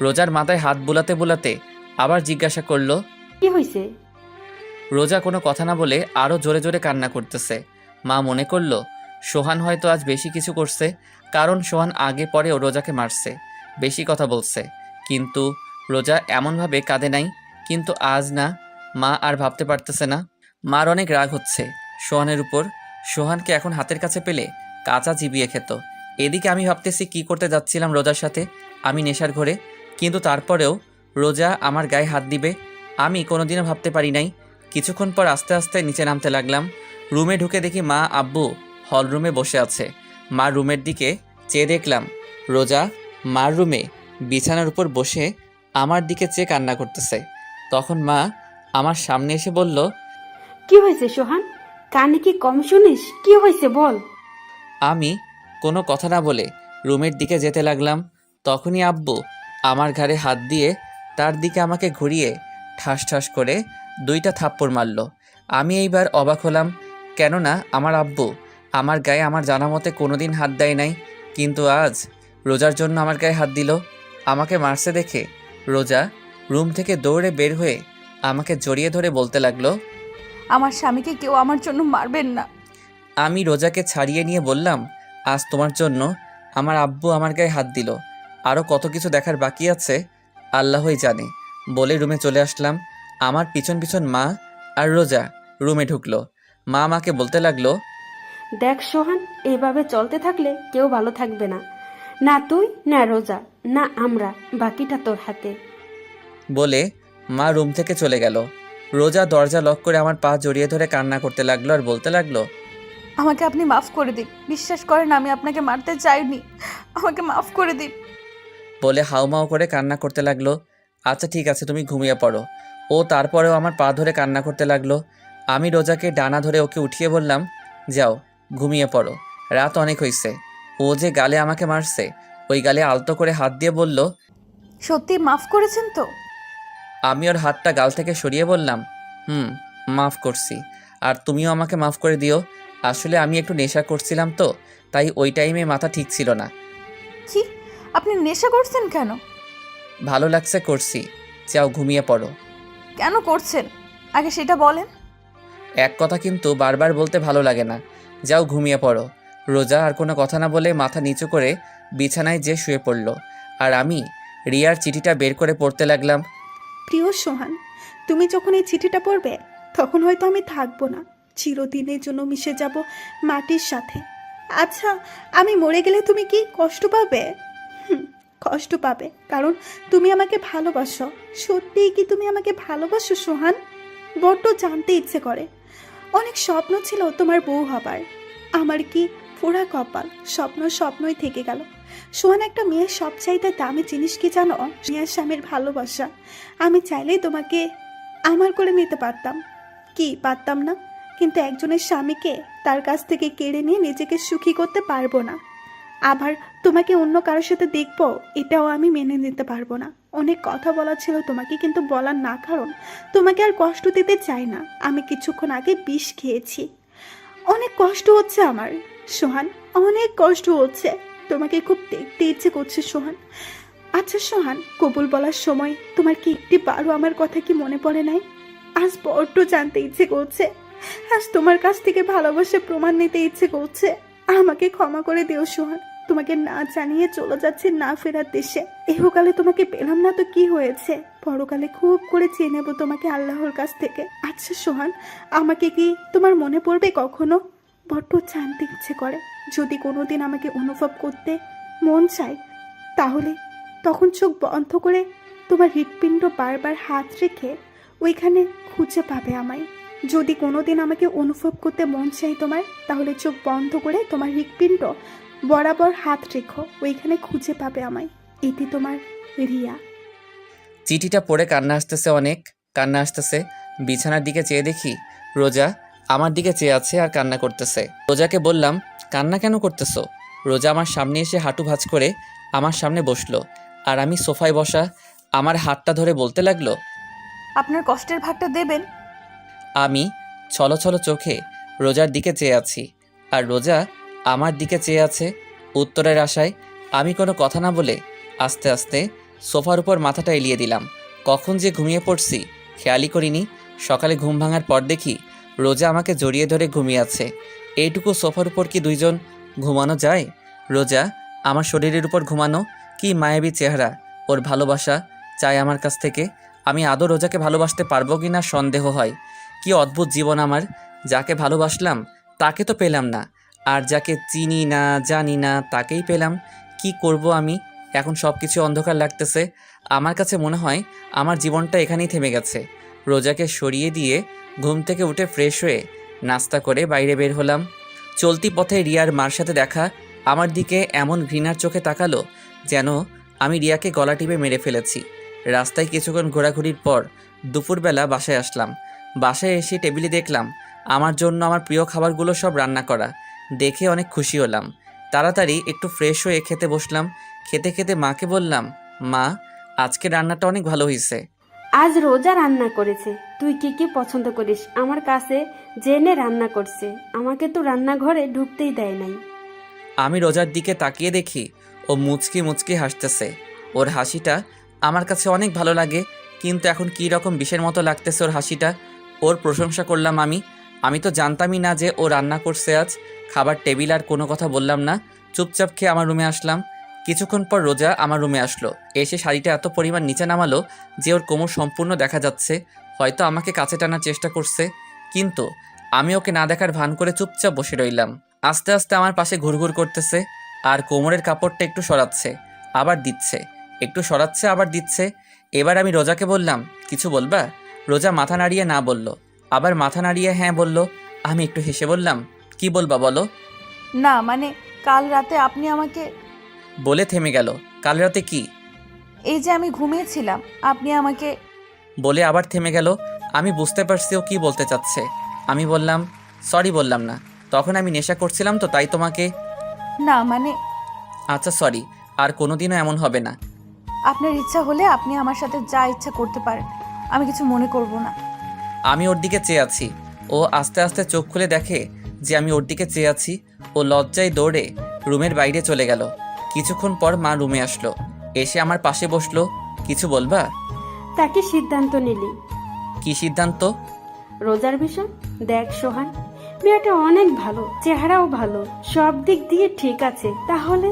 রোজার মাথায় হাত বুলাতে বুলাতে আবার জিজ্ঞাসা করলো। কি হয়েছে? রোজা কোনো কথা না বলে আরও জোরে জোরে কান্না করতেছে। মা মনে করলো সোহান হয়তো আজ বেশি কিছু করছে, কারণ সোহান আগে পরেও রোজাকে মারছে, বেশি কথা বলছে। কিন্তু রোজা এমনভাবে কাঁদে নাই। কিন্তু আজ না, মা আর ভাবতে পারতেছে না। মার অনেক রাগ হচ্ছে সোহানের উপর। সোহানকে এখন হাতের কাছে পেলে কাঁচা চিবিয়ে খেত। এদিকে আমি ভাবতেছি কি করতে যাচ্ছিলাম রোজার সাথে, আমি নেশার ঘরে। কিন্তু তারপরেও রোজা আমার গায়ে হাত দিবে আমি কোনোদিনও ভাবতে পারি নাই। কিছুক্ষণ পর আস্তে আস্তে নিচে নামতে লাগলাম। রুমে ঢুকে দেখি মা আব্বু হল রুমে বসে আছে। মা রুমের দিকে চেয়ে দেখলাম রোজা মার রুমে বিছানার উপর বসে আমার দিকে চেয়ে কান্না করতেছে। তখন মা আমার সামনে এসে বলল। কি হয়েছে সোহান? কানে কি কম শুনিস? কি হয়েছে বল। আমি কোনো কথা না বলে রুমের দিকে যেতে লাগলাম। তখনই আব্বু আমার ঘাড়ে হাত দিয়ে তার দিকে আমাকে ঘুরিয়ে ঠাস ঠাস করে 2টা থাপ্পড় মারল। আমি এইবার অবাক হলাম, কেননা আমার আব্বু আমার গায়ে আমার জানা মতে কোনোদিন হাত দেয় নাই, কিন্তু আজ রোজার জন্য আমার গায়ে হাত দিল। আমাকে মারছে দেখে রোজা রুম থেকে দৌড়ে বের হয়ে আমাকে জড়িয়ে ধরে বলতে লাগলো, আমার স্বামীকে কেউ আমার জন্য মারবেন না। আমি রোজাকে ছাড়িয়ে নিয়ে বললাম, আজ তোমার জন্য আমার আব্বু আমার গায়ে হাত দিল, আরও কত কিছু দেখার বাকি আছে আল্লাহই জানে। বলে রুমে চলে আসলাম। আমার পিছন পিছন মা আর রোজা রুমে ঢুকলো। মা আমাকে বলতে লাগলো, দেখ সোহান, এভাবে চলতে থাকলে কেউ ভালো থাকবে না। না তুই, না রোজা, না আমরা, বাকিটা তোর হাতে। বলে মা রুম থেকে চলে গেল। রোজা দরজা লক করে আমার পা জড়িয়ে ধরে কান্না করতে লাগলো আর বলতে লাগলো, আমাকে আপনি মাফ করে দিন। বিশ্বাস করেন আমি আপনাকে মারতে চাইনি, আমাকে মাফ করে দিন। বলে হাউমাউ করে কান্না করতে লাগলো। আচ্ছা ঠিক আছে, তুমি ঘুমিয়ে পড়ো। ও তারপরেও আমার পা ধরে কান্না করতে লাগলো। আমি রোজাকে ডানা ধরে ওকে উঠিয়ে বললাম, যাও ঘুমিয়ে পড়ো, রাত অনেক হয়েছে। ও যে গালে আমাকে মারছে, ওই গালে আলতো করে হাত দিয়ে বলল। সত্যি মাফ করেছেন তো? আমি ওর হাতটা গাল থেকে সরিয়ে বললাম, মাফ করছি, আর তুমিও আমাকে মাফ করে দিও। আসলে আমি একটু নেশা করছিলাম তো, তাই ওই টাইমে মাথা ঠিক ছিল না। কি, আপনি নেশা করছেন কেন? ভালো লাগছে করছি, যাও ঘুমিয়ে পড়ো। কেন করছেন আগে সেটা বলেন। এক কথা কিন্তু বারবার বলতে ভালো লাগে না, যাও ঘুমিয়ে পড়ো। রোজা আর কোনো কথা না বলে মাথা নিচু করে বিছানায় যে শুয়ে পড়ল, আর আমি রিয়ার চিঠিটা বের করে পড়তে লাগলাম। প্রিয় সোহান, তুমি যখন এই চিঠিটা পড়বে তখন হয়তো আমি থাকবো না, চিরদিনের জন্য মিশে যাব মাটির সাথে। আচ্ছা, আমি মরে গেলে তুমি কি কষ্ট পাবে? কষ্ট পাবে, কারণ তুমি আমাকে ভালোবাসো। সত্যিই কি তুমি আমাকে ভালোবাসো সোহান? বড্ড জানতে ইচ্ছে করে। অনেক স্বপ্ন ছিল তোমার বউ হবার, আমার কি পোড়া কপাল, স্বপ্নই থেকে গেল। সোহান, একটা মেয়ের সবচাইতে দামি জিনিস কি জানো? মেয়ের স্বামীর ভালোবাসা। আমি চাইলেই তোমাকে আমার করে নিতে পারতাম, কি পারতাম না? কিন্তু একজনের স্বামীকে তার কাছ থেকে কেড়ে নিয়ে নিজেকে সুখী করতে পারবো না। আবার তোমাকে অন্য কারোর সাথে দেখবো, এটাও আমি মেনে নিতে পারবো না। অনেক কথা বলা ছিল তোমাকে, কিন্তু বলার না, কারণ তোমাকে আর কষ্ট দিতে চাই না। আমি কিছুক্ষণ আগে বিষ খেয়েছি, অনেক কষ্ট হচ্ছে আমার সোহান, অনেক কষ্ট হচ্ছে। তোমাকে খুব দেখতে ইচ্ছে করছে সোহান। আচ্ছা সোহান, কবুল বলার সময় তোমার কি একটি বারো আমার কথা কি মনে পড়ে নাই? আজ বড্ড জানতে ইচ্ছে করছে, আজ তোমার কাছ থেকে ভালোবাসা প্রমাণ নিতে ইচ্ছে করছে। আমাকে ক্ষমা করে দিও সোহান, তোমাকে না জানিয়ে চলে যাচ্ছে না ফেরার দেশে। ইহকালে তোমাকে পেলাম না তো কি হয়েছে, পরকালে খুব করে চেয়ে নেবো তোমাকে আল্লাহর কাছ থেকে। আচ্ছা সোহান, আমাকে কি তোমার মনে পড়বে কখনো? বড্ড জানতে ইচ্ছে করে। যদি কোনোদিন আমাকে অনুভব করতে মন চায়, তাহলে তখন চোখ বন্ধ করে তোমার হৃৎপিণ্ড বারবার হাত রেখে ওইখানে খুঁজে পাবে আমায়। যদি কোনোদিন আমাকে অনুভব করতে মন চাই তোমার, তাহলে চোখ বন্ধ করে তোমার হৃৎপিণ্ড বরাবর হাত রেখো, ওইখানে খুঁজে পাবে আমায়। এটি তোমার রিয়া। চিঠিটা পড়ে কান্না আসতেছে, অনেক কান্না আসতেছে। বিছানার দিকে চেয়ে দেখি রোজা আমার দিকে চেয়ে আছে আর কান্না করতেছে। রোজাকে বললাম, কান্না কেন করতেছো? রোজা আমার সামনে এসে হাঁটু ভাঁজ করে আমার সামনে বসলো, আর আমি সোফায় বসা আমার হাতটা ধরে বলতে লাগলো, আপনার কষ্টের ভাগটা দেবেন। আমি ছলছল চোখে রোজার দিকে চেয়ে আছি, আর রোজা আমার দিকে চেয়ে আছে উত্তরের আশায়। আমি কোনো কথা না বলে আস্তে আস্তে সোফার উপর মাথাটা এলিয়ে দিলাম। কখন যে ঘুমিয়ে পড়ছি খেয়ালই করিনি। সকালে ঘুম ভাঙার পর দেখি রোজা আমাকে জড়িয়ে ধরে ঘুমিয়ে আছে। এইটুকু সোফার উপর কি দুইজন ঘুমানো যায়? রোজা আমার শরীরের উপর ঘুমানো, কি মায়াবী চেহারা ওর। ভালোবাসা চাই আমার কাছ থেকে। আমি আদৌ রোজাকে ভালোবাসতে পারবো কি না সন্দেহ হয়। কি অদ্ভুত জীবন আমার, যাকে ভালোবাসলাম তাকে তো পেলাম না, আর যাকে চিনি না জানি না তাকেই পেলাম। কি করব আমি এখন? সব কিছু অন্ধকার লাগতেছে। আমার কাছে মনে হয় আমার জীবনটা এখানেই থেমে গেছে। রোজাকে সরিয়ে দিয়ে ঘুম থেকে উঠে ফ্রেশ হয়ে নাস্তা করে বাইরে বের হলাম। চলতি পথে রিয়ার মার সাথে দেখা আমার দিকে এমন ঘৃণার চোখে তাকালো যেন আমি রিয়াকে গলা টিপে মেরে ফেলেছি। রাস্তায় কিছুক্ষণ ঘোরাঘুরির পর দুপুরবেলা বাসায় আসলাম। বাসায় এসে টেবিলে দেখলাম আমার জন্য আমার প্রিয় খাবারগুলো সব রান্না করা। দেখে অনেক খুশি হলাম। তাড়াতাড়ি একটু ফ্রেশ হয়ে খেতে বসলাম। খেতে খেতে মাকে বললাম, মা আজকে রান্নাটা অনেক ভালো হয়েছে। আজ রোজা রান্না করেছে, তুই কি কি পছন্দ করিস আমার কাছে জেনে রান্না করছে। আমাকে তো রান্নাঘরে ঢুকতেই দেয় নাই। আমি রোজার দিকে তাকিয়ে দেখি ও মুচকি মুচকি হাসতেছে। ওর হাসিটা আমার কাছে অনেক ভালো লাগে, কিন্তু এখন কী রকম বিষের মতো লাগতেছে ওর হাসিটা। ওর প্রশংসা করলাম আমি তো জানতামই না যে ও রান্না করছে আজ। খাবার টেবিল আর কোনো কথা বললাম না, চুপচাপ খেয়ে আমার রুমে আসলাম। কিছুক্ষণ পর রোজা আমার রুমে আসলো। এসে শাড়িটা এত পরিমাণ নিচে নামালো যে ওর কোমর সম্পূর্ণ দেখা যাচ্ছে। হয়তো আমাকে কাছে টানার চেষ্টা করছে, কিন্তু আমি ওকে না দেখার ভান করে চুপচাপ বসে রইলাম। আস্তে আস্তে আমার পাশে ঘুরঘুর করতেছে, আর কোমরের কাপড়টা একটু সরাচ্ছে আবার দিচ্ছে, একটু সরাচ্ছে আবার দিচ্ছে। এবার আমি রোজাকে বললাম, কিছু বলবা? রোজা মাথা নাড়িয়ে না বলল, আবার মাথা নাড়িয়ে হ্যাঁ বলল। আমি একটু হেসে বললাম, কি বলবা বলো? না মানে কাল রাতে আপনি আমাকে। বলে থেমে গেল। কাল রাতে কি? এই যে আমি ঘুমিয়েছিলাম, আপনি আমাকে। বলে আবার থেমে গেল। আমি বুঝতে পারছি ও কী বলতে চাচ্ছে। আমি বললাম, সরি বললাম না, তখন আমি নেশা করছিলাম তো তাই তোমাকে। না মানে আচ্ছা সরি, আর কোনোদিনও এমন হবে না। আপনার ইচ্ছা হলে আপনি আমার সাথে যা ইচ্ছা করতে পারেন, আমি কিছু মনে করব না। আমি ওর দিকে চেয়ে আছি। ও আস্তে আস্তে চোখ খুলে দেখে যে আমি ওর দিকে চেয়ে আছি। ও লজ্জায় দৌড়ে রুমের বাইরে চলে গেল। কিছুক্ষণ পর মা রুমে আসলো, এসে আমার পাশে বসলো। কিছু বলবা? তাকে সিদ্ধান্ত নিলি? কি সিদ্ধান্ত? রোজার বিষয়। দেখ সোহান, মেয়েটা অনেক ভালো, চেহারাও ভালো, সব দিক দিয়ে ঠিক আছে। তাহলে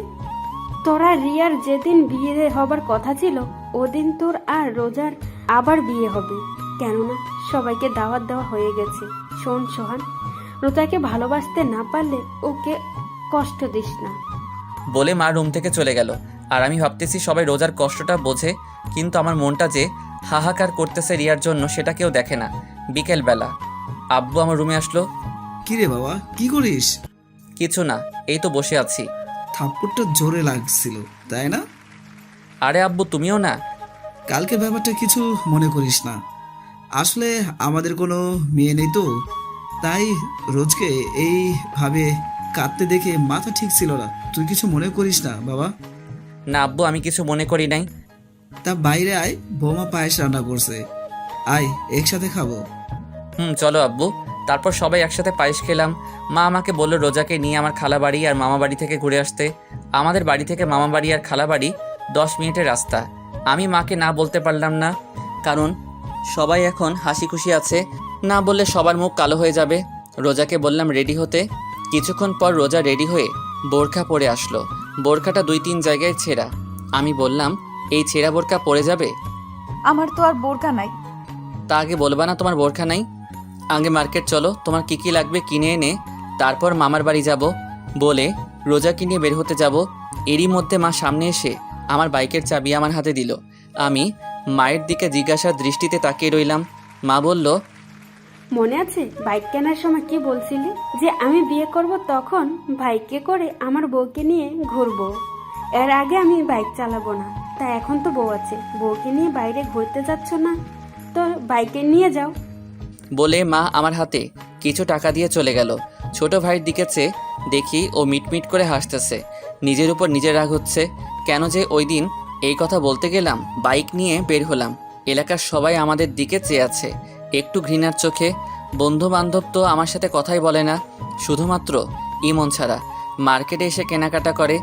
তোরা রিয়ার যেদিন বিয়ে হবার কথা ছিল ওদিন তোর আর রোজার আবার বিয়ে হবে, কেননা সবাইকে দাওয়াত দেওয়া হয়ে গেছে। শোন সোহান, রোজাকে ভালোবাসতে না পারলে ওকে কষ্ট দিস না। বলে মা রুম থেকে চলে গেল। আর আমি ভাবতেছি সবাই রোজার কষ্টটা বোঝে, কিন্তু আমার মনটা যে হাহাকার করতেছে রিয়ার জন্য সেটা কেউ দেখে না। বিকেলবেলা আব্বু আমার রুমে আসলো। কি রে বাবা, কি করিস? কিছু না, এই তো বসে আছি। থাপ্পড়টা জোরে লাগছিল তাই না? আরে আব্বু তুমিও না? কালকে ব্যাপারটা কিছু মনে করিস না। আসলে আমাদের কোনো মেয়ে নেই তো, তাই রোজকে এইভাবে কাঁদতে দেখে মাথা ঠিক ছিল না। তুই কিছু মনে করিস না বাবা। না আব্বু, আমি কিছু মনে করি নাই। তা বাইরে আয়, বৌমা পায়েস রান্না করছে, আয় একসাথে খাবো। চলো আব্বু। তারপর সবাই একসাথে পায়েস খেলাম। মা আমাকে বললো রোজাকে নিয়ে আমার খালা বাড়ি আর মামা বাড়ি থেকে ঘুরে আসতে। আমাদের বাড়ি থেকে মামা বাড়ি আর খালা বাড়ি 10 মিনিটের রাস্তা। আমি মাকে না বলতে পারলাম না, কারণ সবাই এখন হাসি খুশি আছে। না বললে সবার মুখ কালো হয়ে যাবে। রোজাকে বললাম রেডি হতে। কিছুক্ষণ পর রোজা রেডি হয়ে বোরখা পরে আসলো। বোরখাটা 2-3 জায়গায় ছেঁড়া। আমি বললাম, এই ছেঁড়া বোরখা পরে যাবে? আমার তো আর বোরকা নাই। তা আগে বলবা না তোমার বোরখা নাই? আগে মার্কেট চলো, তোমার কি কি লাগবে কিনে এনে তারপর মামার বাড়ি যাব। বলে রোজাকে নিয়ে বের হতে যাব। এরই মধ্যে মা সামনে এসে আমার বাইকের চাবি আমার হাতে দিল। আমি মায়ের দিকে জিজ্ঞাসার দৃষ্টিতে তাকিয়ে রইলাম। মা বলল, মনে আছে বাইক কেনার সময় কি বলছিলি যে আমি বিয়ে করব তখন বাইকে করে আমার বউকে নিয়ে ঘুরবো, এর আগে আমি বাইক চালাবো না। তা এখন তো বউ আছে, বউকে নিয়ে বাইরে ঘুরতে যাচ্ছ না তো বাইকে নিয়ে যাও। বলে মা আমার হাতে কিছু টাকা দিয়ে চলে গেল। ছোট ভাইয়ের দিকে চেয়ে দেখি ও মিটমিট করে হাসতেছে। নিজের উপর নিজের রাগ হচ্ছে। কেন যে ওই দিন এই কথা বলতে গেলাম। বাইক নিয়ে বের হলাম। এলাকার সবাই আমাদের দিকে চেয়ে আছে একটু ঘৃণার চোখে। বন্ধু বান্ধব তো আমার সাথে কথাই বলে না, শুধুমাত্র ইমন ছাড়া। মার্কেটে এসে কেনাকাটা করে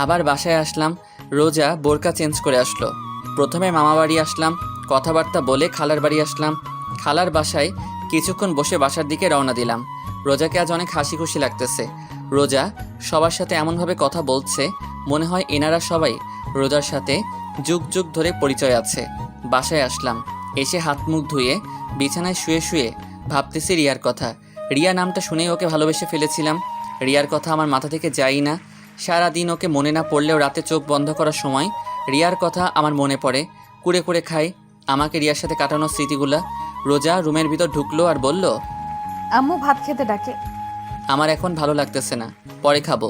আবার বাসায় আসলাম। রোজা বোরকা চেঞ্জ করে আসলো। প্রথমে মামা বাড়ি আসলাম, কথাবার্তা বলে খালার বাড়ি আসলাম। খালার বাসায় কিছুক্ষণ বসে বাসার দিকে রওনা দিলাম। রোজাকে আজ অনেক হাসি খুশি লাগতেছে। রোজা সবার সাথে এমনভাবে কথা বলছে মনে হয় এনারা সবাই রোজার সাথে যুগ যুগ ধরে পরিচয় আছে। বাসায় আসলাম, এসে হাত মুখ ধুয়ে বিছানায় শুয়ে শুয়ে ভাবতেছি রিয়ার কথা। রিয়া নামটা শুনেই ওকে ভালোবেসে ফেলেছিলাম। রিয়ার কথা আমার মাথা থেকে যাই না। সারাদিন ওকে মনে না পড়লেও রাতে চোখ বন্ধ করার সময় রিয়ার কথা আমার মনে পড়ে। কুড়ে কুড়ে খাই আমাকে রিয়ার সাথে কাটানোর স্মৃতিগুলা। রোজা রুমের ভিতর ঢুকলো আর বলল, আম্মু ভাত খেতে ডাকে। আমার এখন ভালো লাগতেছে না, পরে খাবো।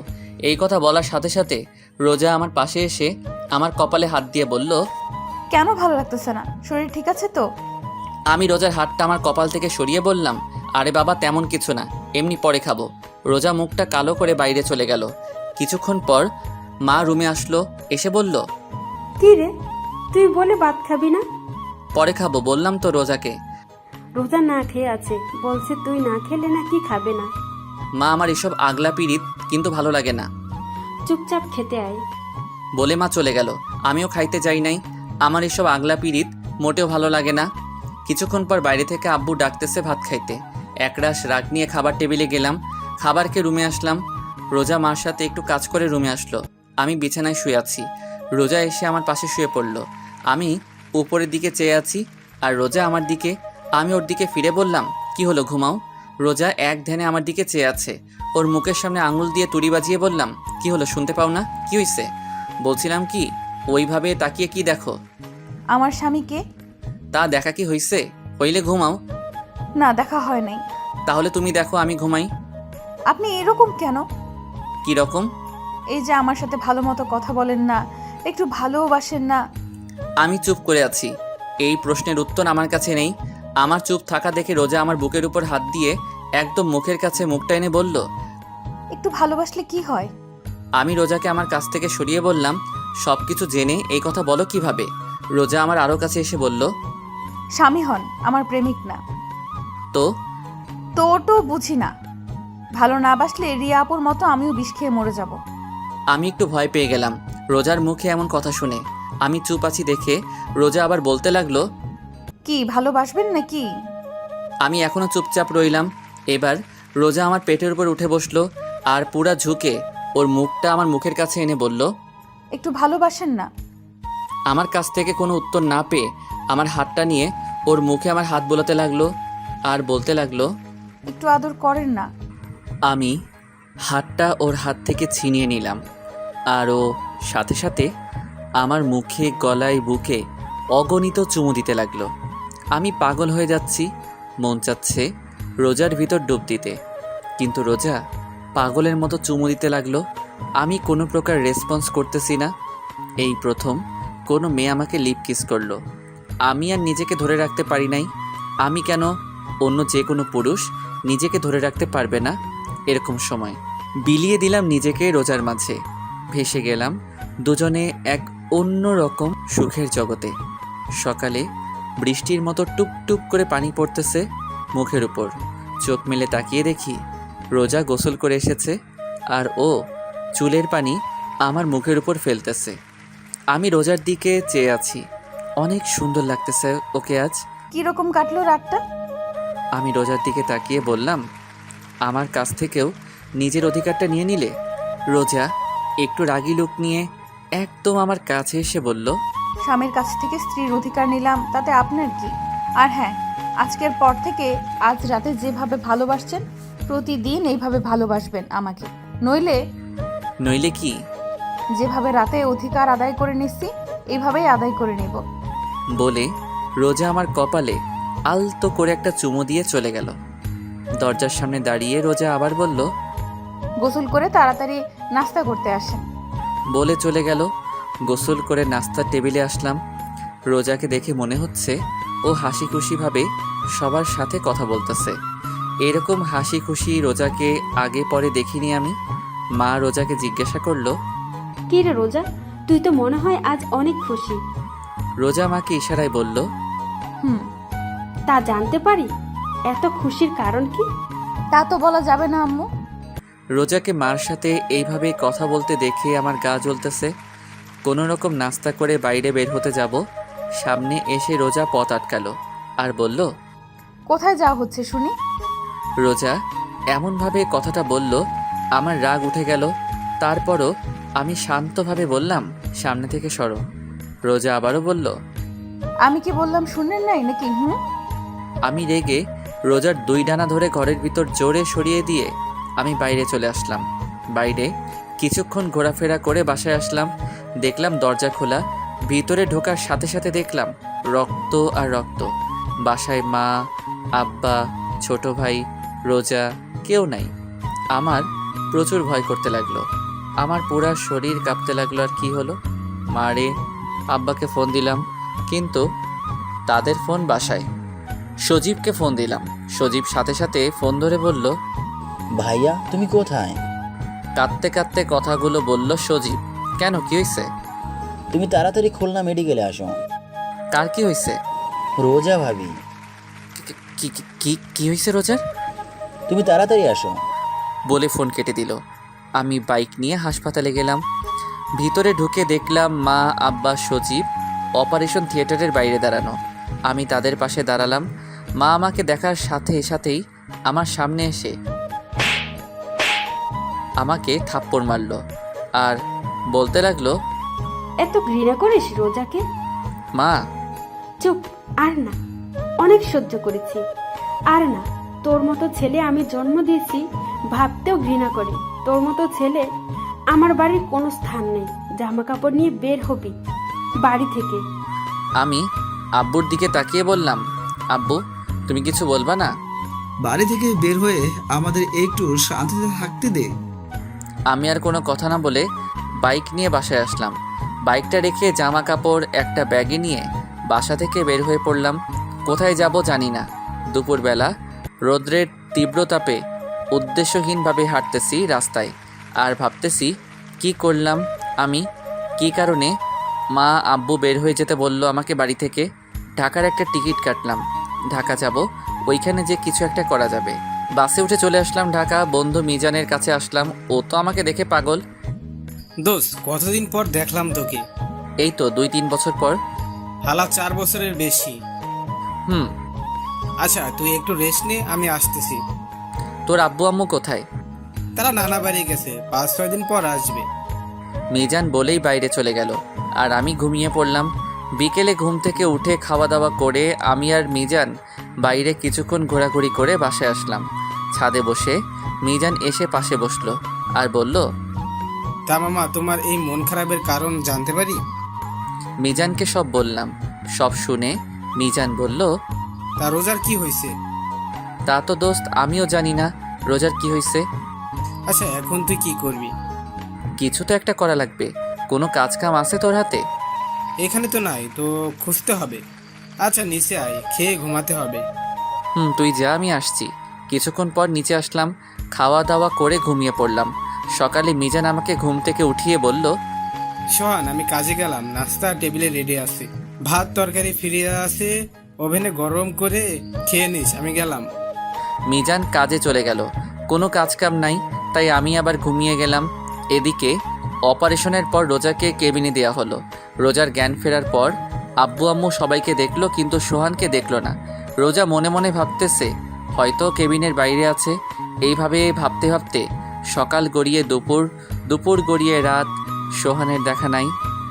এই কথা বলার সাথে সাথে রোজা আমার পাশে এসে আমার কপালে হাত দিয়ে বলল, কেন ভালো লাগতেছে না? শরীর ঠিক আছে তো? আমি রোজার হাতটা আমার কপাল থেকে সরিয়ে বললাম, আরে বাবা তেমন কিছু না, এমনি পরে খাবো। রোজা মুখটা কালো করে বাইরে চলে গেল। কিছুক্ষণ পর মা রুমে আসলো, এসে বলল, কি রে, তুই বলে ভাত খাবি না? পরে খাবো বললাম তো রোজাকে। রোজা না খেয়ে আছে, বলছে তুই না খেলে নাকি খাবে না। মা আমার এসব আগলা পিরিত কিন্তু ভালো লাগে না, চুপচাপ খেতে আয়। বলে মা চলে গেল। আমিও খাইতে যাই নাই, আমার এসব আগলা পিরিত মোটেও ভালো লাগে না। কিছুক্ষণ পর বাইরে থেকে আব্বু ডাকতেছে ভাত খাইতে। একরাশ রাগ নিয়ে খাবার টেবিলে গেলাম। খাবারকে রুমে আসলাম। রোজা মার সাথে একটু কাজ করে রুমে আসলো। আমি বিছানায় শুয়ে আছি। রোজা এসে আমার পাশে শুয়ে পড়লো। আমি উপরের দিকে চেয়ে আছি আর রোজা আমার দিকে। আমি ওর দিকে ফিরে বললাম, কি হলো ঘুমাও? রোজা এক ধ্যানে আমার দিকে চেয়ে আছে। ওর মুখের সামনে আঙুল দিয়ে তুড়ি বাজিয়ে বললাম, কি হলো শুনতে পাও না? কি হয়েছে? বলছিলাম কি, ওইভাবে তাকিয়ে কি দেখো? আমার স্বামীকে। তা দেখা কি হয়েছে? হইলে ঘুমাও। না, দেখা হয় নাই। তাহলে তুমি দেখো, আমি ঘুমাই। আপনি এরকম কেন? কি রকম? এই যে আমার সাথে ভালো মতো কথা বলেন না, একটু ভালোবাসেন না। আমি চুপ করে আছি। এই প্রশ্নের উত্তর আমার কাছে নেই। আমার চুপ থাকা দেখে রোজা আমার বুকের উপর হাত দিয়ে একদম মুখের কাছে মুখটা এনে বলল। একটু ভালোবাসলে কি হয়? আমি রোজাকে আমার কাছ থেকে সরিয়ে বললাম, সব কিছু জেনে এই কথা বলো কিভাবে? রোজা আমার আরও কাছে এসে বলল, স্বামী হন, আমার প্রেমিক না। তো তো বুঝি না। ভালো না বাসলে রিয়া আপুর মতো আমিও বিষ খেয়ে মরে যাব। আমি একটু ভয় পেয়ে গেলাম রোজার মুখে এমন কথা শুনে। আমি চুপ আছি দেখে রোজা আবার বলতে লাগলো, কি ভালোবাসবেন নাকি? আমি এখনো চুপচাপ রইলাম। এবার রোজা আমার পেটের উপর উঠে বসলো আর পুরা ঝুঁকে ওর মুখটা আমার মুখের কাছে এনে বলল, একটু ভালোবাসেন না? আমার কাছ থেকে কোনো উত্তর না পেয়ে আমার হাতটা নিয়ে ওর মুখে আমার হাত বোলাতে লাগলো আর বলতে লাগলো, একটু আদর করেন না? আমি হাতটা ওর হাত থেকে ছিনিয়ে নিলাম আর ও সাথে সাথে আমার মুখে, গলায়, বুকে অগণিত চুমু দিতে লাগলো। আমি পাগল হয়ে যাচ্ছি, মন চাচ্ছে রোজার ভিতর ডুব দিতে, কিন্তু রোজা পাগলের মতো চুমু দিতে লাগলো। আমি কোনো প্রকার রেসপন্স করতেছি না। এই প্রথম কোনো মেয়ে আমাকে লিপ কিস করলো। আমি আর নিজেকে ধরে রাখতে পারি নাই। আমি কেন, অন্য যে কোনো পুরুষ নিজেকে ধরে রাখতে পারবে না এরকম সময়? বিলিয়ে দিলাম নিজেকে রোজার মাঝে, ভেসে গেলাম দুজনে এক অন্য রকম সুখের জগতে। সকালে বৃষ্টির মতো টুপ টুপ করে পানি পড়তেছে মুখের উপর। চোখ মেলে তাকিয়ে দেখি রোজা গোসল করে এসেছে আর ও চুলের পানি আমার মুখের উপর ফেলতেছে। আমি রোজার দিকে চেয়ে আছি। অনেক সুন্দর লাগতেছে ওকে আজ। কিরকম কাটলো রাতটা? আমি রোজার দিকে তাকিয়ে বললাম, আমার কাছ থেকেও নিজের অধিকারটা নিয়ে নিলে? রোজা একটু রাগী লুক নিয়ে একদম আমার কাছে এসে বলল, স্বামীর কাছ থেকে স্ত্রীর অধিকার নিলাম, তাতে আপনার কি? আর হ্যাঁ, আজকের পর থেকে আজ রাতে যেভাবে ভালোবাসছেন প্রতিদিন এইভাবে ভালোবাসবেন আমাকে। নইলে কি? যেভাবে রাতে অধিকার আদায় করে নিচ্ছি এইভাবেই আদায় করে নেব। বলে রোজা আমার কপালে আলতো করে একটা চুমু দিয়ে চলে গেল। দরজার সামনে দাঁড়িয়ে রোজা আবার বলল, গোসল করে তাড়াতাড়ি নাস্তা করতে আসেন। বলে চলে গেল। গোসল করে নাস্তার টেবিলে আসলাম। রোজাকে দেখে মনে হচ্ছে ও হাসি খুশিভাবে সবার সাথে কথা বলতেছে। এরকম হাসি খুশি রোজাকে আগে পরে দেখিনি আমি। মা রোজাকে জিজ্ঞাসা করলো, কি রে রোজা, তুই তো মনে হয় আজ অনেক খুশি। রোজা মাকে ইশারায় বলল, তা জানতে পারি এত খুশির কারণ কি? তা তো বলা যাবে না আম্মু। রোজাকে মার সাথে এইভাবে কথা বলতে দেখে আমার গা জ্বলতেছে। কোনো রকম নাস্তা করে বাইরে বের হতে যাব, সামনে এসে রোজা পথ আটকালো আর বলল, কোথায় যাওয়া হচ্ছে শুনি? রোজা এমনভাবে কথাটা বলল আমার রাগ উঠে গেল। তারপরও আমি শান্তভাবে বললাম, সামনে থেকে সরো। রোজা আবারও বলল, আমি কি বললাম শুনলেন নাই নাকি? আমি রেগে রোজার দুই ডানা ধরে ঘরের ভিতর জোরে সরিয়ে দিয়ে আমি বাইরে চলে আসলাম। বাইরে কিছুক্ষণ ঘোরাফেরা করে বাসায় আসলাম। দেখলাম দরজা খোলা। ভিতরে ঢোকার সাথে সাথে দেখলাম রক্ত আর রক্ত। বাসায় মা, আব্বা, ছোট ভাই, রোজা কেউ নাই। আমার প্রচুর ভয় করতে লাগলো। আমার পুরা শরীর কাঁপতে লাগলো। আর কি হলো? মারে আব্বাকে ফোন দিলাম, কিন্তু তাদের ফোন বাসায়। সজীবকে ফোন দিলাম। সজীব সাথে সাথে ফোন ধরে বলল, ভাইয়া তুমি কোথায়? কাঁদতে কাঁদতে কথাগুলো বলল সজীব। কেন, কি হয়েছে? তুমি তাড়াতাড়ি খুলনা মেডিকেলে আসো। কার কি হয়েছে? রোজা ভাবি। কি কি কি হয়েছে রোজার? তুমি তাড়াতাড়ি আসো। বলে ফোন কেটে দিল। আমি বাইক নিয়ে হাসপাতালে গেলাম। ভিতরে ঢুকে দেখলাম মা, আব্বা, সজীব অপারেশন থিয়েটারের বাইরে দাঁড়ানো। আমি তাদের পাশে দাঁড়ালাম। মা আমাকে দেখার সাথে সাথেই আমার সামনে এসে আমাকে থাপ্পড় মারল আর বলতে লাগলো, এত ঘৃণা করিস রোজাকে? মা চুপ, আর না, অনেক সহ্য করেছি। আর না, তোর মতো ছেলে আমি জন্ম দিয়েছি ভাবতেও ঘৃণা করি। তোর মতো ছেলে আমার বাড়ির কোনো স্থান নেই। জামা কাপড় নিয়ে বের হবি বাড়ি থেকে। আমি আব্বুর দিকে তাকিয়ে বললাম, আব্বু তুমি কিছু বলবা না? বাড়ি থেকে বের হয়ে আমাদের একটু শান্তিতে থাকতে দে। আমি আর কোনো কথা না বলে বাইক নিয়ে বাসায় আসলাম। বাইকটা রেখে জামা কাপড় একটা ব্যাগে নিয়ে বাসা থেকে বের হয়ে পড়লাম। কোথায় যাব জানি না। দুপুরবেলা রৌদ্রের তীব্র তাপে উদ্দেশ্যহীনভাবে হাঁটতেছি রাস্তায়, আর ভাবতেছি কি করলাম আমি, কি কারণে মা আব্বু বের হয়ে যেতে বলল আমাকে বাড়ি থেকে। ঢাকার একটা টিকিট কাটলাম, ঢাকা যাব, ওইখানে যে কিছু একটা করা যাবে। বাসে উঠে চলে আসলাম ঢাকা। বন্ধু মিজানের কাছে আসলাম, ও তো আমাকে দেখে পাগল। দোস্ত, কতদিন পর দেখলাম তোকে। এই তো 2-3 বছর পর। হালা 4 বছরের বেশি। হুম। আচ্ছা, তুই একটু রেস্ট নে, আমি আসতেছি। তোর আব্বু আম্মু কোথায়? তারা নানা বাড়ি গেছে, 5-6 দিন পর আসবে। মিজান বলেই বাইরে চলে গেল, আর আমি ঘুমিয়ে পড়লাম। বিকেলে ঘুম থেকে উঠে খাওয়া দাওয়া করে আমি আর মিজান বাইরে কিছুক্ষণ ঘোরাঘুরি করে বাসায় আসলাম। ছাদে বসে মিজান এসে পাশে বসলো আর বলল, তা মামা, তোমার এই মন খারাপের কারণ জানতে পারি? মিজানকে সব বললাম। সব শুনে মিজান বলল, তা রোজার কি হয়েছে? তা তো দোস্ত আমিও জানি না রোজার কি হয়েছে। আচ্ছা, এখন তুই কি করবি? কিছু তো একটা করা লাগবে। কোনো কাজ কাম আছে তোর হাতে? এখানে তো নাই, তো খুঁজতে হবে। আচ্ছা, নিচে আয়, খেয়ে ঘুমাতে হবে। তুই যা, আমি আসছি। কিছুক্ষণ পর নিচে আসলাম, খাওয়া দাওয়া করে ঘুমিয়ে পড়লাম। সকালে মিজান আমাকে ঘুম থেকে উঠিয়ে বলল, সোহান, আমি কাজে গেলাম, নাস্তা টেবিলে রেডি আছে, ভাত তরকারি ফিরিয়ে আছে, ওভেনে গরম করে খেয়ে নিস, আমি গেলাম। মিজান কাজে চলে গেল। কোনো কাজ কাম নাই, তাই আমি আবার ঘুমিয়ে গেলাম। এদিকে অপারেশনের পর রোজাকে কেবিনে দেওয়া হলো। রোজার জ্ঞান ফেরার পর আব্বু আম্মু সবাইকে দেখলো, কিন্তু সোহানকে দেখলো না। রোজা মনে মনে ভাবতেছে হয়তো কেবিনের বাইরে আছে। এইভাবে ভাবতে ভাবতে সকাল গড়িয়ে দুপুর, দুপুর গড়িয়ে রাত, সোহানের দেখা নাই।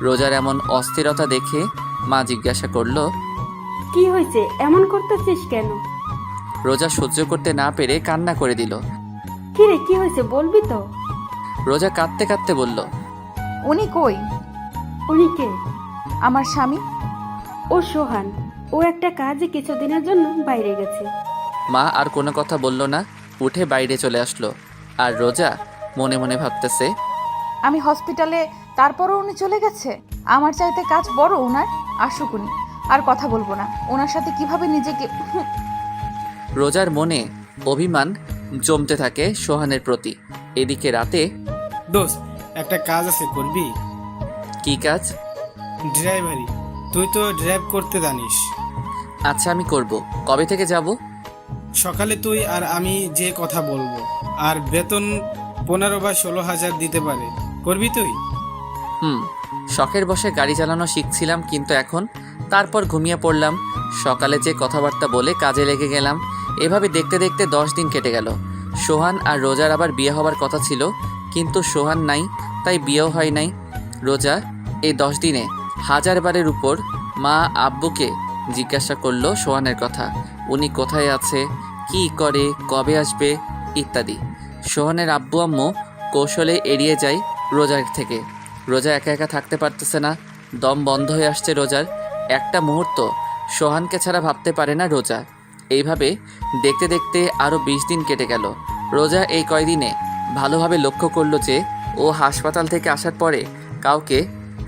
রোজার এমন অস্থিরতা দেখে মা জিজ্ঞাসা করলো, কি হয়েছে, এমন করতেছিস কেন? রোজা সহ্য করতে না পেরে কান্না করে দিল। কি রে, কি হয়েছে বলবি তো? রোজা কাঁদতে কাঁদতে বলল, উনি কই? উনি কে? আমার স্বামী। ও সোহান, ও একটা কাজে কিছুদিনের জন্য বাইরে গেছে। মা আর কোনো কথা বলল না, উঠে বাইরে চলে আসলো। আর রোজা মনে মনে ভাবতেছে, আমি হসপিটালে, তারপরও উনি চলে গেছে। আমার চাইতে কাজ বড় ওনার। আসুক উনি, আর কথা বলবো না। ওনার সাথে কিভাবে নিজেকে রোজার মনে অভিমান জমতে থাকে সোহানের প্রতি। এদিকে রাতে, দোস্ত, একটা কাজ আছে, করবি? কি কাজ? ড্রাইভারি। তুই তো ড্রাইভ করতে জানিস। আচ্ছা, আমি করব। কবে থেকে যাব? সকালে তুই আর আমি যে কথা বলবো, আর বেতন 15 বা 16,000 দিতে পারে। করবি তুই? শখের বসে গাড়ি চালানো শিখছিলাম, কিন্তু এখন। তারপর ঘুমিয়ে পড়লাম। সকালে যে কথাবার্তা বলে কাজে লেগে গেলাম। এভাবে দেখতে দেখতে 10 দিন কেটে গেল। সোহান আর রোজার আবার বিয়ে হবার কথা ছিল, কিন্তু সোহান নাই, তাই বিয়েও হয় নাই। রোজা এই 10 দিনে 1000 বারের উপর মা আব্বুকে জিজ্ঞাসা করলো সোহানের কথা। উনি কোথায় আছে, কি করে, কবে আসবে ইত্যাদি। সোহানের আব্বু আম্মু কৌশলে এড়িয়ে যায় রোজার থেকে। রোজা একা একা থাকতে পারতেছে না, দম বন্ধ হয়ে আসছে রোজার। একটা মুহূর্ত সোহানকে ছাড়া ভাবতে পারে না রোজা। এইভাবে দেখতে দেখতে আরও 20 দিন কেটে গেল। রোজা এই কয়দিনে ভালোভাবে লক্ষ্য করলো যে ও হাসপাতাল থেকে আসার পরে কাউকে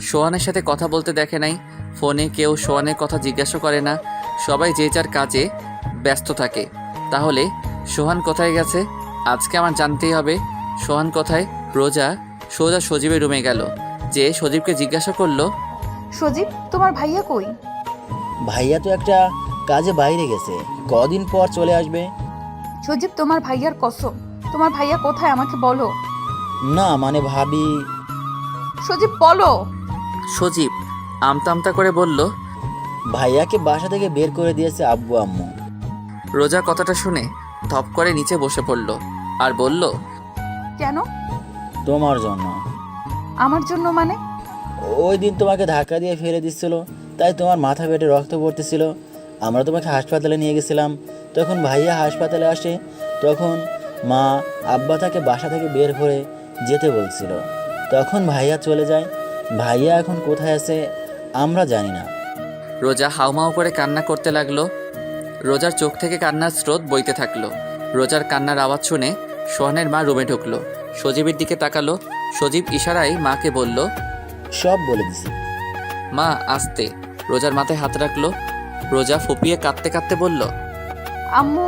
সোহানের সাথে কথা বলতে দেখে নাই। ফোনে কেউ সোহানের কথা জিজ্ঞাসা করে না, সবাই যে যার কাজে ব্যস্ত থাকে। তাহলে সোহান কোথায় গেছে? আজকে আমার জানতেই হবে সোহান কোথায়। রোজা সোজা সজীবের রুমে গেল, যে সজীবকে জিজ্ঞাসা করলো, সজীব, তোমার ভাইয়া কই? ভাইয়া তো একটা কাজে বাইরে গেছে, কদিন পর চলে আসবে। সজীব, তোমার ভাইয়ার কসম, তোমার ভাইয়া কোথায় আমাকে বলো। না মানে ভাবি। সজীব বলো। সজীব আমতা আমতা করে বলল, ভাইয়াকে বাসা থেকে বের করে দিয়েছে আব্বু আম্মু। রোজা কথাটা শুনে ধপ করে নিচে বসে পড়ল আর বলল, কেন? তোমার জন্য। আমার জন্য মানে? ওই দিন তোমাকে ধাক্কা দিয়ে ফেলে দিচ্ছিল, তাই তোমার মাথা পেটে রক্ত পড়তেছিল। আমরা তোমাকে হাসপাতালে নিয়ে গেছিলাম। তখন ভাইয়া হাসপাতালে আসে, তখন মা আব্বা তাকে বাসা থেকে বের করে যেতে বলছিল। তখন ভাইয়া চলে যায়। ভাইয়া এখন কোথায় আছে আমরা জানি না। রোজা হাউমাউ করে কান্না করতে লাগলো। রোজার চোখ থেকে কান্নার স্রোত বইতে থাকলো। রোজার কান্নার আওয়াজ শুনে সোহানের মা রুমে ঢুকলো। সজীবের দিকে তাকালো। সজীব ইশারায় মাকে বলল, সব বলে দিছি। মা আস্তে। রোজার মাথায় হাত রাখলো। রোজা ফুপিয়ে কাঁদতে কাঁদতে বলল, আম্মু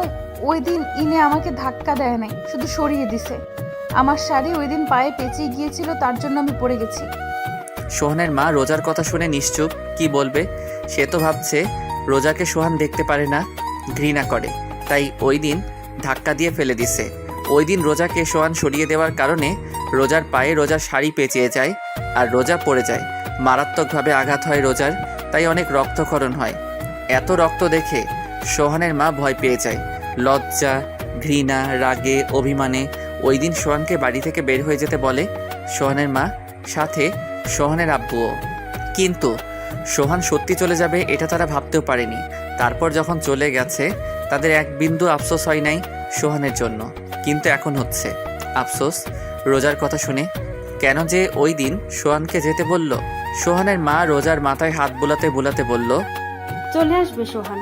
ওই দিন ইনে আমাকে ধাক্কা দেয় নাই, শুধু সরিয়ে দিছে। আমার শাড়ি ওই দিন পায়ে পেঁচিয়ে গিয়েছিল, তার জন্য আমি পড়ে গেছি। সোহানের মা রোজার কথা শুনে নিশ্চুপ। কি বলবে? সে তো ভাবছে রোজাকে সোহান দেখতে পারে না, ঘৃণা করে, তাই ওই দিন ধাক্কা দিয়ে ফেলে দিছে। ওই দিন রোজাকে সোহান সরিয়ে দেওয়ার কারণে রোজার পায়ে রোজার শাড়ি পেঁচিয়ে যায় আর রোজা পড়ে যায়। মারাত্মকভাবে আঘাত হয় রোজার, তাই অনেক রক্তক্ষরণ হয়। এত রক্ত দেখে সোহানের মা ভয় পেয়ে যায়। লজ্জা, ঘৃণা, রাগে, অভিমানে ওই দিন সোহানকে বাড়ি থেকে বের হয়ে যেতে বলে সোহানের মা, সাথে সোহানের আব্বুও। কিন্তু সোহান সত্যি চলে যাবে এটা তারা ভাবতেও পারেনি। তারপর যখন চলে গেছে তাদের এক বিন্দু আফসোস হয় নাই সোহানের জন্য, কিন্তু এখন হচ্ছে আফসোস রোজার কথা শুনে। কেন যে ওই দিন সোহানকে যেতে বলল। সোহানের মা রোজার মাথায় হাত বুলাতে বুলাতে বলল, চলে আসবে সোহান।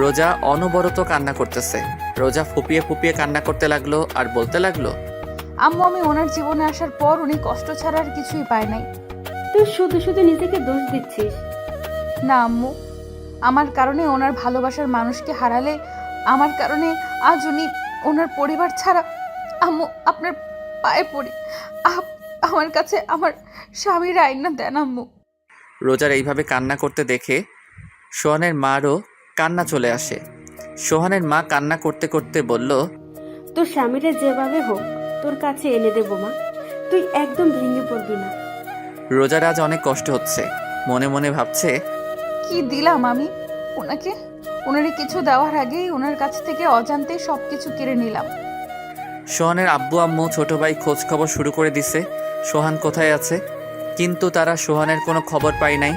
রোজা অনবরত কান্না করতেছে। রোজা ফুপিয়ে ফুপিয়ে কান্না করতে লাগলো আর বলতে লাগলো, আম্মু আমি ওনার জীবনে আসার পর উনি কষ্ট ছাড়া আর কিছুই পায় নাই। তুই শুধু শুধু নিজেকে দোষ দিচ্ছিস। না আম্মু, আমার কারণে ওনার ভালোবাসার মানুষকে হারালে, আমার কারণে আজ উনি ওনার পরিবার ছাড়া। আম্মু আপনার পায়ে পড়ি, আমার কাছে আমার স্বামীর আইনা দেন আম্মু। রোজার এইভাবে কান্না করতে দেখে সোহানের মারও কান্না চলে আসে। সোহানের মা কান্না করতে করতে বলল, তোর স্বামীরা যেভাবে হোক তোর কাছে এনে দেবো মা, তুই একদম ভেঙে পড়বি না। রোজার আজ অনেক কষ্ট হচ্ছে। মনে মনে ভাবছে, কি দিলাম আমি ওনাকে? ওনারে কিছু দেওয়ার আগেই ওনার কাছ থেকে অজান্তে সব কিছু কেড়ে নিলাম। সোহানের আব্বু আম্মু ছোট ভাই খোঁজ খবর শুরু করে দিছে সোহান কোথায় আছে, কিন্তু তারা সোহানের কোনো খবর পায় নাই।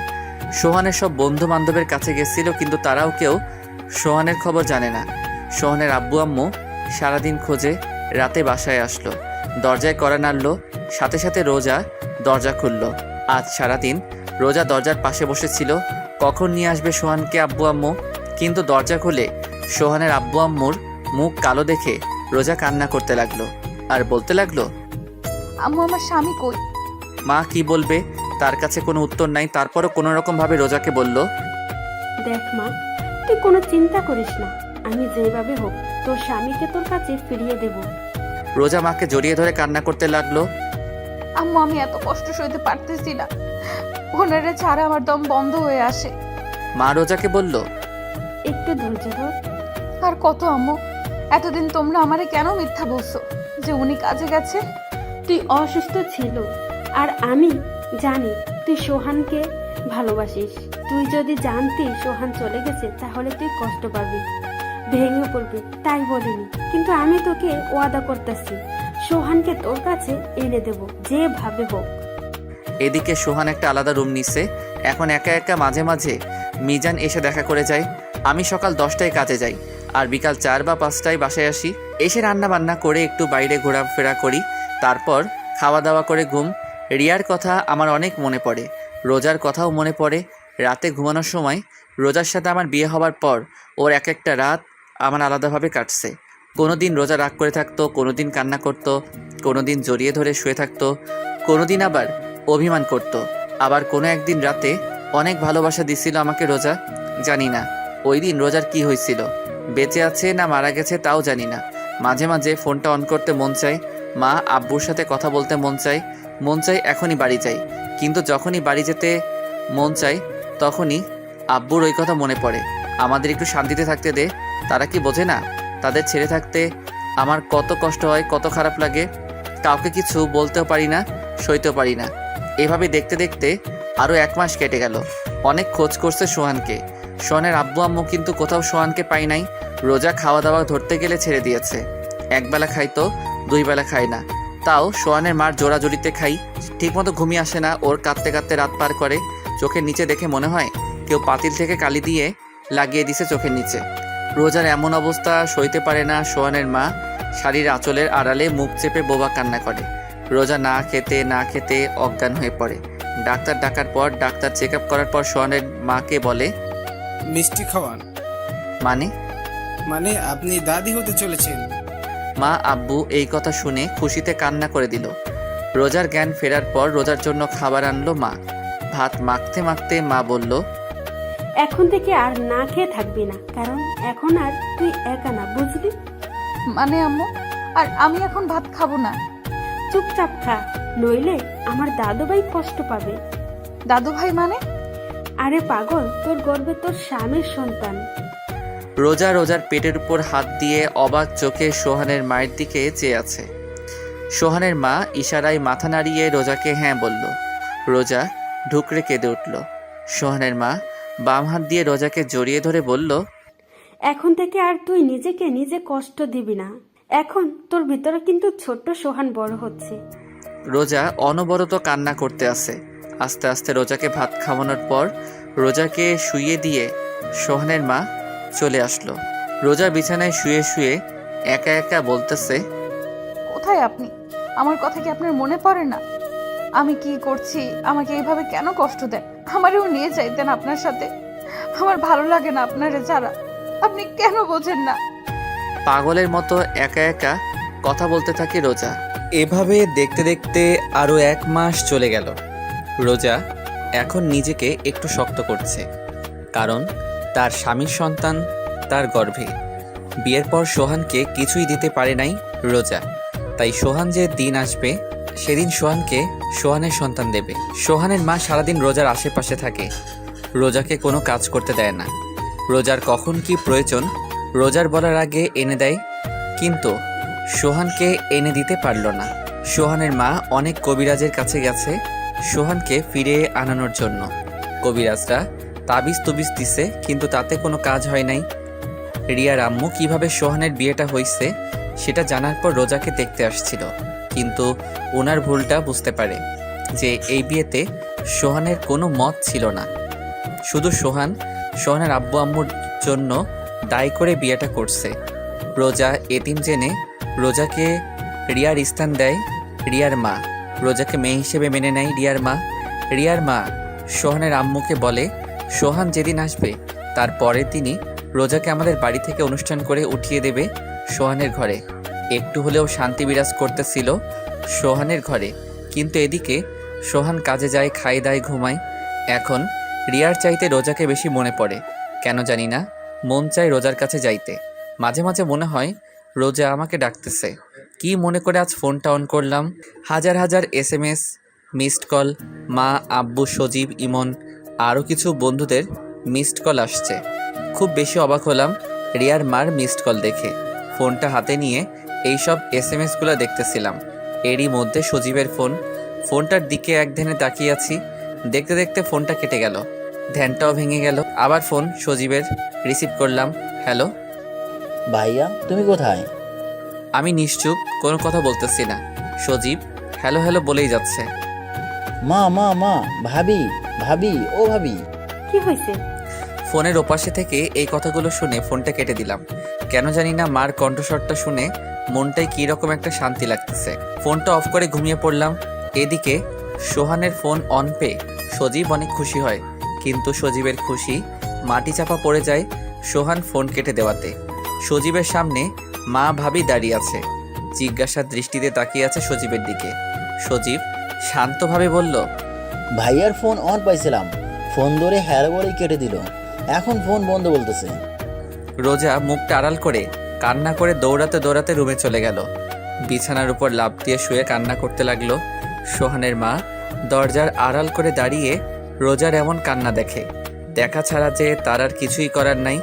সোহানের সব বন্ধু বান্ধবের কাছে গেছিল, কিন্তু তারাও কেউ সোহানের খবর জানে না। সোহানের আব্বু আম্মু সারাদিন খোঁজে রাতে বাসায় আসলো, দরজায় কড়া নাড়ল, সাথে সাথে রোজা দরজা খুলল। আজ সারাদিন রোজা দরজার পাশে বসেছিল, কখন নিয়ে আসবে সোহানকে আব্বু আম্মু। কিন্তু দরজা খুলে সোহানের আব্বু আম্মুর মুখ কালো দেখে রোজা কান্না করতে লাগলো আর বলতে লাগলো, আম্মু আমার স্বামী কই? মা কি বলবে, তার কাছে কোনো উত্তর নাই। তারপরও কোনো রকম ভাবে রোজাকে বলল, দেখ মা, তুই কোনো চিন্তা করিস না, আমি যেভাবে হোক তোর স্বামীকে তোর কাছে ফিরিয়ে দেব। রোজা মাকে জড়িয়ে ধরে কান্না করতে লাগলো। আম্মু আমি এত কষ্ট সইতে পারতেছি না, ওনারে ছাড়া আমার দম বন্ধ হয়ে আসে। মা রোজাকে বলল, একটু ধৈর্য ধর। আর কত আম্মু, এতদিন তোমরা আমারে কেন মিথ্যা বলছো যে উনি কাজে গেছে? তুই অসুস্থ ছিল আর আমি জানি তুই সোহানকে ভালোবাসিস। তুই যদি জানতি সোহান চলে গেছে তাহলে তুই কষ্ট পাবি, ভেঙে পড়বি, তাই বলিনি। কিন্তু আমি তোকে ওয়াদা করতেছি সোহানকে তোর কাছে এনে দেব যেভাবে হোক। এদিকে সোহান একটা আলাদা রুম নিছে। এখন একা একা মাঝে মাঝে মিজান এসে দেখা করে যায়। আমি সকাল 10টায় কাজে যাই আর বিকাল 4 বা 5টায় বাসায় আসি। এসে রান্না বান্না করে একটু বাইরে ঘোরাফেরা করি, তারপর খাওয়া দাওয়া করে ঘুম। রিয়ার কথা আমার অনেক মনে পড়ে, রোজার কথাও মনে পড়ে। রাতে ঘুমানোর সময় রোজার সাথে আমার বিয়ে হওয়ার পর ওর এক একটা রাত আমার আলাদাভাবে কাটছে। কোনো দিন রোজা রাগ করে থাকতো, কোনো দিন কান্না করতো, কোনো দিন জড়িয়ে ধরে শুয়ে থাকতো, কোনো দিন আবার অভিমান করতো, আবার কোনো একদিন রাতে অনেক ভালোবাসা দিছিল আমাকে রোজা। জানি না ওই দিন রোজার কি হয়েছিল, বেঁচে আছে না মারা গেছে তাও জানি না। মাঝে মাঝে ফোনটা অন করতে মন চায়, মা আব্বুর সাথে কথা বলতে মন চায় এখনই বাড়ি যাই। কিন্তু যখনই বাড়ি যেতে মন চায় তখনই আব্বুর ওই কথা মনে পড়ে, আমাদের একটু শান্তিতে থাকতে দে। তারা কি বোঝে না তাদের ছেড়ে থাকতে আমার কত কষ্ট হয়, কত খারাপ লাগে। কাউকে কিছু বলতেও পারি না, সইতেও পারি না। এভাবে দেখতে দেখতে আরও 1 মাস কেটে গেল। অনেক খোঁজ করছে সোহানকে। সোহানের আব্বু আম্মু কিন্তু কোথাও সোহানকে পাই নাই। রোজা খাওয়া দাওয়া ধরতে গেলে ছেড়ে দিয়েছে। একবেলা খাইতো, 2 বেলা খায় না, তাও সোহানের মার জোড়াজড়িতে খাই। ঠিকমতো ঘুমিয়ে আসে না, ওর কাঁদতে কাঁদতে রাত পার করে। চোখের নিচে দেখে মনে হয় কেউ পাতিল থেকে কালি দিয়ে লাগিয়ে দিছে চোখের নিচে। রোজার এমন অবস্থা সইতে পারে না সোহানের মা শাড়ির আঁচলের আড়ালে মুখ চেপে বোবা কান্না করে। রোজা না খেতে অজ্ঞান হয়ে পড়ে। ডাক্তার ডাকার পর, ডাক্তার চেক আপ করার পর সোহানের মাকে বলে, মিষ্টি খাওয়ান। মানে আপনি দাদি হতে চলেছেন। মা আব্বু এই কথা শুনে খুশিতে কান্না করে দিল। রোজার জ্ঞান ফেরার পর রোজার জন্য খাবার আনলো মা। ভাত মাখতে মাখতে মা বলল, এখন থেকে আর না খেয়ে থাকবি না, কারণ এখন আর তুই একা না, বুঝলি? মানে আম্মু, আর আমি এখন ভাত খাবো না। চুপচাপ খা, নইলে আমার দাদু ভাই কষ্ট পাবে। দাদু ভাই মানে? আরে পাগল, তোর গর্বে তোর স্বামীর সন্তান। রোজা রোজার পেটের উপর হাত দিয়ে অবাক চোখে সোহানের মায়ের দিকে চেয়ে আছে। সোহানের মা ইশারায় মাথা নাড়িয়ে রোজাকে হ্যাঁ বলল। রোজা ঢুকরে কেঁদে উঠল। সোহানের মা বাম হাত দিয়ে রোজাকে জড়িয়ে ধরে বলল, এখন থেকে আর তুই নিজেকে নিজে কষ্ট দিবি না। এখন তোর ভিতরে কিন্তু ছোট্ট সোহান বড় হচ্ছে। রোজা অনবরত কান্না করতে আছে। আস্তে আস্তে রোজাকে ভাত খাওয়ানোর পর রোজাকে শুইয়ে দিয়ে সোহানের মা চলে আসলো। রোজা বিছানায় শুয়ে শুয়ে একা একা বলতেছে, কোথায় আপনি? আমার কথা কি আপনার মনে পড়ে না? আমি কি করছি? আমাকে এইভাবে কেন কষ্ট দেন? আমারও নিয়ে যাইতেন আপনার সাথে। আমার ভালো লাগে না আপনারে ছাড়া। আপনি কেন বোঝেন না? পাগলের মতো একা একা কথা বলতে থাকে রোজা। এভাবে দেখতে দেখতে আরও 1 মাস চলে গেল। রোজা এখন নিজেকে একটু শক্ত করছে, কারণ তার স্বামীর সন্তান তার গর্ভে। বিয়ের পর সোহানকে কিছুই দিতে পারে নাই রোজা, তাই সোহান যে দিন আসবে সেদিন সোহানকে সোহানের সন্তান দেবে। সোহানের মা সারাদিন রোজার আশেপাশে থাকে, রোজাকে কোনো কাজ করতে দেয় না। রোজার কখন কি প্রয়োজন রোজার বলার আগে এনে দেয়, কিন্তু সোহানকে এনে দিতে পারল না। সোহানের মা অনেক কবিরাজের কাছে গেছে সোহানকে ফিরে আনানোর জন্য। কবিরাজরা তাবিজ তুবিজ দিছে, কিন্তু তাতে কোনো কাজ হয় নাই। রিয়ার আম্মু কিভাবে সোহানের বিয়েটা হয়েছে সেটা জানার পর রোজাকে দেখতে আসছিল, কিন্তু ওনার ভুলটা বুঝতে পারে যে এই বিয়েতে সোহানের কোনো মত ছিল না। শুধু সোহানের আব্বু আম্মুর জন্য দায়ী করে বিয়েটা করছে। রোজা এতিম জেনে রোজাকে রিয়ার স্থান দেয় রিয়ার মা। রোজাকে মেয়ে হিসেবে মেনে নেয় রিয়ার মা। রিয়ার মা সোহানের আম্মুকে বলে, সোহান যেদিন আসবে তার পরের দিনই রোজাকে আমাদের বাড়ি থেকে অনুষ্ঠান করে উঠিয়ে দেবে সোহানের ঘরে। একটু হলেও শান্তি বিরাজ করতেছিল সোহানের ঘরে, কিন্তু এদিকে সোহান কাজে যায়, খায় দায়, ঘুমায়। এখন রিয়ার চাইতে রোজাকে বেশি মনে পড়ে, কেন জানি না। মন চায় রোজার কাছে যাইতে। মাঝে মাঝে মনে হয় রোজা আমাকে ডাকতেছে। কি মনে করে আজ ফোনটা অন করলাম, হাজার হাজার SMS, মিসড কল, মা, আব্বু, সজীব, ইমন, আরও কিছু বন্ধুদের মিসড কল আসছে। খুব বেশি অবাক হলাম রিয়ার মার মিসড কল দেখে। ফোনটা হাতে নিয়ে এইসব SMS-গুলো দেখতেছিলাম। এরই মধ্যে সজীবের ফোনটার দিকে এক ধ্যানে তাকিয়ে আছি। দেখতে দেখতে ফোনটা কেটে গেল, ধ্যানটাও ভেঙে গেল। আবার ফোন সজীবের, রিসিভ করলাম। হ্যালো ভাইয়া, তুমি কোথায়? আমি নিশ্চুপ, কোনো কথা বলতেছি না। সজীব হ্যালো হ্যালো বলেই যাচ্ছে। মা মা মা, ভাবি ভাবি, ও ভাবি। কি হয়েছে? ফোনের ওপাশে থেকে এই কথাগুলো শুনে ফোনটা কেটে দিলাম। কেন জানি না মার কণ্ঠস্বরটা শুনে মনটায় কী রকম একটা শান্তি লাগতেছে। ফোনটা অফ করে ঘুমিয়ে পড়লাম। এদিকে সোহানের ফোন অন পেয়ে সজীব অনেক খুশি হয়, কিন্তু সজীবের খুশি মাটি চাপা পড়ে যায় সোহান ফোন কেটে দেওয়াতে। সজীবের সামনে মা ভাবি দাঁড়িয়ে আছে, জিজ্ঞাসার দৃষ্টিতে তাকিয়ে আছে সজীবের দিকে। সজীব শান্তভাবে বলল, ভাইয়ার ফোন অন পাইছিলাম, ফোন ধরে হ্যাঁ বলেই কেটে দিল, এখন ফোন বন্ধ বলতেছে। রোজা মুখটা আড়াল করে কান্না করে দৌড়াতে দৌড়াতে রুমে চলে গেল। বিছানার উপর লাফ দিয়ে শুয়ে কান্না করতে লাগলো। সোহানের মা দরজার আড়াল করে দাঁড়িয়ে রোজার এমন কান্না দেখে। দেখা ছাড়া যে তার আর কিছুই করার নাই।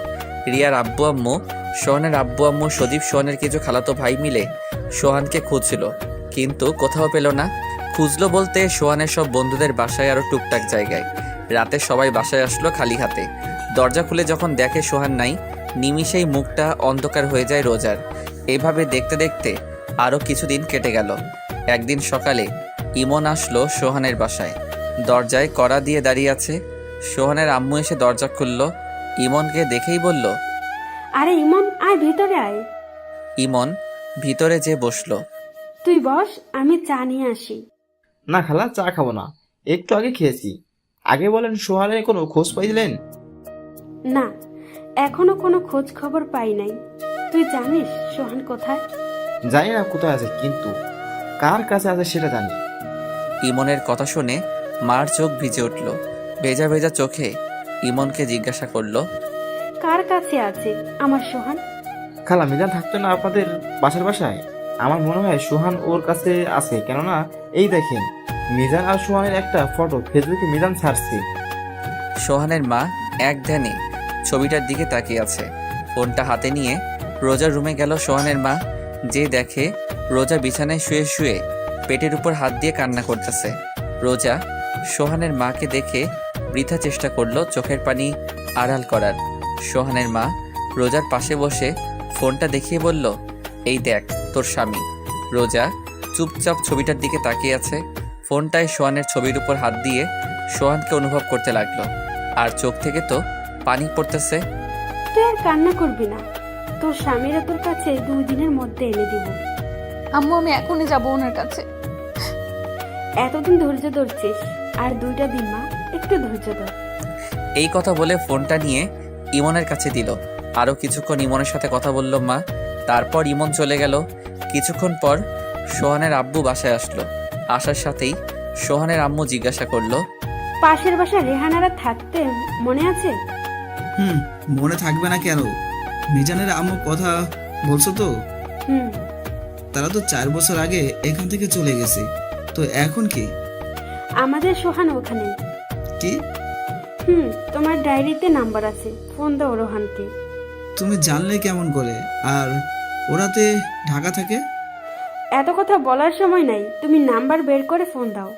রিয়ার আব্বু আম্মু, সোহানের আব্বু আম্মু, সজীব সোহানের কিছু খালাতো ভাই মিলে সোহানকে খুঁজছিল, কিন্তু কোথাও পেল না। খুঁজলো বলতে সোহানের সব বন্ধুদের বাসায় আরও টুকটাক জায়গায়। রাতে সবাই বাসায় আসলো খালি হাতে। দরজা খুলে যখন দেখে সোহান নাই, নিমিষেই মুখটা অন্ধকার হয়ে যায় রোজার। এইভাবে দেখতে দেখতে আরও কিছুদিন কেটে গেল। একদিন সকালে ইমন আসলো সোহানের বাসায়। দরজায় কড়া দিয়ে দাঁড়িয়ে আছে। সোহানের আম্মু এসে দরজা খুলল। ইমনকে দেখেই বলল, আরে ইমন, আয় ভিতরে আয়। ইমন ভিতরে যে বসলো। তুই বস, আমি চা নিয়ে আসি। না খালা, চা খাবো না, একটু আগে খেয়েছি। আগে বলেন, সোহানের কোনো খোঁজ পাইলেন? না, এখনো কোনো খোঁজ খবর পাই নাই। তুই জানিস সোহান কোথায়? জানি না কোথায় আছে, কিন্তু কার কাছে আছে সেটা জানি। ইমনের কথা শুনে মার চোখ ভিজে উঠল। ভেজা ভেজা চোখে ইমনকে জিজ্ঞাসা করলো, কার কাছে আছে আমার সোহান? খালা মিজান থাকতো না আপনাদের বাসায়? আমার মনে হয় সোহান ওর কাছে আছে, কেননা এই দেখেন মিজান আর সোহানের একটা ফটো ফেসবুকে মিজান ছাড়ছে। সোহানের মা এক ধ্যানে ছবিটার দিকে তাকিয়ে আছে। ফোনটা হাতে নিয়ে রোজার রুমে গেল সোহানের মা, যে দেখে রোজা বিছানায় শুয়ে শুয়ে পেটের উপর হাত দিয়ে কান্না করতেছে। রোজা সোহানের মাকে দেখে বৃথা চেষ্টা করলো চোখের পানি আড়াল করার। সোহানের মা রোজার পাশে বসে ফোনটা দেখিয়ে বলল, এই দেখ তোর স্বামী। রোজা চুপচাপ ছবিটার দিকে তাকিয়ে আছে। ফোনটায় সোহানের ছবির উপর হাত দিয়ে সোহানকে অনুভব করতে লাগলো, আর চোখ থেকে তো পানি পড়তেছে। তুই আর কান্না করবি না, তোর স্বামীরা তোর কাছে 2 দিনের মধ্যে এনে দিব। আম্মু আমি এখনই যাবো ওনার কাছে। এতদিন ধৈর্য ধরছিস, আর 2টা দিন মা, একটু ধৈর্য ধর। এই কথা বলে ফোনটা নিয়ে ইমনের কাছে দিল। আরও কিছুক্ষণ ইমনের সাথে কথা বলল মা। তারপর ইমন চলে গেল। কিছুক্ষণ পর সোহানের আব্বু বাসায় আসলো। আসার সাথেই সোহানের আম্মু জিজ্ঞাসা করলো, পাশের বাসা রেহানারা থাকতে মনে আছে? মনে থাকবে না কেন? মিজানের আম্মু কথা বলছো তো? তারা তো 4 বছর আগে এখান থেকে চলে গেছে, তো এখন কি? আমাদের সোহান ওখানে। কি? তোমার ডায়েরিতে নাম্বার আছে, ফোন দাও রোহানকে। তুমি জানলে কেমন করে? আর ওরাতে ঢাকা থাকে? এত কথা বলার সময় নাই, তুমি নাম্বার বের করে ফোন দাও।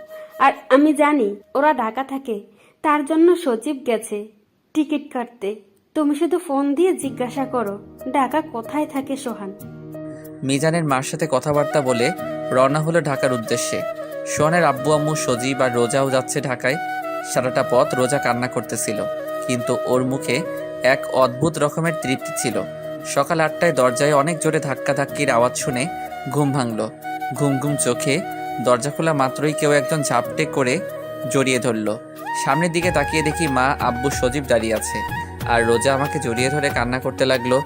আর আমি জানি ওরা ঢাকা থাকে, তার জন্য সচিব গেছে টিকিট কাটতে। তুমি শুধু ফোন দিয়ে জিজ্ঞাসা করো ঢাকা কোথায় থাকে সোহান। মিজানের মার সাথে কথাবার্তা বলে রওনা হলো ঢাকার উদ্দেশ্যে। সোহানের আব্বু আম্মু সজীব আর রোজাও যাচ্ছে ঢাকায়। সারাটা পথ রোজা কান্না করতেছিল, কিন্তু ওর মুখে এক অদ্ভুত রকমের তৃপ্তি ছিল। সকাল 8টায় দরজায় অনেক জোরে ধাক্কাধাক্কির আওয়াজ শুনে ঘুম ভাঙল। ঘুম ঘুম চোখে দরজা খোলা মাত্রই কেউ একজন ঝাপটে করে জড়িয়ে ধরল। সামনের দিকে তাকিয়ে দেখি মা, আব্বু, সজীব দাঁড়িয়ে আছে, আর রোজা আমাকে জড়িয়ে ধরে কান্না করতে লাগলো।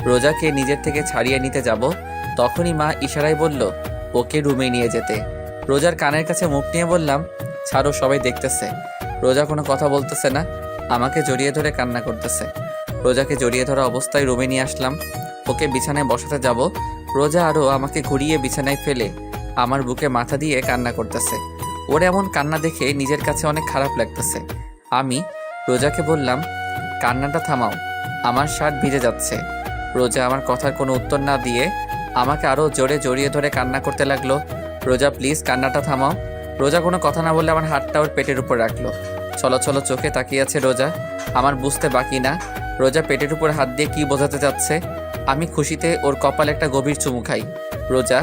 রোজাকে নিজের থেকে ছাড়িয়ে নিতে যাব, তখনই মা ইশারায় বলল ওকে রুমে নিয়ে যেতে। রোজার কানের কাছে মুখ নিয়ে বললাম, ছাড়ো, সবাই দেখতেছে। রোজা কোনো কথা বলতেছে না, আমাকে জড়িয়ে ধরে কান্না করতেছে। রোজাকে জড়িয়ে ধরা অবস্থায় রুমে নিয়ে আসলাম। ওকে বিছানায় বসাতে যাব, রোজা আরও আমাকে ঘুরিয়ে বিছানায় ফেলে আমার বুকে মাথা দিয়ে কান্না করতেছে। ওর এমন কান্না দেখে নিজের কাছে অনেক খারাপ লাগতেছে। আমি রোজাকে বললাম, কান্নাটা থামাও, আমার শার্ট ভিজে যাচ্ছে। রোজা আমার কথার কোনো উত্তর না দিয়ে আমাকে আরও জোরে জড়িয়ে ধরে কান্না করতে লাগলো। রোজা প্লিজ কান্নাটা থামাও। রোজা কোনো কথা না বলে আমার হাতটা ওর পেটের উপর রাখলো। চলো চলো চোখে তাকিয়ে আছে রোজা, আমার বুঝতে বাকি না রোজা পেটের উপর হাত দিয়ে কি বোঝাতে যাচ্ছে। আমি খুশিতে ওর কপালে একটা গভীর চুমু খাই। রোজা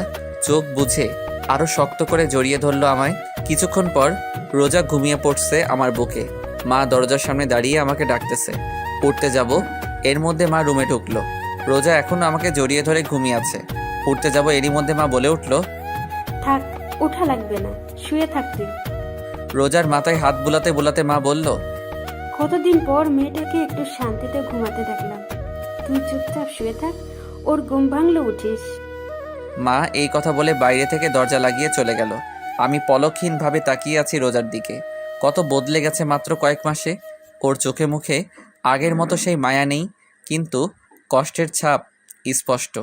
চোখ বুঝে আরও শক্ত করে জড়িয়ে ধরলো আমায়। কিছুক্ষণ পর রোজা ঘুমিয়ে পড়ছে আমার বুকে। মা দরজার সামনে দাঁড়িয়ে আমাকে ডাকতেছে, উঠতে যাব। এর মধ্যে মা রুমে ঢুকলো। রোজা এখনো আমাকে জড়িয়ে ধরে ঘুমিয়ে আছে। উঠতে যাব, এরই মধ্যে মা বলে উঠলো, থাক, উঠা লাগবে না, শুয়ে থাকতে। রোজার মাথায় হাত বুলাতে বুলাতে মা বলল, কতদিন পর মেয়েটাকে একটু শান্তিতে ঘুমাতে দেখলাম। তুই চুপচাপ শুয়ে থাক, ওর ঘুম ভাঙলে উঠিস। মা এই কথা বলে বাইরে থেকে দরজা লাগিয়ে চলে গেল। আমি পলকহীনভাবে তাকিয়ে আছি রোজার দিকে। কত বদলে গেছে মাত্র কয়েক মাসে। ওর চোখে মুখে আগের মতো সেই মায়া নেই, কিন্তু কষ্টের ছাপ স্পষ্ট।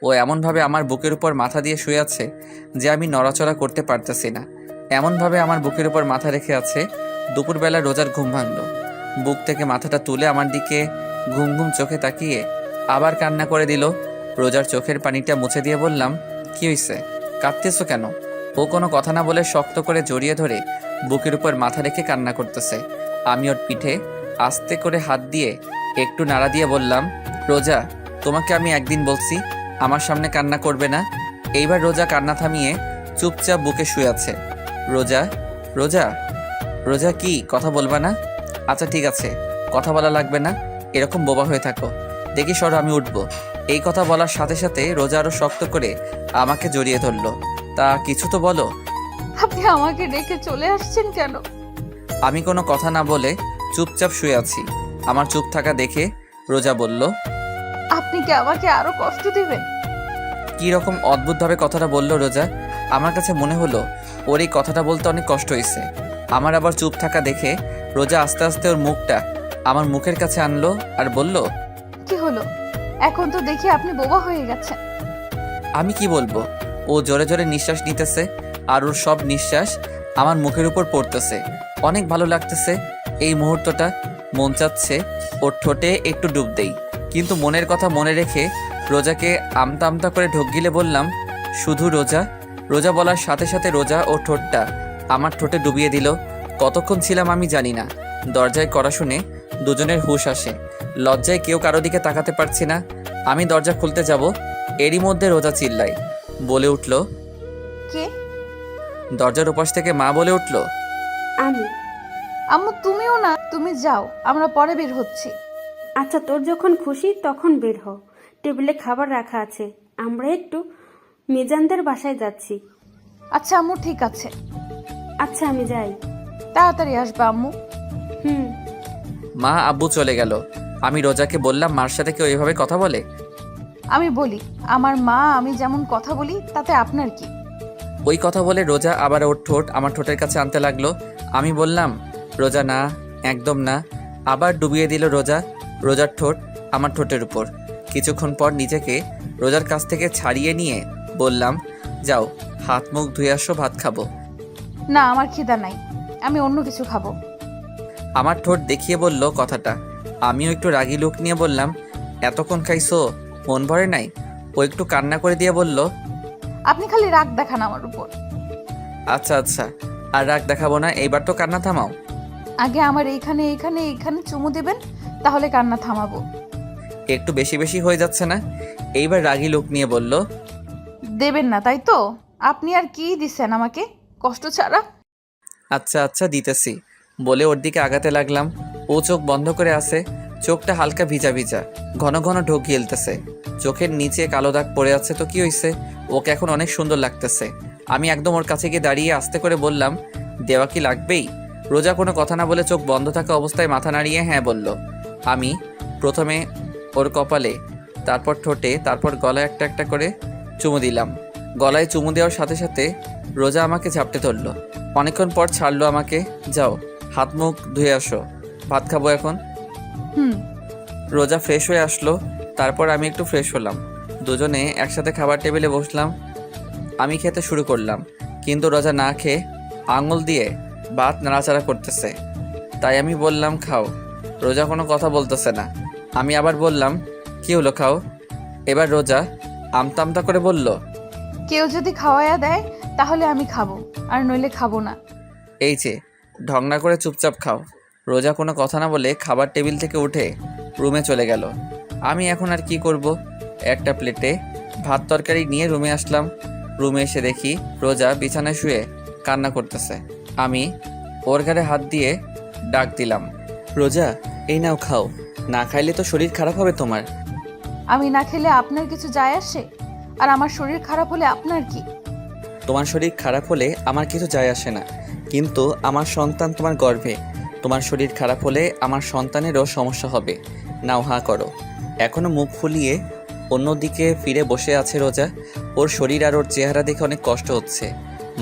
ও এমনভাবে আমার বুকের উপর মাথা দিয়ে শুয়ে আছে যে আমি নড়াচড়া করতে পারতেছি না। এমনভাবে আমার বুকের উপর মাথা রেখে আছে। দুপুরবেলা রোজার ঘুম ভাঙল। বুক থেকে মাথাটা তুলে আমার দিকে ঘুম ঘুম চোখে তাকিয়ে আবার কান্না করে দিল। রোজার চোখের পানিটা মুছে দিয়ে বললাম, কি হয়েছে, কাঁদতেছো কেন? ও কোনো কথা না বলে শক্ত করে জড়িয়ে ধরে বুকের উপর মাথা রেখে কান্না করতেছে। আমি ওর পিঠে আস্তে করে হাত দিয়ে একটু নাড়া দিয়ে বললাম, রোজা, তোমাকে আমি একদিন বলছি আমার সামনে কান্না করবে না। এইবার রোজা কান্না থামিয়ে চুপচাপ বুকে শুয়ে আছে। রোজা রোজা রোজা কি কথা বলবা না? আচ্ছা ঠিক আছে, কথা বলা লাগবে না, এরকম বোবা হয়ে থাকো। দেখি সরো, আমি উঠবো। এই কথা বলার সাথে সাথে রোজা আরও শক্ত করে আমাকে জড়িয়ে ধরলো। তা কিছু তো বলো। আপনি আমাকে রেখে চলে আসছেন কেন? আমি কোনো কথা না বলে চুপচাপ শুয়ে আছি। আমার চুপ থাকা দেখে রোজা বলল, আপনি কি আমাকে আরো কষ্ট দিবেন? কি রকম অদ্ভুতভাবে কথাটা বলল রোজা। আমার কাছে মনে হলো ওর এই কথাটা বলতে অনেক কষ্ট হয়েছে। আমার আবার চুপ থাকা দেখে রোজা আস্তে আস্তে ওর মুখটা আমার মুখের কাছে আনলো আর বলল, কি হলো? এখন তো দেখি আপনি বোবা হয়ে গেছেন। আমি কি বলবো? ও জোরে জোরে নিঃশ্বাস নিতেছে আর ওর সব নিঃশ্বাস আমার মুখের উপর পড়তেছে। অনেক ভালো লাগতেছে এই মুহূর্তটা। মন চাচ্ছে ওর ঠোঁটে একটু ডুব দেই, কিন্তু মনের কথা মনে রেখে রোজাকে আমতা আমতা করে ঢোক গিলে বললাম, শুধু রোজা। রোজা বলার সাথে সাথে রোজা ওর ঠোঁটটা আমার ঠোঁটে ডুবিয়ে দিল। কতক্ষণ ছিলাম আমি জানি না। দরজায় কড়া শুনে দুজনের হুঁশ আসে। লজ্জায় কেউ কারো দিকে তাকাতে পারছি না। আমি দরজা খুলতে যাব, এরই মধ্যে রোজা চিল্লায়, বলে উঠল, কে? দরজার ওপাশ থেকে মা বলে উঠল, আমি। আম্মু তুমিও না, তুমি যাও, আমরা পরে বের হচ্ছি। আচ্ছা, তোর যখন খুশি তখন বের হ। টেবিলে খাবার রাখা আছে, আমরা একটু মিজানদের বাসায় যাচ্ছি। আচ্ছা আম্মু, ঠিক আছে। আচ্ছা, আমি যাই। তাড়াতাড়ি আসবে আম্মু। হুম। মা আব্বু চলে গেল। আমি রোজাকে বললাম, মার সাথে কেউ এভাবে কথা বলে? আমি বলি, আমার মা আমি যেমন কথা বলি তাতে আপনার কি? ওই কথা বলে রোজা আবার ওর ঠোঁট আমার ঠোঁটের কাছে আনতে লাগলো। আমি বললাম, রোজা না, একদম না। আবার ডুবিয়ে দিল রোজা রোজার ঠোঁট আমার ঠোঁটের উপর। কিছুক্ষণ পর নিজেকে রোজার কাছ থেকে ছাড়িয়ে নিয়ে বললাম, যাও হাত মুখ ধুয়ে আসো, ভাত খাবো। না, আমার খিদা নাই, আমি অন্য কিছু খাবো। আমার ঠোঁট দেখিয়ে বলল কথাটা। আমিও একটু রাগী লুক নিয়ে বললাম, এতক্ষণ খাইছো, মন ভরে নাই? ও একটু কান্না করে দিয়ে বলল, আপনি খালি রাগ দেখান আমার উপর। আচ্ছা আচ্ছা, আর রাগ দেখাবো না, এইবার তো কান্না থামাও। আগে আমার এইখানে এইখানে এইখানে চুমু দেবেন, তাহলে কান্না থামাবো। একটু বেশি বেশি হয়ে যাচ্ছে না? এইবার রাগী লুক নিয়ে বলল, দেবেন না তাই তো? আপনি আর কি দিছেন আমাকে কষ্ট ছাড়া? আচ্ছা আচ্ছা দিতেছি, বলে ওর দিকে আগাতে লাগলাম। ও চোখ বন্ধ করে আছে, চোখটা হালকা ভিজা ভিজা, ঘন ঘন ঢোক গিলতেছে। চোখের নিচে কালো দাগ পড়ে আছে, তো কি হয়েছে? ওকে এখন অনেক সুন্দর লাগতেছে। আমি একদম ওর কাছে গিয়ে দাঁড়িয়ে আস্তে করে বললাম, দেওয়া কি লাগবেই? রোজা কোনো কথা না বলে চোখ বন্ধ থাকা অবস্থায় মাথা নাড়িয়ে হ্যাঁ বলল। আমি প্রথমে ওর কপালে, তারপর ঠোঁটে, তারপর গলায় একটা একটা করে চুমু দিলাম। গলায় চুমু দেওয়ার সাথে সাথে রোজা আমাকে ঝাপটে ধরলো। অনেকক্ষণ পর ছাড়লো আমাকে। যাও হাত মুখ ধুয়ে আসো, ভাত খাবো এখন। হুম। রোজা ফ্রেশ হয়ে আসলো, তারপর আমি একটু ফ্রেশ হলাম। দুজনে একসাথে খাবার টেবিলে বসলাম। আমি খেতে শুরু করলাম, কিন্তু রোজা না খেয়ে আঙুল দিয়ে ভাত নাড়াচাড়া করতেছে। তাই আমি বললাম, খাও। রোজা কোনো কথা বলতেছে না। আমি আবার বললাম, কি হলো, খাও। এবার রোজা আমতা আমতা করে বলল, কেউ যদি খাওয়াইয়া দেয় তাহলে আমি খাবো, আর নইলে খাবো না। এই যে ঢংনা করে চুপচাপ খাও। রোজা কোনো কথা না বলে খাবার টেবিল থেকে উঠে রুমে চলে গেল। আমি এখন আর কি করব? একটা প্লেটে ভাত তরকারি নিয়ে রুমে আসলাম। রুমে এসে দেখি রোজা বিছানায় শুয়ে কান্না করতেছে। আমি ওর ঘাড়ে হাত দিয়ে ডাক দিলাম, রোজা এই নাও খাও, না খাইলে তো শরীর খারাপ হবে তোমার। আমি না খেলে আপনার কিছু যায় আসে? আর আমার শরীর খারাপ হলে আপনার কি? তোমার শরীর খারাপ হলে আমার কিছু যায় আসে না, কিন্তু আমার সন্তান তোমার গর্ভে। তোমার শরীর খারাপ হলে আমার সন্তানেরও সমস্যা হবে। নাও হা করো। এখনও মুখ ফুলিয়ে অন্যদিকে ফিরে বসে আছে রোজা। ওর শরীর আর ওর চেহারা দেখে অনেক কষ্ট হচ্ছে।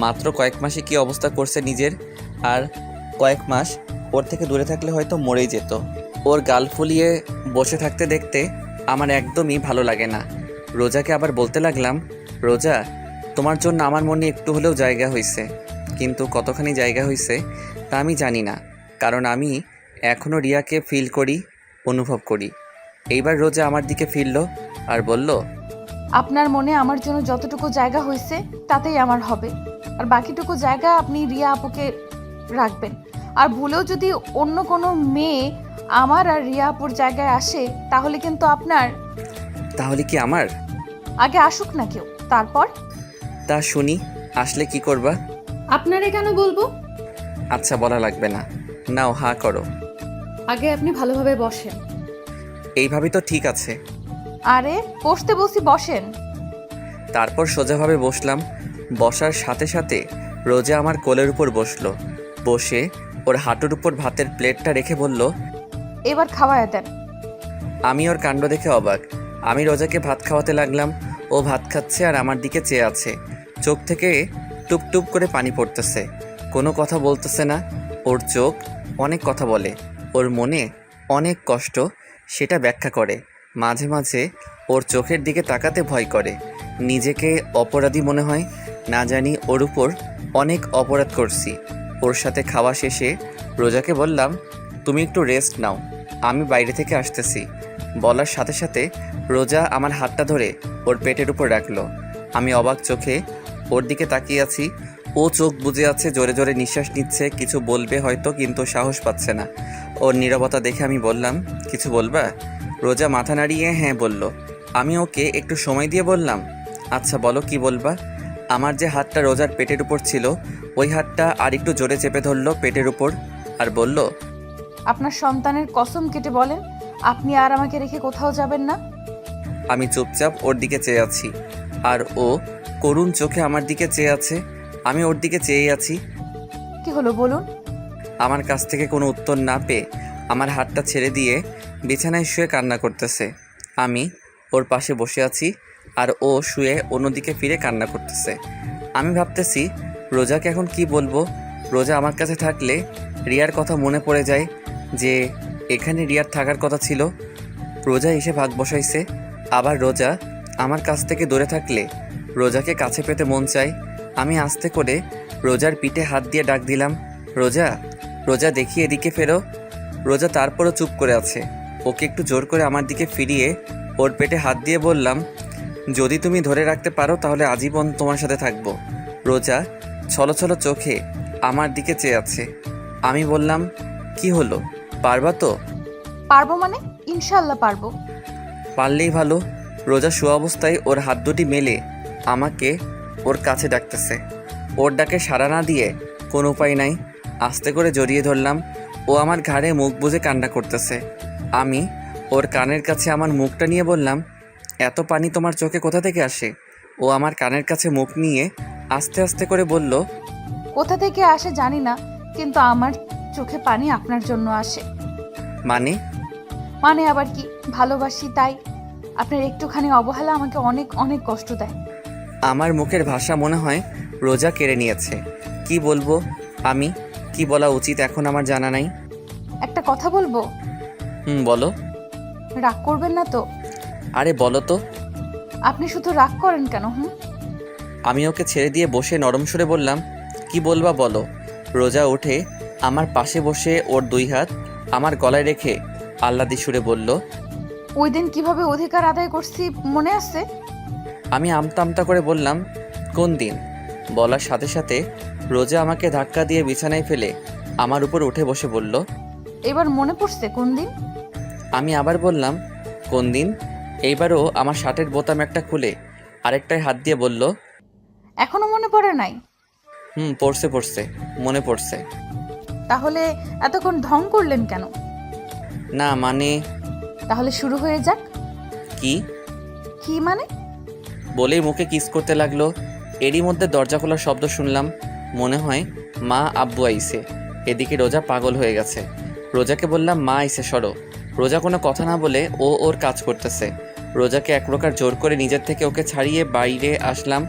মাত্র কয়েক মাসে কি অবস্থা করছে নিজের, আর কয়েক মাস ওর থেকে দূরে থাকলে হয়তো মরেই যেত। ওর গাল ফুলিয়ে বসে থাকতে দেখতে আমার একদমই ভালো লাগে না। রোজাকে আবার বলতে লাগলাম, রোজা তোমার জন্য আমার মনে একটু হলেও জায়গা হয়েছে, কিন্তু কতখানি জায়গা হয়েছে তা আমি জানি না, কারণ আমি এখনও রিয়াকে ফিল করি, অনুভব করি। এইবার রোজা আমার দিকে ফিরল আর বলল, আপনার মনে আমার জন্য যতটুকু জায়গা হয়েছে তাতেই আমার হবে, আর বাকিটুকু জায়গা আপনি রিয়া আপুকে রাখবেন। আর ভুলেও যদি অন্য কোনো মেয়ে আমার আর রিয়া আপুর জায়গায় আসে তাহলে কিন্তু আপনার। তাহলে কি আমার? আগে আসুক না কেউ, তারপর। তা শুনি, আসলে কি করবা? আপনারে কেন বলবো? আচ্ছা বলা লাগবে না, নাও হা করো। আগে আপনি ভালোভাবে বসেন। এইভাবে তো ঠিক আছে। আরে বসতে বসি, বসেন। তারপর সোজাভাবে বসলাম। বসার সাথে সাথে রোজা আমার কোলের উপর বসলো। বসে ওর হাঁটুর উপর ভাতের প্লেটটা রেখে বলল, এবার খাওয়ায় দেন। আমি ওর কাণ্ড দেখে অবাক। আমি রোজাকে ভাত খাওয়াতে লাগলাম। ও ভাত খাচ্ছে আর আমার দিকে চেয়ে আছে। চোখ থেকে টুপ টুপ করে পানি পড়তেছে, কোনো কথা বলতেছে না। ওর চোখ অনেক কথা বলে, ওর মনে অনেক কষ্ট সেটা ব্যাখ্যা করে। মাঝে মাঝে ওর চোখের দিকে তাকাতে ভয় করে, নিজেকে অপরাধী মনে হয়। না জানি ওর উপর অনেক অপরাধ করছি। ওর সাথে খাওয়া শেষে রোজাকে বললাম, তুমি একটু রেস্ট নাও, আমি বাইরে থেকে আসতেছি। বলার সাথে সাথে রোজা আমার হাতটা ধরে ওর পেটের উপর রাখলো। আমি অবাক চোখে ওর দিকে তাকিয়ে আছি। ও চোখ বুজে আছে, জোরে জোরে নিঃশ্বাস নিচ্ছে, কিছু বলবে হয়তো কিন্তু সাহস পাচ্ছে না। ওর নীরবতা দেখে আমি বললাম, কিছু বলবা? রোজা মাথা নাড়িয়ে হ্যাঁ বলল। আমি ওকে একটু সময় দিয়ে বললাম, আচ্ছা বলো কি বলবা। আমার যে হাতটা রোজার পেটের উপর ছিল ওই হাতটা আর একটু জোরে চেপে ধরলো পেটের উপর আর বলল, আপনার সন্তানের কসম কেটে বলেন আপনি আর আমাকে রেখে কোথাও যাবেন না। আমি চুপচাপ ওর দিকে চেয়ে আছি আর ও করুণ চোখে আমার দিকে চেয়ে আছে। আমি ওর দিকে চেয়ে আছি। কি হলো বলুন। আমার কাছ থেকে কোনো উত্তর না পেয়ে আমার হাতটা ছেড়ে দিয়ে বিছানায় শুয়ে কান্না করতেছে। আমি ওর পাশে বসে আছি আর ও শুয়ে অন্যদিকে ফিরে কান্না করতেছে। আমি ভাবতেছি রোজাকে এখন কি বলবো। রোজা আমার কাছে থাকলে রিয়ার কথা মনে পড়ে যায় যে এখানে রিয়ার থাকার কথা ছিল। রোজা এসে ভাগ বসাইছে, আবার রোজা আমার কাছ থেকে দূরে থাকলে রোজাকে কাছে পেতে মন চায়। আমি আস্তে করে রোজার পিঠে হাত দিয়ে ডাক দিলাম, রোজা, রোজা দেখি এদিকে ফেরো। রোজা তারপরও চুপ করে আছে। ওকে একটু জোর করে আমার দিকে ফিরিয়ে ওর পেটে হাত দিয়ে বললাম, যদি তুমি ধরে রাখতে পারো তাহলে আজীবন তোমার সাথে থাকবো। রোজা ছলো ছলো চোখে আমার দিকে চেয়ে আছে। আমি বললাম, কি হলো, পারবা তো? পারবো মানে? ইনশাল্লাহ পারবো। পারলেই ভালো। রোজা শোয়া অবস্থায় ওর হাত দুটি মেলে আমাকে ওর কাছে ডাকতেছে। ওর ডাকে সাড়া না দিয়ে কোনো উপায় নাই, আস্তে করে জড়িয়ে ধরলাম। ও আমার ঘাড়ে মুখ বুজে কান্না করতেছে। আমি ওর কানের কাছে আমার মুখটা নিয়ে বললাম, এত পানি তোমার চোখে কোথা থেকে আসে? ও আমার কানের কাছে মুখ নিয়ে আস্তে আস্তে করে বলল, কোথা থেকে আসে জানি না, কিন্তু আমার চোখে পানি আপনার জন্য আসে। মানে? মানে আবার কি, ভালোবাসি তাই। আপনার একটুখানি অবহেলা আমাকে অনেক অনেক কষ্ট দেয়। আমার মুখের ভাষা মনে হয় রোজা কেড়ে নিয়েছে। কি বলবো আমি, কি বলা উচিত এখন আমার জানা নাই। একটা কথা বলবো? বলো। রাগ করবেন না তো? আরে বলো তো। আপনি শুধু রাগ করেন কেন? আমি ওকে ছেড়ে দিয়ে বসে নরম সুরে বললাম, কি বলবা বলো। রোজা উঠে আমার পাশে বসে ওর দুই হাত আমার গলায় রেখে আহ্লাদি সুরে বলল, ওই দিন কিভাবে অধিকার আদায় করছি মনে আছে? আমি আমতা আমতা করে বললাম, কোন দিন? বলার সাথে সাথে রোজা আমাকে ধাক্কা দিয়ে বিছানায় ফেলে আমার উপর উঠে বসে বলল, এবার মনে পড়ছে কোন দিন? আমি আবার বললাম, কোন দিন? এইবারও আমার শার্টের বোতাম একটা খুলে আরেকটায় হাত দিয়ে বলল, এখনো মনে পড়ে নাই? পড়ছে মনে পড়ছে। তাহলে এতক্ষণ ঢং করলেন কেন? না মানে। তাহলে শুরু হয়ে যাক। কি? কি মানে? বলেই মুখে কিস করতে লাগলো। এরই মধ্যে দরজা খোলার শব্দ শুনলাম। মনে হয় মা আব্বু আইছে। এদিকে রোজা পাগল হয়ে গেছে। রোজাকে বললাম, মা আইছে সরো। রোজা কোনো কথা না বলে ও ওর কাজ করতেছে। রোজাকে এক প্রকার জোর করে নিজের থেকে ওকে ছাড়িয়ে বাইরে আসলাম।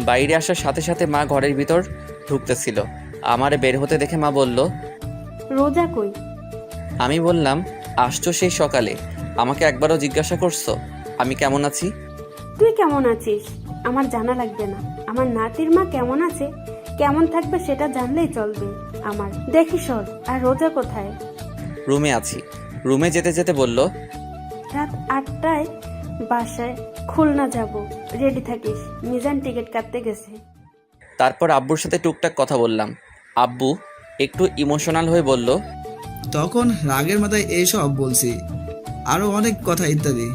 বাইরে আসার সাথে সাথে মা ঘরের ভিতর ঢুকতেছিল। আমারে বের হতে দেখে মা বলল, রোজা কই? আমি বললাম, আসছো সেই সকালে, আমাকে একবারও জিজ্ঞাসা করছো আমি কেমন আছি? তুই কেমন আছিস আমার জানা লাগবে না। আমার নাতির মা কেমন আছে, কেমন থাকবে সেটা জানলেই চলবে আমার। দেখি সর। আর রোজা কোথায়? রুমে আছি। রুমে যেতে যেতে বলল, রাত 8টায় বাসায় খুলনা যাব, রেডি থাকিস। মিজান টিকিট কাটতে গেছে। তারপর আব্বুর সাথে টুকটাক কথা বললাম। আব্বু একটু ইমোশনাল হয়ে বলল, তখন রাগের মাথায় এইসব বলছি, আরো অনেক কথা ইত্যাদি।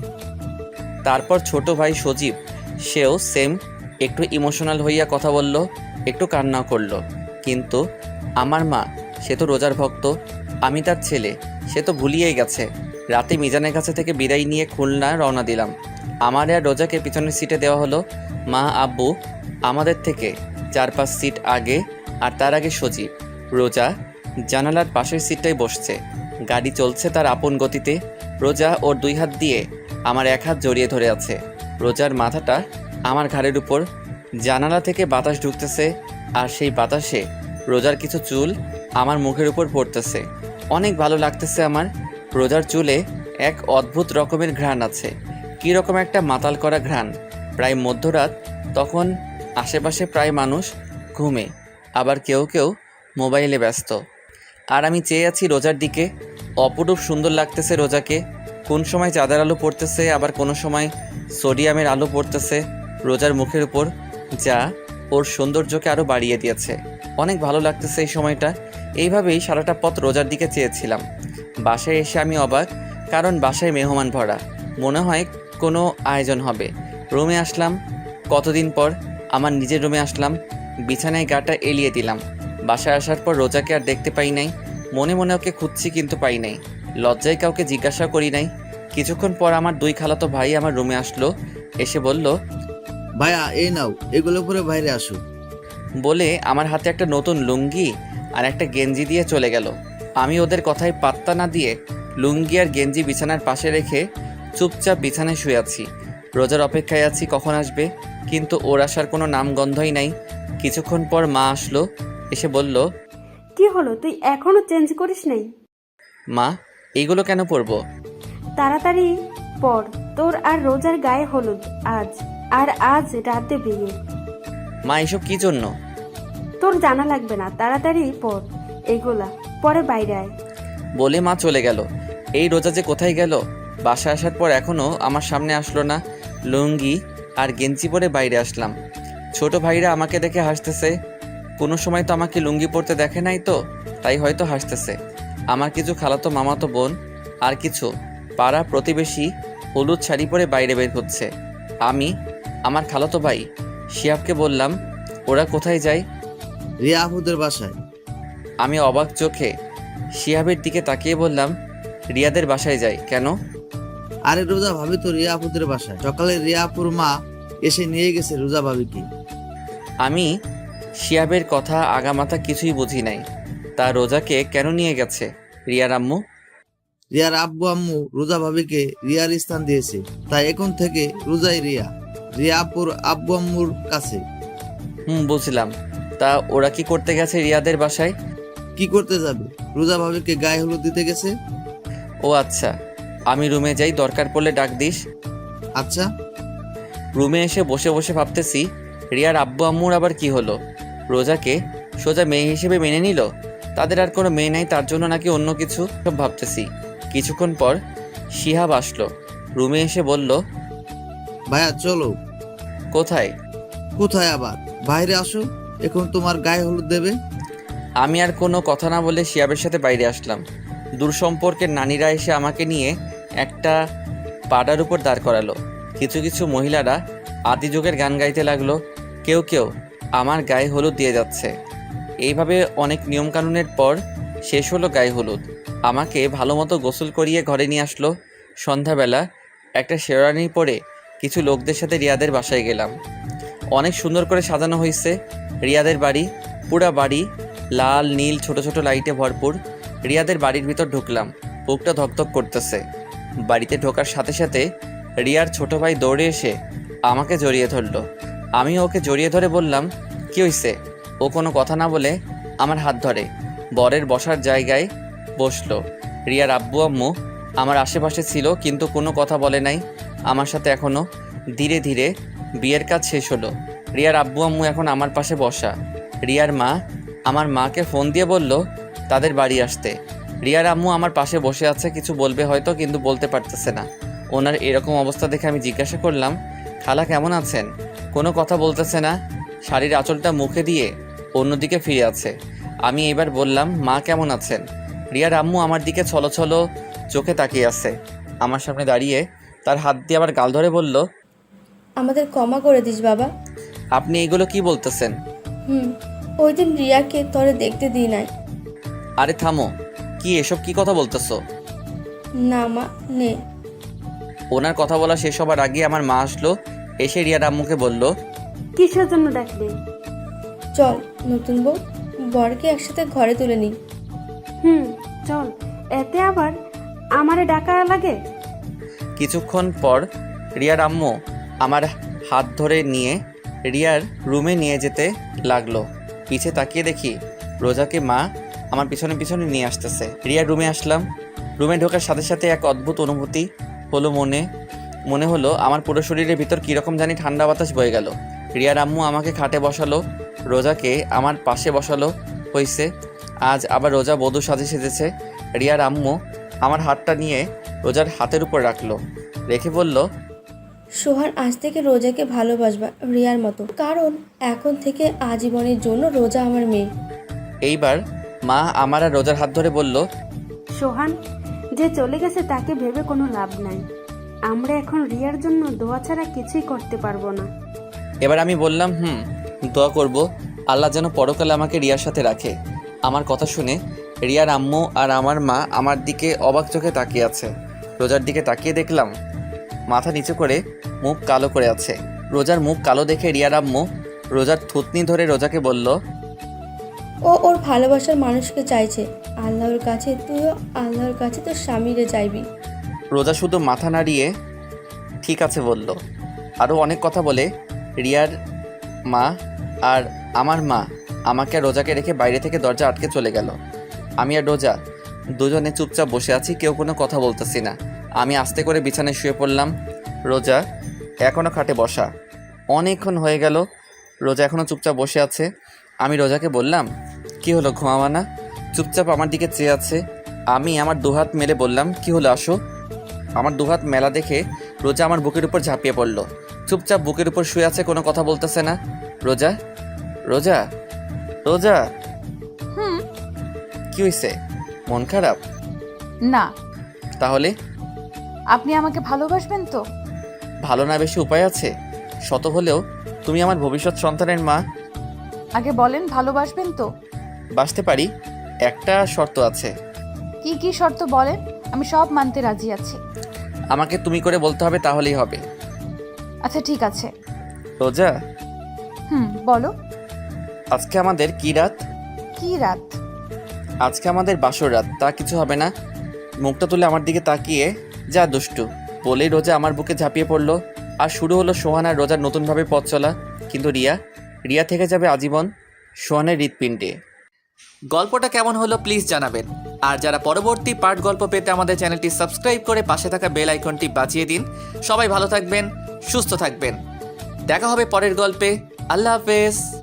তারপর ছোট ভাই সজীব, সেও সেম একটু ইমোশনাল হইয়া কথা বলল, একটু কান্নাও করলো। কিন্তু আমার মা, সে তো রোজার ভক্ত, আমি তার ছেলে, সে তো ভুলিয়েই গেছে। রাতে মিজানের কাছে থেকে বিদায় নিয়ে খুলনা রওনা দিলাম। আমার আর রোজাকে পিছনের সিটে দেওয়া হলো। মা আব্বু আমাদের থেকে 4-5 সিট আগে, আর তার আগে সজীব। রোজা জানালার পাশের সিটটাই বসছে। গাড়ি চলছে তার আপন গতিতে। রোজা ওর দুই হাত দিয়ে আমার এক হাত জড়িয়ে ধরে আছে। রোজার মাথাটা আমার ঘাড়ের উপর। জানালা থেকে বাতাস ঢুকতেছে আর সেই বাতাসে রোজার কিছু চুল আমার মুখের উপর পড়তেছে। অনেক ভালো লাগতেছে আমার। রোজার চুলে এক অদ্ভুত রকমের ঘ্রাণ আছে, কী রকম একটা মাতাল করা ঘ্রাণ। প্রায় মধ্যরাত, তখন আশেপাশে প্রায় মানুষ ঘুমে, আবার কেউ কেউ মোবাইলে ব্যস্ত। আর আমি চেয়ে আছি রোজার দিকে। অপরূপ সুন্দর লাগতেছে রোজাকে। কোন সময় চাঁদের আলো পড়তেছে, আবার কোনো সময় সোডিয়ামের আলো পড়তেছে রোজার মুখের উপর, যা ওর সৌন্দর্যকে আরও বাড়িয়ে দিয়েছে। অনেক ভালো লাগতেছে এই সময়টা। এইভাবেই সারাটা পথ রোজার দিকে চেয়েছিলাম। বাসায় এসে আমি অবাক, কারণ বাসায় মেহমান ভরা, মনে হয় কোনো আয়োজন হবে। রুমে আসলাম, কতদিন পর আমার নিজের রুমে আসলাম, বিছানায় গাটা এলিয়ে দিলাম। বাসায় আসার পর রোজাকে আর দেখতে পাই নাই। মনে মনে ওকে খুঁজছি, কিন্তু পাই নাই। লজ্জায় কাউকে জিজ্ঞাসা করি নাই। কিছুক্ষণ পর আমার দুই খালাতো ভাই আমার রুমে আসলো, এসে বলল, ভাইয়া এই নাও, এগুলো পরে বাইরে আসো। বলে আমার হাতে একটা নতুন লুঙ্গি আর একটা গেঞ্জি দিয়ে চলে গেল। আমি ওদের কথায় পাত্তা না দিয়ে লুঙ্গি আর গেঞ্জি বিছানার পাশে রেখে চুপচাপ বিছানায় শুয়ে আছি। রোজার অপেক্ষায় আছি কখন আসবে, কিন্তু ওর আসার কোনো নামগন্ধই নাই। কিছুক্ষণ পর মা আসলো, এসে বলল, কি হলো, তুই এখনো চেঞ্জ করিস নাই? মা, এইগুলো কেন পরবো? তাড়াতাড়ি পর, তোর আর রোজার গায়ে হলুদ আজ, আর আজ রাতে বিয়ে। মা, এসব কি জন্য? তোর জানা লাগবে না, তাড়াতাড়ি পর এগুলা, পরে বাইরে আয়। বলে মা চলে গেল। এই রোজা যে কোথায় গেল? বাসায় আসার পর এখনও আমার সামনে আসলো না। লুঙ্গি আর গেঞ্জি পরে বাইরে আসলাম। ছোট ভাইরা আমাকে দেখে হাসতেছে। কোনো সময় তো আমাকে লুঙ্গি পরতে দেখে নাই, তো তাই হয়তো হাসতেছে। আমার কিছু খালাতো মামাতো বোন আর কিছু পাড়া প্রতিবেশী হলুদ শাড়ি পরে বাইরে বের হচ্ছে। আমি আমার খালাতো ভাই শিহাবকে বললাম, ওরা কোথায় যায়? রিয়া আপুদের বাসায়। আমি অবাক চোখে শিহাবের দিকে তাকিয়ে বললাম, রিয়াদের বাসায় যাই কেন? আরে রোজা ভাবি তো রিয়া আপুদের বাসায়, সকালে রিয়া আপুর মা এসে নিয়ে গেছে রোজা ভাবিকে। আমি শিহাবের কথা আগামাথা কিছুই বুঝি নাই। তা রোজাকে কেন নিয়ে গেছে রিয়ার আম্মু? রিয়ার আব্বু আম্মু রোজা ভাবিকে রিয়ার স্থান দিয়েছে, তাই এখন থেকে রোজাই রিয়া, রিয়া আপুর আব্বু আম্মুর কাছে। বুঝলাম। তা ওরা কি করতে গেছে রিয়াদের বাসায়? কি করতে যাবে? রোজা ভাবিকে গায়ে হলুদ দিতে গেছে। ও আচ্ছা, আমি রুমে যাই, দরকার পড়লে ডাক দিস। আচ্ছা। রুমে এসে বসে বসে ভাবতেছি, রিয়ার আব্বু আম্মুর আবার কি হলো? রোজাকে সোজা মেয়ে হিসেবে মেনে নিল? তাদের আর কোনো মেয়ে নাই, তার জন্য নাকি অন্য কিছু? সব ভাবতেছি। কিছুক্ষণ পর শিহাব আসলো, রুমে এসে বলল, ভাইয়া চলো। কোথায়? কোথায় আবার, বাইরে আসো, এখন তোমার গায়ে হলুদ দেবে। আমি আর কোনো কথা না বলে শিহাবের সাথে বাইরে আসলাম। দূর সম্পর্কের নানিরা এসে আমাকে নিয়ে একটা পাড়ার উপর দাঁড় করালো। কিছু কিছু মহিলারা আদি যুগের গান গাইতে লাগলো, কেউ কেউ আমার গায়ে হলুদ দিয়ে যাচ্ছে। এইভাবে অনেক নিয়মকানুনের পর শেষ হলো গায়ে হলুদ। আমাকে ভালো মতো গোসল করিয়ে ঘরে নিয়ে আসলো। সন্ধ্যাবেলা একটা শেরওয়ানি পরে কিছু লোকদের সাথে রিয়াদের বাসায় গেলাম। অনেক সুন্দর করে সাজানো হয়েছে রিয়াদের বাড়ি। পুরা বাড়ি লাল নীল ছোট ছোট লাইটে ভরপুর। রিয়াদের বাড়ির ভিতর ঢুকলাম, বুকটা ধকধক করতেছে। বাড়িতে ঢোকার সাথে সাথে রিয়ার ছোট ভাই দৌড়ে এসে আমাকে জড়িয়ে ধরলো। আমি ওকে জড়িয়ে ধরে বললাম, কি হয়েছে? ও কোনো কথা না বলে আমার হাত ধরে বরের বসার জায়গায় বসলো। রিয়ার আব্বু আম্মু আমার আশেপাশে ছিল, কিন্তু কোনো কথা বলে নাই আমার সাথে। এখনও ধীরে ধীরে বিয়ের কাজ শেষ হলো। রিয়ার আব্বু আম্মু এখন আমার পাশে বসা। রিয়ার মা আমার মাকে ফোন দিয়ে বলল তাদের বাড়ি আসতে। রিয়ার আম্মু আমার পাশে বসে আছে, কিছু বলবে হয়তো, কিন্তু বলতে পারতেছে না। ওনার এরকম অবস্থা দেখে আমি জিজ্ঞাসা করলাম, খালা কেমন আছেন? কোনো কথা বলতেছে না, শাড়ির আঁচলটা মুখে দিয়ে অন্যদিকে ফিরে আছে। আমি এবার বললাম, মা কেমন আছেন? রিয়ার আম্মু আমার দিকে ছলো ছলো চোখে তাকিয়ে আছে। আমার সামনে দাঁড়িয়ে তার হাত দিয়ে আমার গাল ধরে বলল, আমাদের ক্ষমা করে দিস বাবা। আপনি এগুলো কি বলতেছেন? ওই দিন রিয়াকে তোরে দেখতে দিই নাই। আরে থামো, কি এসব কি কথা বলতেছো? না মা, নে। ওনার কথা বলা শেষ হবার আগে আমার মা আসলো, এসে রিয়ার আম্মুকে বলল, কিসের জন্য ডাকলে? চল নতুন বউ বরকে একসাথে ঘরে তুলে নি। চল, এতে আবার আমারে ডাকা লাগে? কিছুক্ষণ পর রিয়ার আম্মু আমার হাত ধরে নিয়ে রিয়ার রুমে নিয়ে যেতে লাগলো। পিছে তাকিয়ে দেখি রোজাকে মা আমার পিছনে পিছনে নিয়ে আসতেছে। রিয়ার রুমে আসলাম, রুমে ঢোকার সাথে সাথে এক অদ্ভুত অনুভূতি হলো মনে হলো আমার পুরো শরীরের ভিতর কীরকম জানি ঠান্ডা বাতাস বয়ে গেল। রিয়ার আম্মু আমাকে খাটে বসালো, রোজাকে আমার পাশে বসালো হয়েছে। আজ আবার রোজা বধূ সেজেছে। রিয়ার আম্মু আমার হাতটা নিয়ে রোজার হাতের উপর রাখলো, রেখে বলল, সোহান আজ থেকে রোজাকে ভালোবাসবা রিয়ার মতো, কারণ এখন থেকে আজীবনের জন্য রোজা আমার মেয়ে। এইবার মা আমার আর রোজার হাত ধরে বলল, সোহান যে চলে গেছে তাকে ভেবে কোনো লাভ নাই। আমরা এখন রিয়ার জন্য দোয়া ছাড়া কিছুই করতে পারবো না। এবার আমি বললাম, দোয়া করব আল্লাহ যেন পরকালে আমাকে রিয়ার সাথে রাখে। আমার কথা শুনে রিয়ার আম্মু আর আমার মা আমার দিকে অবাক চোখে তাকিয়ে আছে। রোজার দিকে তাকিয়ে দেখলাম মাথা নিচু করে মুখ কালো করে আছে। রোজার মুখ কালো দেখে রিয়ার আম্মু রোজার থুতনি ধরে রোজাকে বলল, ও ওর ভালোবাসার মানুষকে চাইছে। আল্লাহর কাছে তুইও আল্লাহর কাছে তোর স্বামীরে চাইবি। রোজা শুধু মাথা নাড়িয়ে ঠিক আছে বলল। আরও অনেক কথা বলে রিয়ার মা আর আমার মা আমাকে আর রোজাকে রেখে বাইরে থেকে দরজা আটকে চলে গেল। আমি আর রোজা দুজনে চুপচাপ বসে আছি, কেউ কোনো কথা বলতেছি না। আমি আস্তে করে বিছানায় শুয়ে পড়লাম। রোজা এখনও খাটে বসা। অনেকক্ষণ হয়ে গেল, রোজা এখনও চুপচাপ বসে আছে। আমি রোজাকে বললাম, কি হলো, ঘুমাবা না? চুপচাপ আমার দিকে চেয়ে আছে। আমি আমার দুহাত মেলে বললাম, কি হলো, আসো। আমার দুহাত মেলা দেখে রোজা আমার বুকের উপর ঝাঁপিয়ে পড়লো। চুপচাপ বুকের উপর শুয়ে আছে, কোনো কথা বলতেছে না। রোজা রোজা রোজা কি হয়েছে? মন খারাপ? না। তাহলে আপনি আমাকে ভালোবাসবেন তো? ভালো না বেশি উপায় আছে? শত হলেও তুমি আমার ভবিষ্যৎ সন্তানের মা। আগে বলেন, ভালোবাসবেন তো? বাসতে পারি, একটা শর্ত আছে। কি কি শর্ত বলেন, আমি সব মানতে রাজি আছি। আমাকে তুমি করে বলতে হবে, তাহলেই হবে। আচ্ছা ঠিক আছে। রোজা, বলো। আজকে আমাদের কি রাত? কি রাত? আজকে আমাদের বাসর রাত। তা কিছু হবে না? মুখটা তুলে আমার দিকে তাকিয়ে, যা দুষ্টু বলেই রোজা আমার বুকে ঝাঁপিয়ে পড়লো। আর শুরু হলো সোহান আর রোজার নতুনভাবে পথ চলা। কিন্তু রিয়া থেকে যাবে আজীবন সোহানের হৃৎপিণ্ডে। গল্পটা কেমন হলো প্লিজ জানাবেন। আর যারা পরবর্তী পার্ট গল্প পেতে আমাদের চ্যানেলটি সাবস্ক্রাইব করে পাশে থাকা বেল আইকনটি বাজিয়ে দিন। সবাই ভালো থাকবেন, সুস্থ থাকবেন। দেখা হবে পরের গল্পে। আল্লাহ হাফেজ।